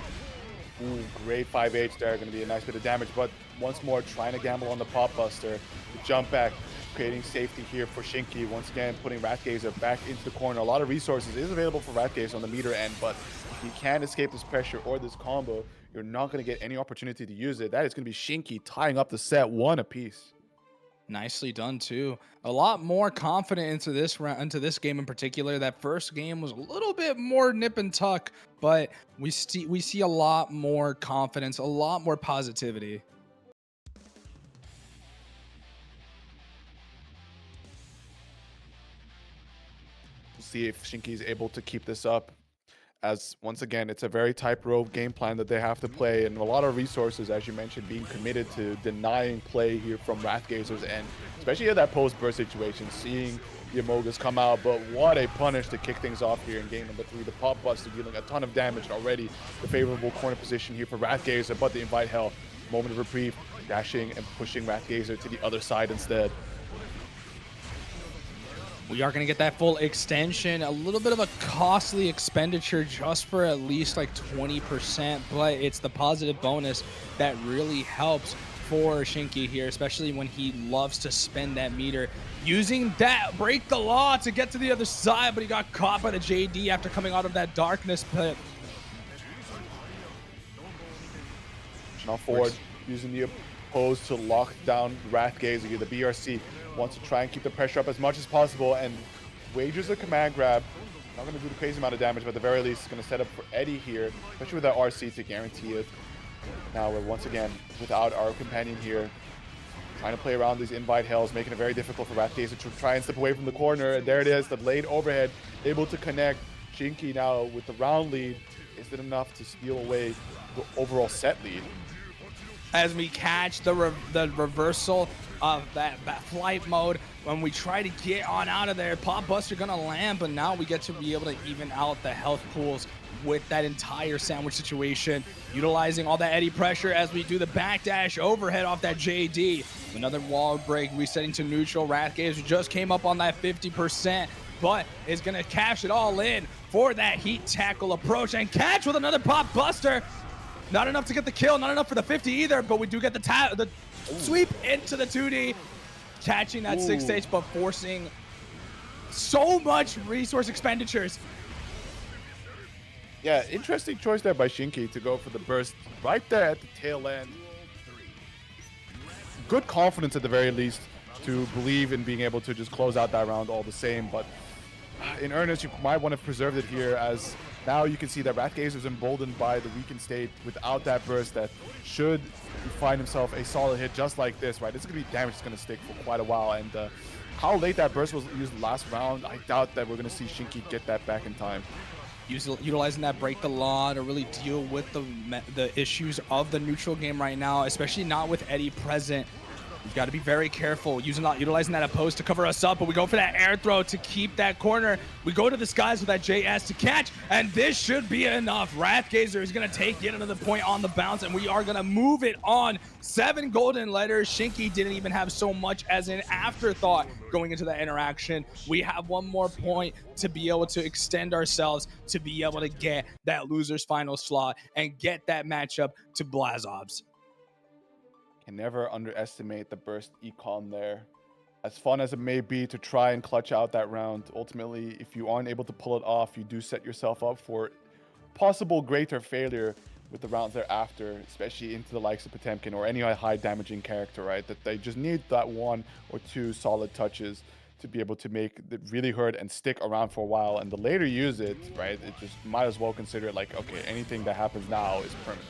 Ooh, great 5H there, going to be a nice bit of damage, but once more trying to gamble on the pop buster. The jump back, creating safety here for Shinky. Once again, putting Wrathgazer back into the corner. A lot of resources is available for Wrathgazer on the meter end, but if you can't escape this pressure or this combo, you're not going to get any opportunity to use it. That is going to be Shinky tying up the set 1 apiece. Nicely done too. A lot more confident into this game in particular. That first game was a little bit more nip and tuck, but we see a lot more confidence, a lot more positivity. We'll see if Shinky is able to keep this up, as once again, it's a very tightrope game plan that they have to play, and a lot of resources, as you mentioned, being committed to denying play here from Wrathgazer's end, especially in that post-burst situation, seeing the Amogas come out. But what a punish to kick things off here in game number 3. The pop buster dealing a ton of damage, and already the favorable corner position here for Wrathgazer, but the invite hell, moment of reprieve, dashing and pushing Wrathgazer to the other side instead. We are going to get that full extension, a little bit of a costly expenditure just for at least like 20%, but it's the positive bonus that really helps for Shinky here, especially when he loves to spend that meter. Using that break the law to get to the other side, but he got caught by the JD after coming out of that darkness pit. Now forward, using the oppose to lock down Wrathgazer. The BRC wants to try and keep the pressure up as much as possible, and wagers a command grab. Not going to do the crazy amount of damage, but at the very least, it's going to set up for Eddie here, especially with that RC to guarantee it. Now we're once again without our companion here, trying to play around these invite hells, making it very difficult for Wrathgazer to try and step away from the corner. And there it is, the blade overhead, able to connect. Shinky now with the round lead. Is it enough to steal away the overall set lead? As we catch the reversal of that flight mode, when we try to get on out of there, pop buster gonna land, but now we get to be able to even out the health pools with that entire sandwich situation, utilizing all that Eddie pressure as we do the backdash overhead off that JD. Another wall break, resetting to neutral. Wrathgazer just came up on that 50%, but is gonna cash it all in for that heat tackle approach and catch with another pop buster. Not enough to get the kill, not enough for the 50 either, but we do get the sweep into the 2D, catching that 6H, but forcing so much resource expenditures. Yeah, interesting choice there by Shinky to go for the burst right there at the tail end. Good confidence at the very least to believe in being able to just close out that round all the same, but in earnest, you might want to preserve it here, as now you can see that Wrathgazer is emboldened by the weakened state without that burst that should find himself a solid hit just like this, right? It's going to be damage that's going to stick for quite a while, and how late that burst was used last round, I doubt that we're going to see Shinky get that back in time. Utilizing that break the law to really deal with the issues of the neutral game right now, especially not with Eddie present. We've got to be very careful utilizing that oppose to cover us up, but we go for that air throw to keep that corner. We go to the skies with that JS to catch, and this should be enough. Wrathgazer is going to take yet another point on the bounce, and we are going to move it on. 7 golden letters. Shinky didn't even have so much as an afterthought going into that interaction. We have one more point to be able to extend ourselves, to be able to get that loser's final slot and get that matchup to Blazobs. Can never underestimate the burst econ there. As fun as it may be to try and clutch out that round, ultimately, if you aren't able to pull it off, you do set yourself up for possible greater failure with the rounds thereafter, especially into the likes of Potemkin or any high damaging character, right? That they just need that 1 or 2 solid touches to be able to make it really hurt and stick around for a while. And the later you use it, right, it just might as well consider it like, okay, anything that happens now is permanent.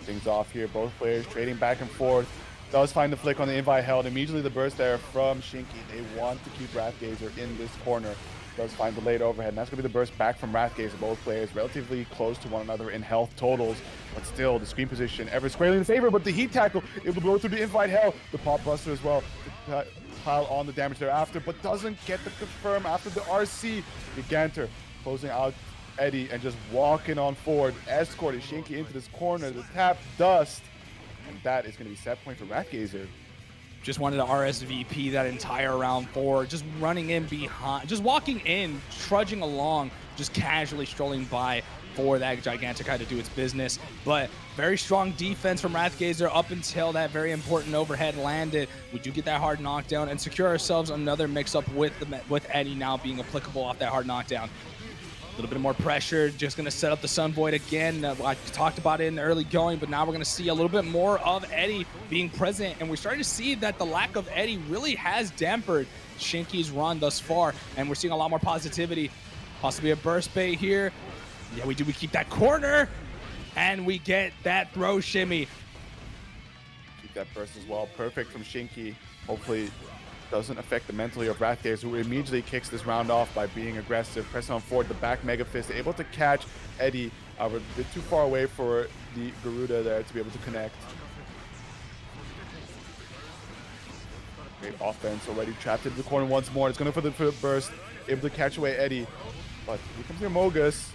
Things off here, both players trading back and forth. Does find the flick on the invite held. Immediately the burst there from Shinky. They want to keep Wrathgazer in this corner. Does find the late overhead, and that's going to be the burst back from Wrathgazer. Both players relatively close to one another in health totals, but still the screen position ever squarely in favor. But the heat tackle able to blow through the invite hell. The pop buster as well to pile on the damage thereafter, but doesn't get the confirm after the RC. Gigantor closing out Eddie and just walking on forward, escorting Shinky into this corner. The tap dust, and that is going to be set point for Wrathgazer. Just wanted to RSVP that entire round 4, just running in behind, just walking in, trudging along, just casually strolling by for that Gigantic to do its business. But very strong defense from Wrathgazer up until that very important overhead landed. We do get that hard knockdown and secure ourselves another mix-up with Eddie now being applicable off that hard knockdown. A little bit more pressure, just going to set up the Sun Void again. I talked about it in the early going, but now we're going to see a little bit more of Eddie being present, and we're starting to see that the lack of Eddie really has dampened Shinky's run thus far, and we're seeing a lot more positivity. Possibly a burst bait here. Yeah, we keep that corner, and we get that throw shimmy. Keep that burst as well. Perfect from Shinky. Hopefully doesn't affect the mentally of Wrathgazer, who immediately kicks this round off by being aggressive, pressing on forward, the back Mega Fist, able to catch Eddie. A bit too far away for the Garuda there to be able to connect. Great offense, already trapped into the corner once more. It's going for the burst, able to catch away Eddie. But here comes your Mogus,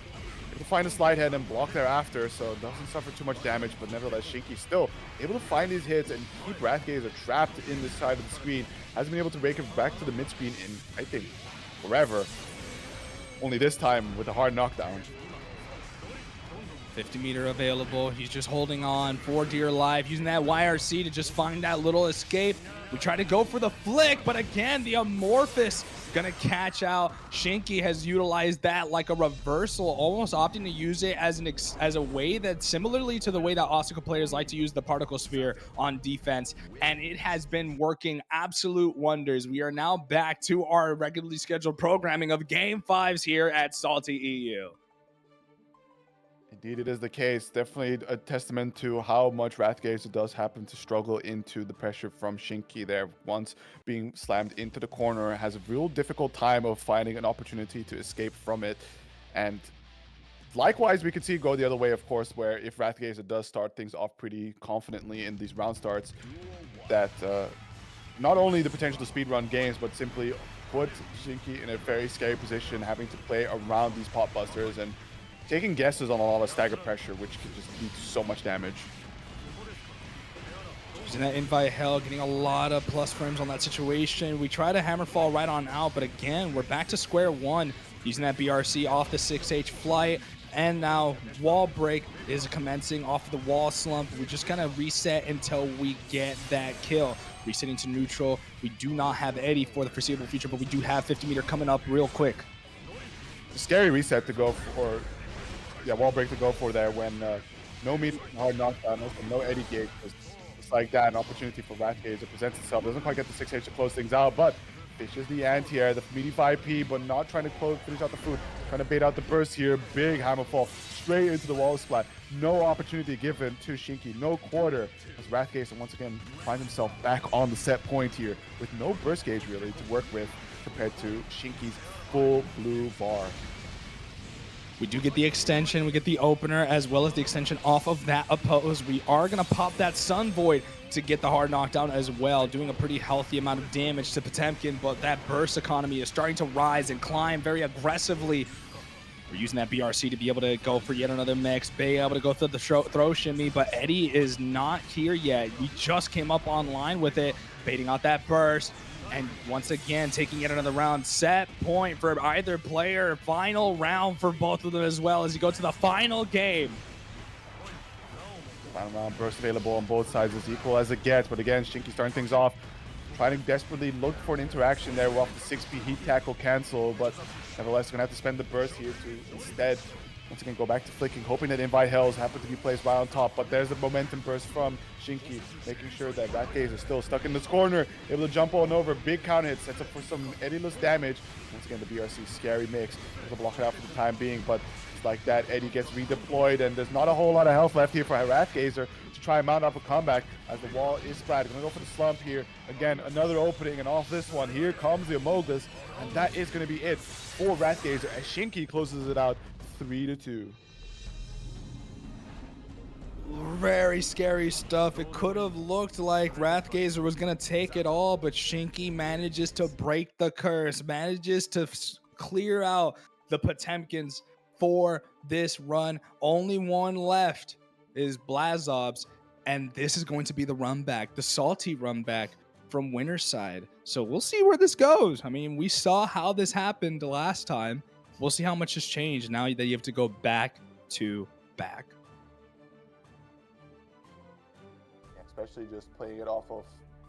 able to find a slide head and block thereafter, so it doesn't suffer too much damage, but nevertheless, Shinky still able to find these hits and keep Wrathgazer trapped in this side of the screen. Hasn't been able to break it back to the mid screen in, I think, forever. Only this time with a hard knockdown. 50-meter available. He's just holding on for dear life, using that YRC to just find that little escape. We try to go for the flick, but again, the Amorphous gonna catch out. Shinky has utilized that like a reversal, almost opting to use it as a way that similarly to the way that obstacle players like to use the particle sphere on defense, and it has been working absolute wonders. We are now back to our regularly scheduled programming of Game 5s here at SaltyEU. Indeed, it is the case. Definitely a testament to how much Wrathgazer does happen to struggle into the pressure from Shinky there. Once being slammed into the corner, has a real difficult time of finding an opportunity to escape from it. And likewise, we could see it go the other way, of course, where if Wrathgazer does start things off pretty confidently in these round starts, that not only the potential to speedrun games, but simply put Shinky in a very scary position, having to play around these pop busters and taking guesses on a lot of stagger pressure, which can just lead to so much damage. Using that invite hell, getting a lot of plus frames on that situation. We try to hammerfall right on out, but again, we're back to square one. Using that BRC off the 6H flight, and now wall break is commencing off of the wall slump. We just kind of reset until we get that kill. Resetting to neutral. We do not have Eddie for the foreseeable future, but we do have 50-meter coming up real quick. It's a scary reset to go for. Yeah, wall break to go for there when no meat hard knockdown, no Eddie gate. Just like that, an opportunity for Wrathgazer presents itself. Doesn't quite get the 6H to close things out, but fishes the anti-air, the meaty 5P, but not trying to finish out the food. Trying to bait out the burst here. Big hammer fall straight into the wall splat. No opportunity given to Shinky. No quarter as Wrathgazer once again finds himself back on the set point here with no burst gauge really to work with compared to Shinky's full blue bar. We do get the extension, we get the opener, as well as the extension off of that oppose. We are going to pop that Sun Void to get the hard knockdown as well, doing a pretty healthy amount of damage to Potemkin, but that burst economy is starting to rise and climb very aggressively. We're using that BRC to be able to go for yet another mix, be able to go through the throw shimmy, but Eddie is not here yet. We just came up online with it, baiting out that burst. And once again, taking yet another round. Set point for either player. Final round for both of them as well as you go to the final game. Final round burst available on both sides as equal as it gets. But again, Shinky starting things off. Trying to desperately look for an interaction there. We're off the 6p heat tackle cancel. But nevertheless, going to have to spend the burst here to instead, once again, go back to flicking. Hoping that Invite Hells happen to be placed right on top. But there's the momentum burst from Shinky, making sure that Wrathgazer is still stuck in this corner, able to jump on over, big counter hit, sets up for some Eddie-less damage. Once again, the BRC scary mix, able to block it out for the time being, but it's like that, Eddie gets redeployed, and there's not a whole lot of health left here for Wrathgazer to try and mount up a comeback as the wall is spread. Gonna go for the slump here. Again, another opening, and off this one, here comes the Amogus, and that is gonna be it for Wrathgazer as Shinky closes it out 3-2. Very scary stuff. It could have looked like Wrathgazer was going to take it all, but Shinky manages to break the curse, manages to clear out the Potemkins for this run. Only one left is Blazobs, and this is going to be the run back, the salty run back from winner's side. So we'll see where this goes. I mean, we saw how this happened last time. We'll see how much has changed now that you have to go back to back. Especially just playing it off of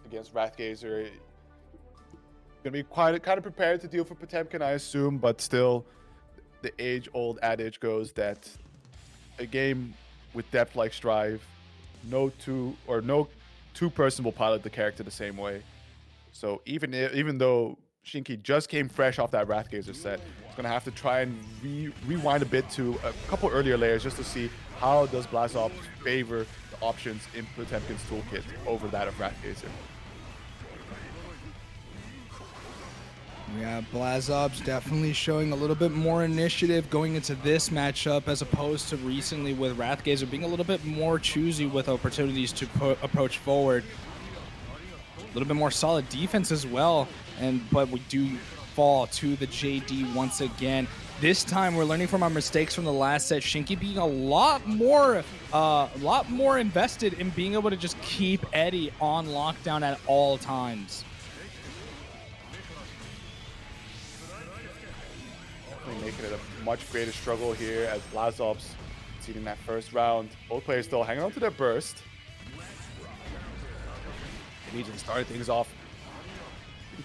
against Wrathgazer. Gonna be kind of prepared to deal for Potemkin, I assume, but still, the age-old adage goes that a game with depth like Strive, no two person will pilot the character the same way. So even though Shinky just came fresh off that Wrathgazer set, he's gonna have to try and rewind a bit to a couple earlier layers just to see how does Blazobs favor the options in Potemkin's toolkit over that of Wrathgazer. Yeah, Blazobs definitely showing a little bit more initiative going into this matchup as opposed to recently with Wrathgazer being a little bit more choosy with opportunities to approach forward. A little bit more solid defense as well, but we do fall to the JD once again. This time we're learning from our mistakes from the last set. Shinky being a lot more invested in being able to just keep Eddie on lockdown at all times. Making it a much greater struggle here as Blazobs conceding that first round. Both players still hanging on to their burst. They need to start things off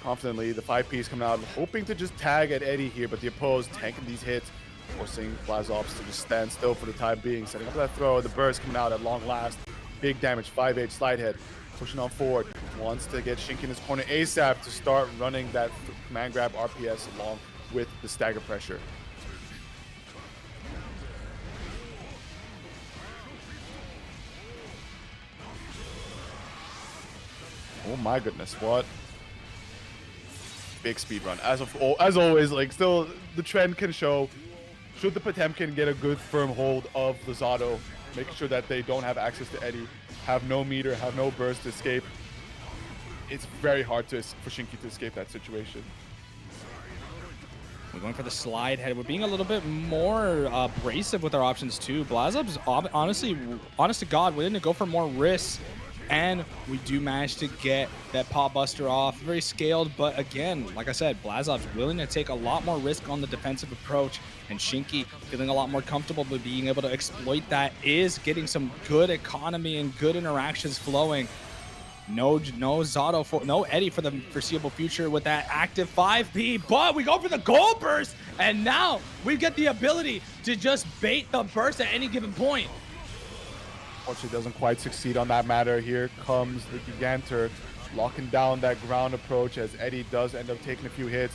confidently. The 5Ps coming out, hoping to just tag at Eddie here, but the opposed tanking these hits, forcing Blazobs to just stand still for the time being. Setting up that throw, the burst coming out at long last. Big damage, 5H slide head, pushing on forward. Wants to get Shinky in his corner ASAP to start running that command grab RPS along with the stagger pressure. Oh my goodness, what big speed run. As always, like, still the trend can show, should the Potemkin get a good firm hold of the Zato, making sure that they don't have access to Eddie, have no meter, have no burst to escape, it's very hard for Shinky to escape that situation. We're going for the slide head. We're being a little bit more abrasive with our options too. Blazobs, honest to God, willing to go for more risks. And we do manage to get that pop buster off. Very scaled, but again, like I said, Blazobs willing to take a lot more risk on the defensive approach. And Shinky feeling a lot more comfortable with being able to exploit that, is getting some good economy and good interactions flowing. No Zato, no Eddie for the foreseeable future with that active 5P, but we go for the gold burst, and now we get the ability to just bait the burst at any given point. Unfortunately, doesn't quite succeed on that matter. Here comes the Gigantor, locking down that ground approach as Eddie does end up taking a few hits.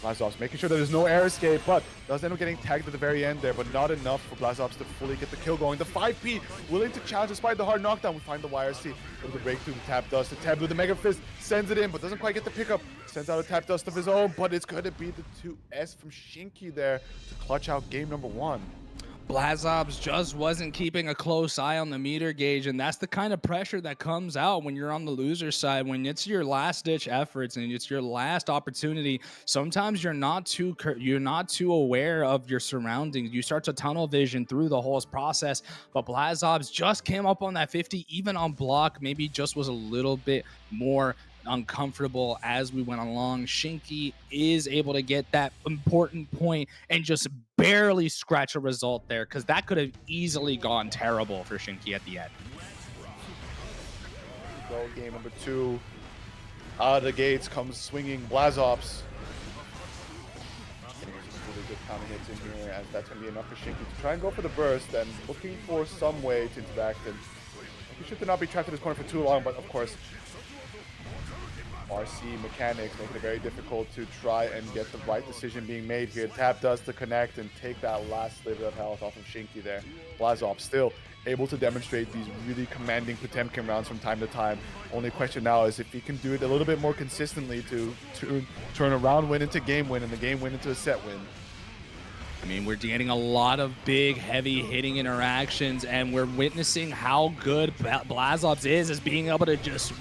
Blazobs making sure that there's no air escape, but does end up getting tagged at the very end there, but not enough for Blazobs to fully get the kill going. The 5P willing to challenge despite the hard knockdown. We find the YRC able to break through the tap dust. The tab with the Mega Fist sends it in, but doesn't quite get the pickup. Sends out a tap dust of his own, but it's going to be the 2S from Shinky there to clutch out game number 1. Blazobs just wasn't keeping a close eye on the meter gauge, and that's the kind of pressure that comes out when you're on the loser side, when it's your last ditch efforts and it's your last opportunity. Sometimes you're not too aware of your surroundings. You start to tunnel vision through the whole process, but Blazobs just came up on that 50, even on block, maybe just was a little bit more uncomfortable as we went along. Shinky is able to get that important point and just barely scratch a result there, because that could have easily gone terrible for Shinky at the end. Go game number 2. Out of the gates comes swinging Blazobs. Really good counter hits in here, as that's going to be enough for Shinky to try and go for the burst and looking for some way to interact. And he should not be trapped in this corner for too long, but of course RC mechanics make it very difficult to try and get the right decision being made here. Tap does to connect and take that last sliver of health off of Shinky there. Blazobs still able to demonstrate these really commanding Potemkin rounds from time to time. Only question now is if he can do it a little bit more consistently to turn a round win into game win and the game win into a set win. I mean, we're getting a lot of big, heavy hitting interactions, and we're witnessing how good Blazobs is as being able to just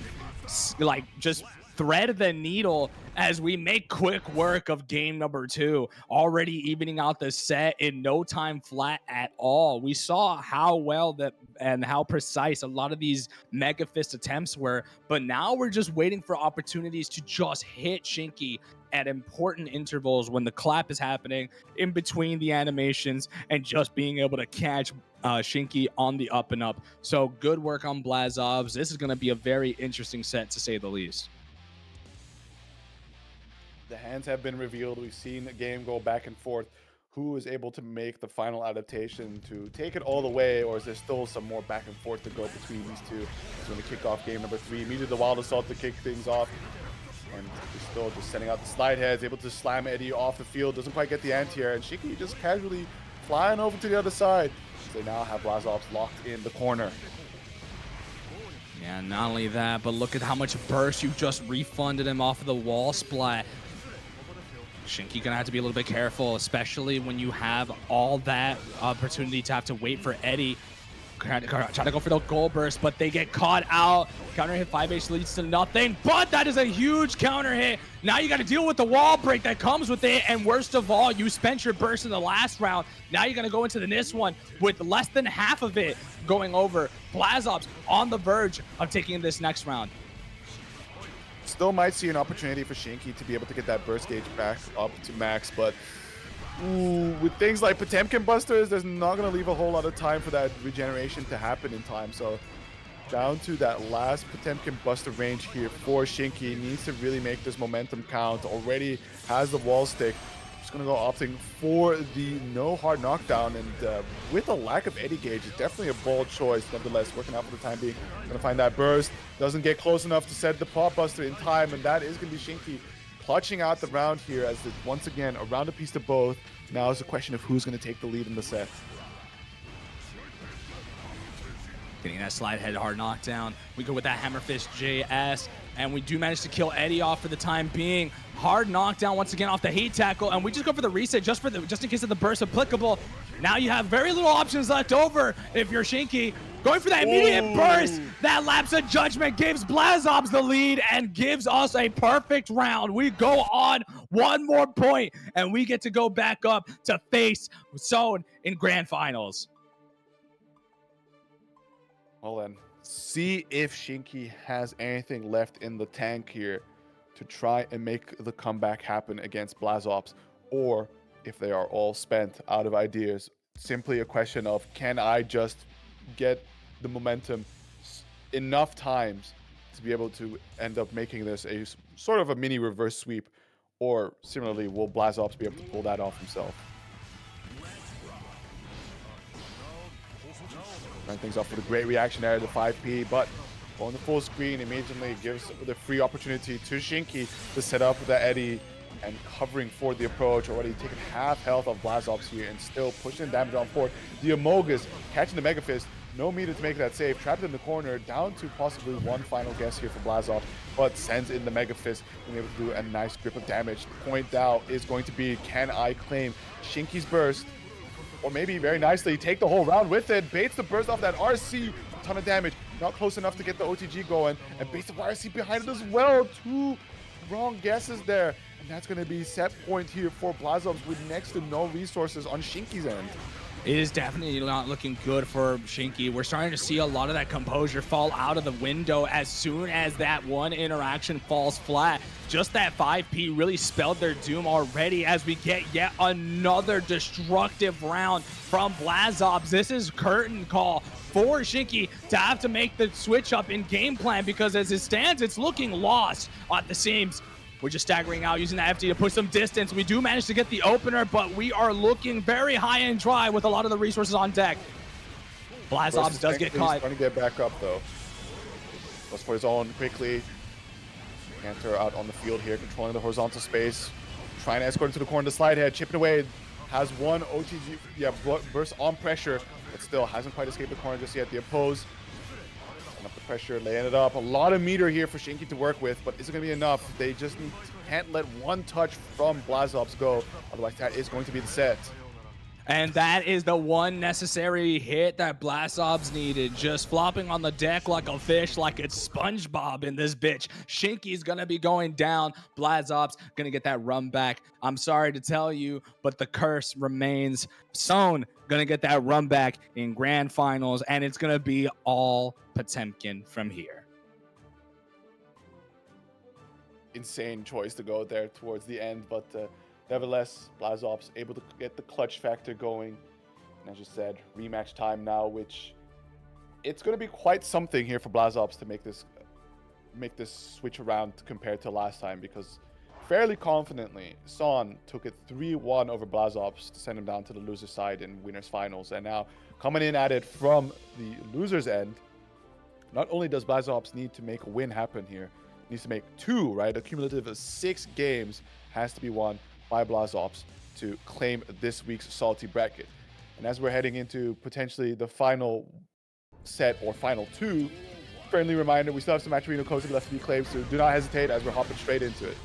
thread the needle as we make quick work of game number 2, already evening out the set in no time flat at all. We saw how well that and how precise a lot of these Mega Fist attempts were, but now we're just waiting for opportunities to just hit Shinky at important intervals when the clap is happening in between the animations, and just being able to catch Shinky on the up and up. So good work on Blazobs. This is going to be a very interesting set, to say the least. The hands have been revealed. We've seen the game go back and forth. Who is able to make the final adaptation to take it all the way, or is there still some more back and forth to go between these two? It's going to kick off game number 3. Immediately the Wild Assault to kick things off. And he's still just sending out the slide heads, able to slam Eddie off the field. Doesn't quite get the anti-air, and Shinky just casually flying over to the other side. So they now have Blazobs locked in the corner. Yeah, not only that, but look at how much burst you just refunded him off of the wall splat. Shinky gonna have to be a little bit careful, especially when you have all that opportunity to have to wait for Eddie. Try to go for the goal burst, but they get caught out. Counter hit 5H leads to nothing, but that is a huge counter hit. Now you got to deal with the wall break that comes with it, and worst of all, you spent your burst in the last round. Now you're going to go into this one with less than half of it going over. Blazobs on the verge of taking this next round. Still might see an opportunity for Shinky to be able to get that burst gauge back up to max, but with things like Potemkin busters, there's not going to leave a whole lot of time for that regeneration to happen in time. So down to that last Potemkin buster range here for Shinky. Needs to really make this momentum count. Already has the wall stick. Just going to go opting for the no hard knockdown, and with a lack of Eddie gauge, it's definitely a bold choice. Nevertheless, working out for the time being. Going to find that burst. Doesn't get close enough to set the pop buster in time, and that is going to be Shinky clutching out the round here, as it's once again a round apiece to both. Now it's a question of who's going to take the lead in the set. Getting that slide head hard knockdown. We go with that Hammer Fist JS, and we do manage to kill Eddie off for the time being. Hard knockdown once again off the heat tackle, and we just go for the reset just in case of the burst applicable. Now you have very little options left over if you're Shinky. Going for that immediate burst. That lapse of judgment gives Blazobs the lead and gives us a perfect round. We go on one more point, and we get to go back up to face Zone in grand finals. Well then, see if Shinky has anything left in the tank here to try and make the comeback happen against Blazobs, or if they are all spent out of ideas. Simply a question of, can I just get the momentum enough times to be able to end up making this a sort of a mini reverse sweep, or similarly, will Blazobs be able to pull that off himself? Run things off with a great reaction there, the 5P, but on the full screen immediately gives the free opportunity to Shinky to set up the Eddie and covering for the approach, already taking half health of Blazobs here and still pushing damage on forward. The Amogus catching the Mega Fist, no meter to make that save, trapped in the corner, down to possibly one final guess here for Blazobs, but sends in the Mega Fist, being able to do a nice grip of damage. The point now is going to be, can I claim Shinky's burst? Or maybe very nicely take the whole round with it, baits the burst off that RC, a ton of damage, not close enough to get the OTG going, and baits the RC behind it as well. Two wrong guesses there, and that's going to be set point here for Blazobs with next to no resources on Shinky's end. It is definitely not looking good for Shinky. We're starting to see a lot of that composure fall out of the window as soon as that one interaction falls flat. Just that 5P really spelled their doom already as we get yet another destructive round from Blazobs. This is curtain call for Shinky to have to make the switch up in game plan, because as it stands, it's looking lost at the seams. We're just staggering out, using the FD to push some distance. We do manage to get the opener, but we are looking very high and dry with a lot of the resources on deck. Blazobs does get caught. He's trying to get back up, though. Goes for his own quickly. Cantor out on the field here, controlling the horizontal space. Trying to escort into the corner, the slide head, chipping away. Has one OTG, burst on pressure, but still hasn't quite escaped the corner just yet. The oppose. Up the pressure, laying it up. A lot of meter here for Shinky to work with, but is it going to be enough? They just can't let one touch from Blazobs go. Otherwise, that is going to be the set. And that is the one necessary hit that Blazobs needed. Just flopping on the deck like a fish, like it's SpongeBob in this bitch. Shinky's gonna be going down. Blazobs gonna get that run back. I'm sorry to tell you, but the curse remains. Son gonna get that run back in grand finals, and it's gonna be all Potemkin from here. Insane choice to go there towards the end, but nevertheless, Blazobs able to get the clutch factor going. And as you said, rematch time now, which it's going to be quite something here for Blazobs to make this switch around compared to last time, because fairly confidently, Son took it 3-1 over Blazobs to send him down to the loser side in winners finals. And now coming in at it from the loser's end, not only does Blazobs need to make a win happen here, needs to make 2, right? A cumulative of 6 games has to be won by Blazobs to claim this week's Salty bracket. And as we're heading into potentially the final set or final 2, friendly reminder, we still have some match arena codes left to be claimed, so do not hesitate as we're hopping straight into it.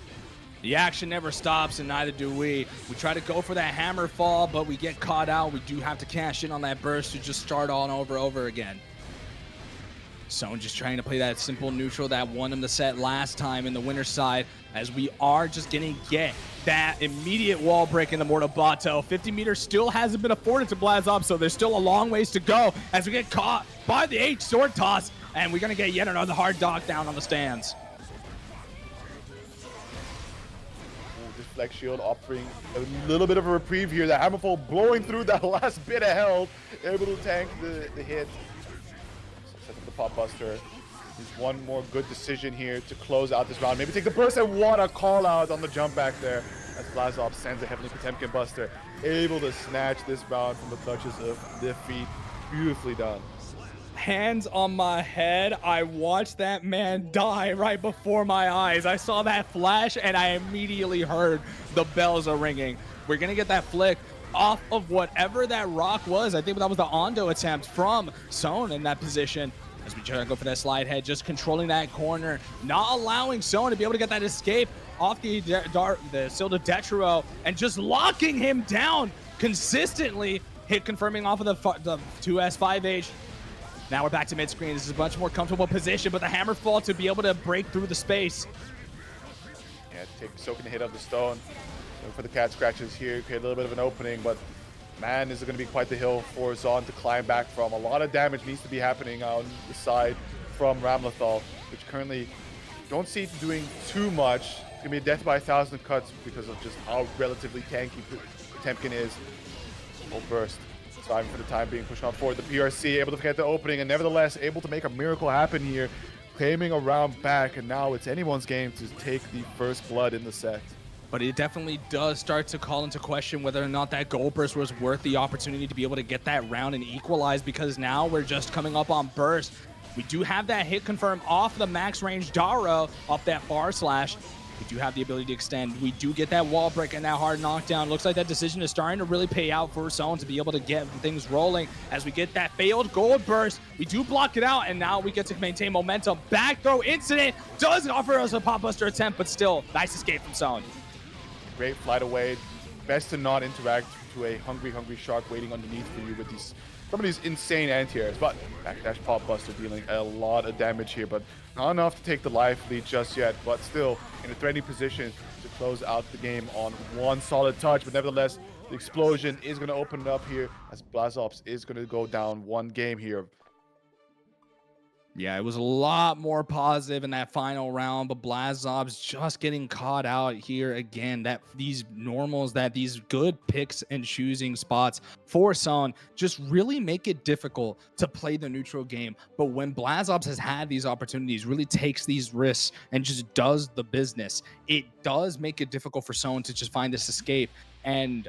The action never stops, and neither do we. We try to go for that hammer fall, but we get caught out. We do have to cash in on that burst to just start all over again. So just trying to play that simple neutral that won him the set last time in the winner's side, as we are just going to get that immediate wall break in the Mortal Bato. 50 meters still hasn't been afforded to Blazobs, so there's still a long ways to go as we get caught by the H sword toss, and we're going to get yet another hard dog down on the stands. This flex shield offering a little bit of a reprieve here. The Hammerfall blowing through that last bit of health, able to tank the hit. Set up the pop buster. Needs one more good decision here to close out this round. Maybe take the burst, and what a call out on the jump back there as Blazobs sends a Heavenly Potemkin buster. Able to snatch this round from the clutches of defeat. Beautifully done. Hands on my head, I watched that man die right before my eyes. I saw that flash and I immediately heard the bells are ringing. We're gonna get that flick off of whatever that rock was. I think that was the Ondo attempt from Son in that position. As we try to go for that slide head, just controlling that corner, not allowing Son to be able to get that escape off the Silda Detro, and just locking him down consistently. Hit confirming off of the 2S5H. Now we're back to mid-screen. This is a much more comfortable position, but the hammer fall to be able to break through the space. Yeah, soaking the hit of the stone. Looking for the cat scratches here, create a little bit of an opening, but man, this is going to be quite the hill for Zon to climb back from. A lot of damage needs to be happening on the side from Ramlethal, which currently don't see it doing too much. It's going to be a death by 1,000 cuts because of just how relatively tanky Potemkin is. Full burst. Surviving for the time being, pushing on forward. The PRC able to get the opening, and nevertheless able to make a miracle happen here, claiming a round back, and now it's anyone's game to take the first blood in the set. But it definitely does start to call into question whether or not that goal burst was worth the opportunity to be able to get that round and equalize, because now we're just coming up on burst. We do have that hit confirm off the max range Daro off that bar slash. We do have the ability to extend. We do get that wall break and that hard knockdown. Looks like that decision is starting to really pay out for Zone to be able to get things rolling. As we get that failed gold burst, we do block it out, and now we get to maintain momentum. Back throw incident does offer us a pop buster attempt, but still, nice escape from Zone. Great flight away. Best to not interact to a hungry shark waiting underneath for you with some of these insane anti-airs. But backdash pop buster dealing a lot of damage here, but not enough to take the life lead just yet. But still in a threatening position to close out the game on one solid touch. But nevertheless, the explosion is going to open it up here as Blazobs is going to go down one game here. Yeah, it was a lot more positive in that final round, but Blazobs just getting caught out here again. That these normals, that these good picks and choosing spots for Son just really make it difficult to play the neutral game. But when Blazobs has had these opportunities, really takes these risks and just does the business, it does make it difficult for Son to just find this escape. And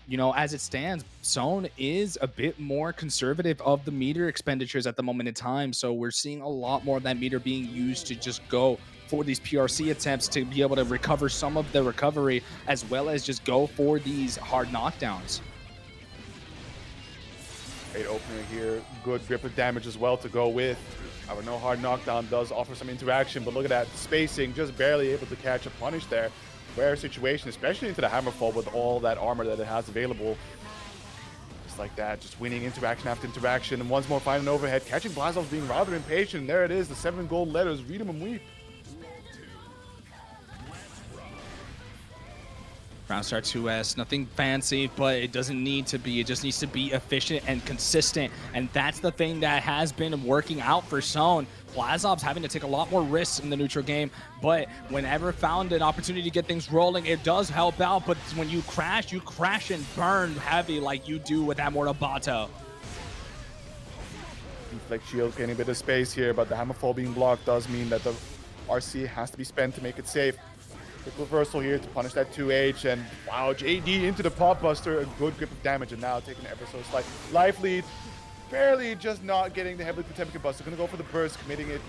you know, as it stands, Zone is a bit more conservative of the meter expenditures at the moment in time. So we're seeing a lot more of that meter being used to just go for these PRC attempts to be able to recover some of the recovery, as well as just go for these hard knockdowns. Great opener here. Good grip of damage as well to go with. Our no hard knockdown does offer some interaction, but look at that spacing, just barely able to catch a punish there. Rare situation, especially into the Hammerfall with all that armor that it has available. Just like that, just winning interaction after interaction. And once more finding overhead, catching Blazobs being rather impatient. And there it is, the 7 gold letters, read them and weep. Round start 2S, nothing fancy, but it doesn't need to be. It just needs to be efficient and consistent. And that's the thing that has been working out for Zone. Blazobs having to take a lot more risks in the neutral game, but whenever found an opportunity to get things rolling, it does help out. But when you crash and burn heavy like you do with that Mortal Bato. Deflect shield getting a bit of space here, but the Hammerfall being blocked does mean that the RC has to be spent to make it safe. Quick reversal here to punish that 2H, and wow, JD into the pop buster, a good grip of damage, and now taking ever so slight life lead. Barely just not getting the heavily Potemkin buster. Gonna go for the burst, committing it,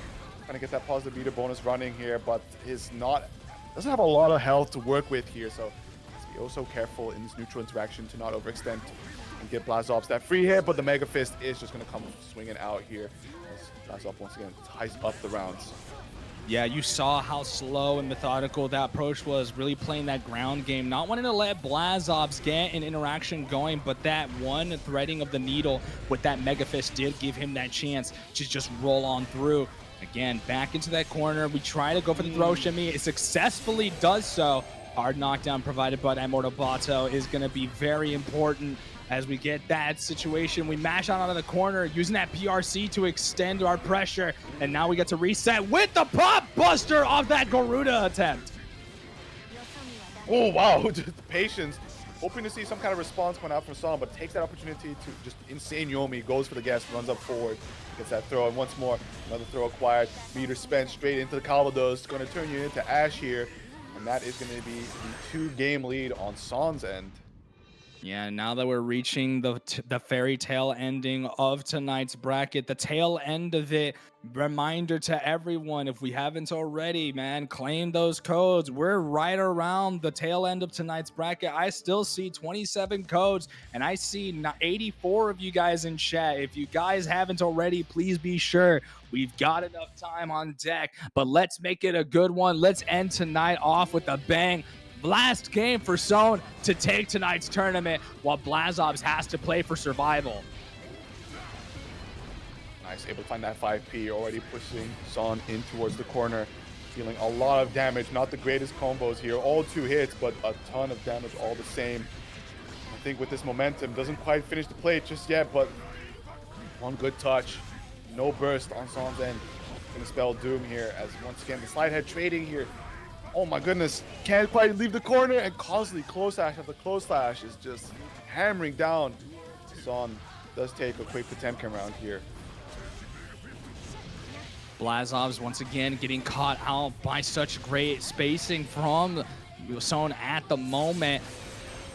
trying to get that positive meter bonus running here, but doesn't have a lot of health to work with here, so let's be also careful in this neutral interaction to not overextend and get Blazobs that free hit, but the Mega Fist is just gonna come swinging out here as Blazob once again ties up the rounds. Yeah, you saw how slow and methodical that approach was, really playing that ground game, not wanting to let Blazobs get an interaction going, but that one threading of the needle with that Mega Fist did give him that chance to just roll on through. Again, back into that corner. We try to go for the throw shimmy. It successfully does so. Hard knockdown provided by that Mortal Bato is going to be very important as we get that situation. We mash out of the corner, using that PRC to extend our pressure, and now we get to reset with the pop buster off that Garuda attempt. Oh wow, just patience. Hoping to see some kind of response coming out from Son, but takes that opportunity to just insane Yomi, goes for the gas, runs up forward, gets that throw, and once more, another throw acquired. Meter spent straight into the Calvados, going to turn you into Ash here, and that is going to be the 2-game lead on Son's end. Yeah, now that we're reaching the fairy tale ending of tonight's bracket, the tail end of it, reminder to everyone, if we haven't already, man, claim those codes. We're right around the tail end of tonight's bracket. I still see 27 codes, and I see 84 of you guys in chat. If you guys haven't already, please be sure. We've got enough time on deck, but let's make it a good one. Let's end tonight off with a bang. Last game for Zone to take tonight's tournament, while Blazobs has to play for survival. Nice, able to find that 5P, already pushing Son in towards the corner, dealing a lot of damage. Not the greatest combos here, all 2 hits, but a ton of damage all the same. I think with this momentum, doesn't quite finish the plate just yet, but one good touch, no burst on Son's end. Gonna spell doom here, as once again the slide head trading here. Oh my goodness, can't quite leave the corner, and constantly close slash after close slash is just hammering down. Son does take a quick Potemkin round here. Blazobs once again getting caught out by such great spacing from Son at the moment.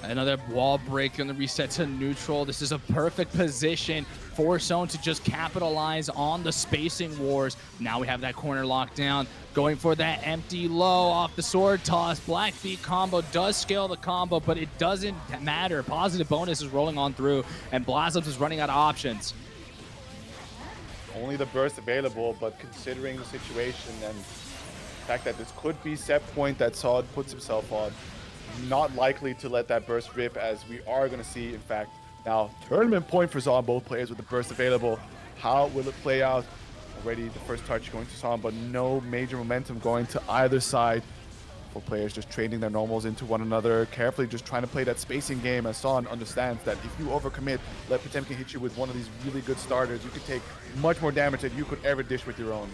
Another wall break on the reset to neutral. This is a perfect position for Zone to just capitalize on the spacing wars. Now we have that corner locked down, going for that empty low off the sword toss. Black Feet combo does scale the combo, but it doesn't matter. Positive bonus is rolling on through, and Blazobs is running out of options. Only the burst available, but considering the situation and the fact that this could be set point that Sod puts himself on, not likely to let that burst rip, as we are going to see, in fact, now tournament point for Zon, both players with the burst available. How will it play out? Already the first touch going to Zon, but no major momentum going to either side. Both players just trading their normals into one another, carefully just trying to play that spacing game, as Son understands that if you overcommit, let Potemkin hit you with one of these really good starters, you could take much more damage than you could ever dish with your own.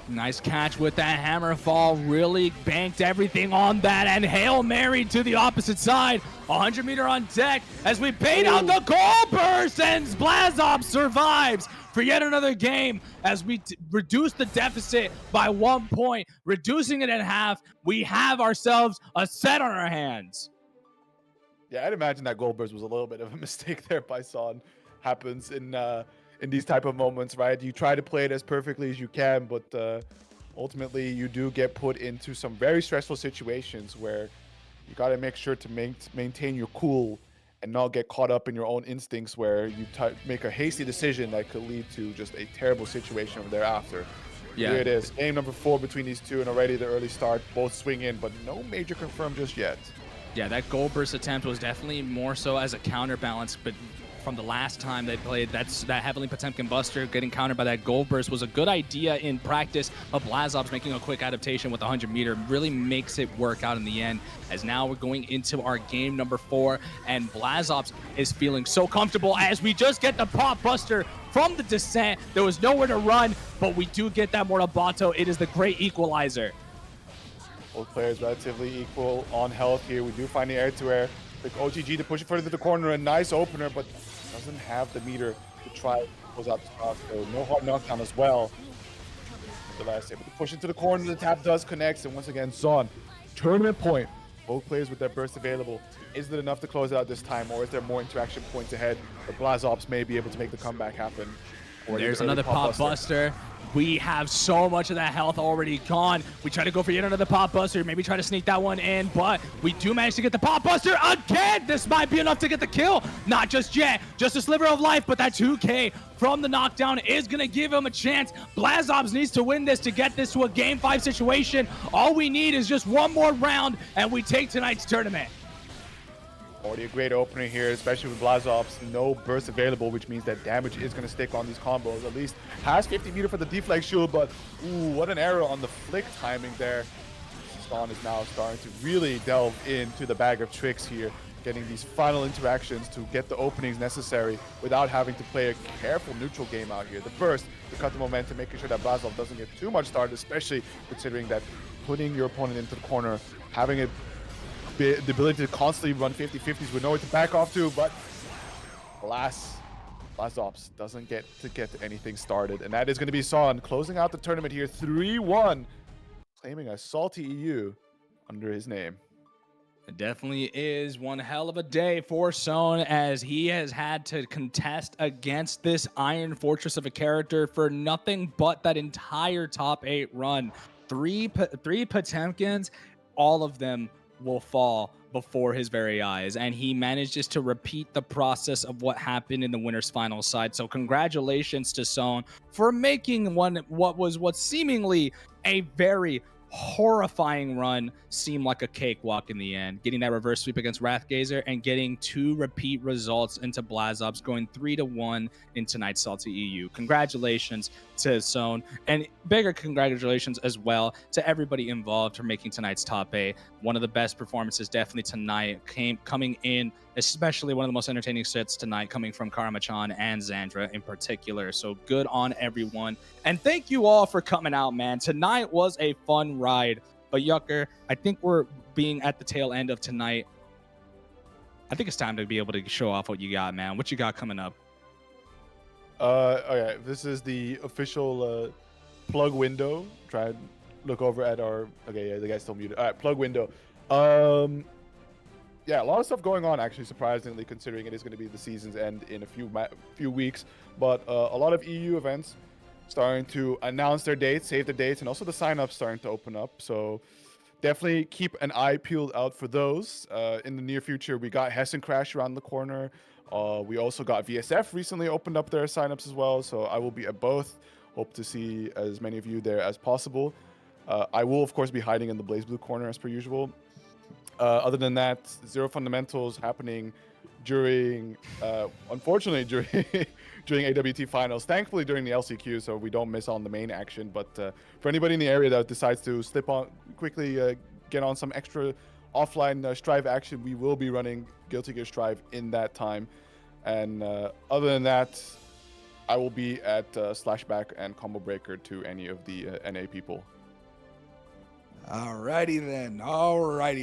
Nice catch with that hammer fall, really banked everything on that, and Hail Mary to the opposite side. 100 meter on deck as we bait out the goal burst, and Blazobs survives for yet another game as we reduce the deficit by 1 point, reducing it in half. We have ourselves a set on our hands. Yeah, I'd imagine that goal burst was a little bit of a mistake there by Son. Happens in these type of moments, right? You try to play it as perfectly as you can, but ultimately you do get put into some very stressful situations where you got to make sure to maintain your cool and not get caught up in your own instincts, where you make a hasty decision that could lead to just a terrible situation thereafter. Yeah. Here it is, game number 4 between these two, and already the early start, both swing in, but no major confirmed just yet. Yeah, that goal burst attempt was definitely more so as a counterbalance, but from the last time they played, that heavily Potemkin Buster getting countered by that goal burst was a good idea in practice, but Blazobs making a quick adaptation with the 100 meter really makes it work out in the end, as now we're going into our game number 4, and Blazobs is feeling so comfortable as we just get the pop buster from the descent. There was nowhere to run, but we do get that Mortal Bato. It is the great equalizer. Both players relatively equal on health here. We do find the air-to-air. The OTG to push it further to the corner, a nice opener, but doesn't have the meter to try to close out the spot. So no hard knockdown as well. The last hit, but the push into the corner, the tap does connect, and once again, Zon, tournament point. Both players with their burst available. Is it enough to close it out this time, or is there more interaction points ahead where Blazobs may be able to make the comeback happen? There's another pop buster. We have so much of that health already gone. We try to go for yet another pop buster, maybe try to sneak that one in, but we do manage to get the pop buster again. This might be enough to get the kill. Not just yet, just a sliver of life, but that 2K from the knockdown is gonna give him a chance. Blazobs needs to win this to get this to a game 5 situation. All we need is just one more round, and we take tonight's tournament. Already a great opener here, especially with Blazobs. No burst available, which means that damage is going to stick on these combos. At least has 50 meter for the deflect shield, but ooh, what an error on the flick timing there. Zon is now starting to really delve into the bag of tricks here, getting these final interactions to get the openings necessary without having to play a careful neutral game out here. The burst to cut the momentum, making sure that Blazobs doesn't get too much started, especially considering that putting your opponent into the corner, having it the ability to constantly run 50-50s with nowhere to back off to, but alas, Blazobs doesn't get anything started, and that is going to be Zon closing out the tournament here 3-1, claiming a SaltyEU under his name. It definitely is one hell of a day for Zon, as he has had to contest against this Iron Fortress of a character for nothing but that entire top 8 run. Three Potemkins, all of them will fall before his very eyes, and he manages to repeat the process of what happened in the winners final side. So congratulations to Zon for making what seemingly a very horrifying run seem like a cakewalk in the end, getting that reverse sweep against Wrathgazer and getting 2 repeat results into Blazobs, going 3-1 in tonight's SaltyEU. Congratulations to Zon, and bigger congratulations as well to everybody involved for making tonight's top 8 one of the best performances definitely tonight, coming in, especially one of the most entertaining sets tonight, coming from KaramaChan and Xandra in particular. So good on everyone, and thank you all for coming out, man. Tonight was a fun ride, but Yucker, I think we're being at the tail end of tonight. I think it's time to be able to show off what you got, man. What you got coming up? Okay, this is the official plug window. Try and look over at our, okay, yeah, the guy's still muted. All right, plug window. yeah, a lot of stuff going on actually, surprisingly, considering it is going to be the season's end in a few weeks. But a lot of EU events starting to announce their dates, save the dates, and also the sign-ups starting to open up. So definitely keep an eye peeled out for those. In the near future, we got Hessen Crash around the corner. We also got VSF recently opened up their signups as well. So I will be at both. Hope to see as many of you there as possible. I will, of course, be hiding in the Blaze Blue corner as per usual. Other than that, Zero Fundamentals happening during, unfortunately, during AWT finals. Thankfully, during the LCQ, so we don't miss on the main action. But for anybody in the area that decides to slip on quickly, get on some extra offline Strive action, we will be running Guilty Gear Strive in that time. And other than that, I will be at Slashback and Combo Breaker to any of the NA people. Alrighty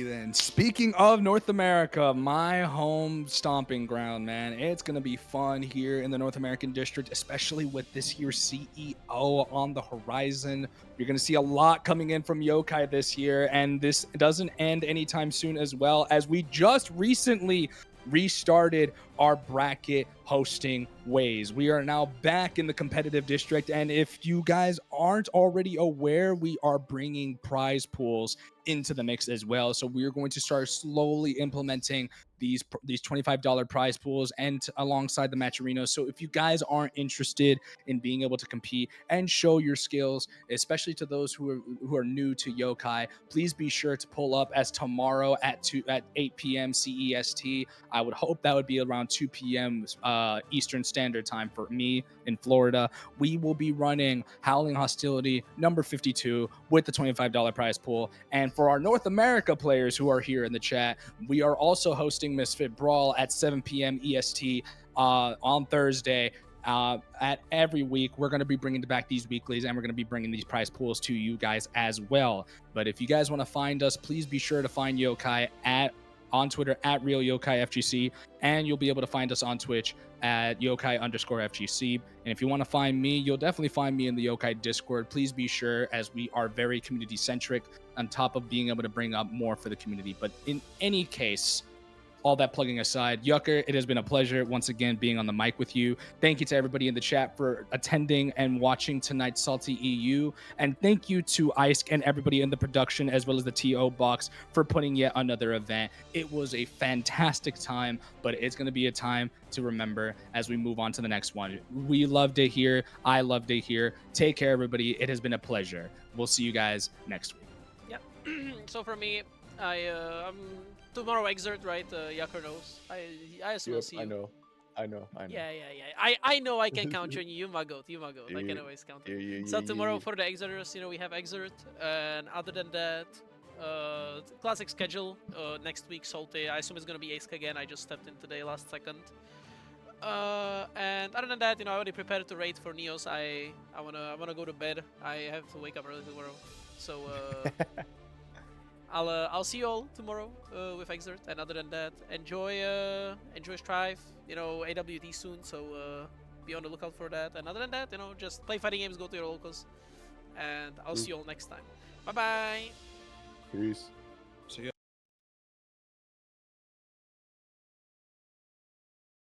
then. Speaking of North America, my home stomping ground, man. It's gonna be fun here in the North American district, especially with this here CEO on the horizon. You're gonna see a lot coming in from YoKai this year, and this doesn't end anytime soon as well, as we just recently restarted our bracket hosting ways. We are now back in the competitive district, and if you guys aren't already aware, we are bringing prize pools into the mix as well. So we're going to start slowly implementing these $25 prize pools and alongside the match arena. So if you guys aren't interested in being able to compete and show your skills, especially to those who are new to YoKai, please be sure to pull up as tomorrow at 8 p.m. CEST. I would hope that would be around 2 p.m. Eastern Standard Time for me in Florida. We will be running Howling Hostility number 52 with the $25 prize pool. And for our North America players who are here in the chat, we are also hosting Misfit Brawl at 7 p.m. EST on Thursday. At every week, we're going to be bringing back these weeklies, and we're going to be bringing these prize pools to you guys as well. But if you guys want to find us, please be sure to find YoKai on Twitter at RealYoKaiFGC, and you'll be able to find us on Twitch at YoKai_FGC. And if you want to find me, you'll definitely find me in the YoKai Discord. Please be sure, as we are very community centric, on top of being able to bring up more for the community. But in any case, all that plugging aside, Yucker, it has been a pleasure once again being on the mic with you. Thank you to everybody in the chat for attending and watching tonight's SaltyEU. And thank you to Ice and everybody in the production, as well as the TO box, for putting yet another event. It was a fantastic time, but it's going to be a time to remember as we move on to the next one. We loved it here. I loved it here. Take care, everybody. It has been a pleasure. We'll see you guys next week. Yeah. So for me, I'm tomorrow Xrd, right? Yakur knows. I as well see you. I know. Yeah. I know I can count on you. You my goat. I can always count on you. So tomorrow for the Xrders, we have Xrd. And other than that, classic schedule. Next week, Salty. I assume it's gonna be Ace again. I just stepped in today last second. And other than that, I already prepared to raid for Neos. I wanna go to bed. I have to wake up early tomorrow. So I'll see you all tomorrow with Xrd. And other than that, enjoy Strive. AWT soon, so be on the lookout for that. And other than that, just play fighting games, go to your locals, and I'll see you all next time. Bye bye. Peace.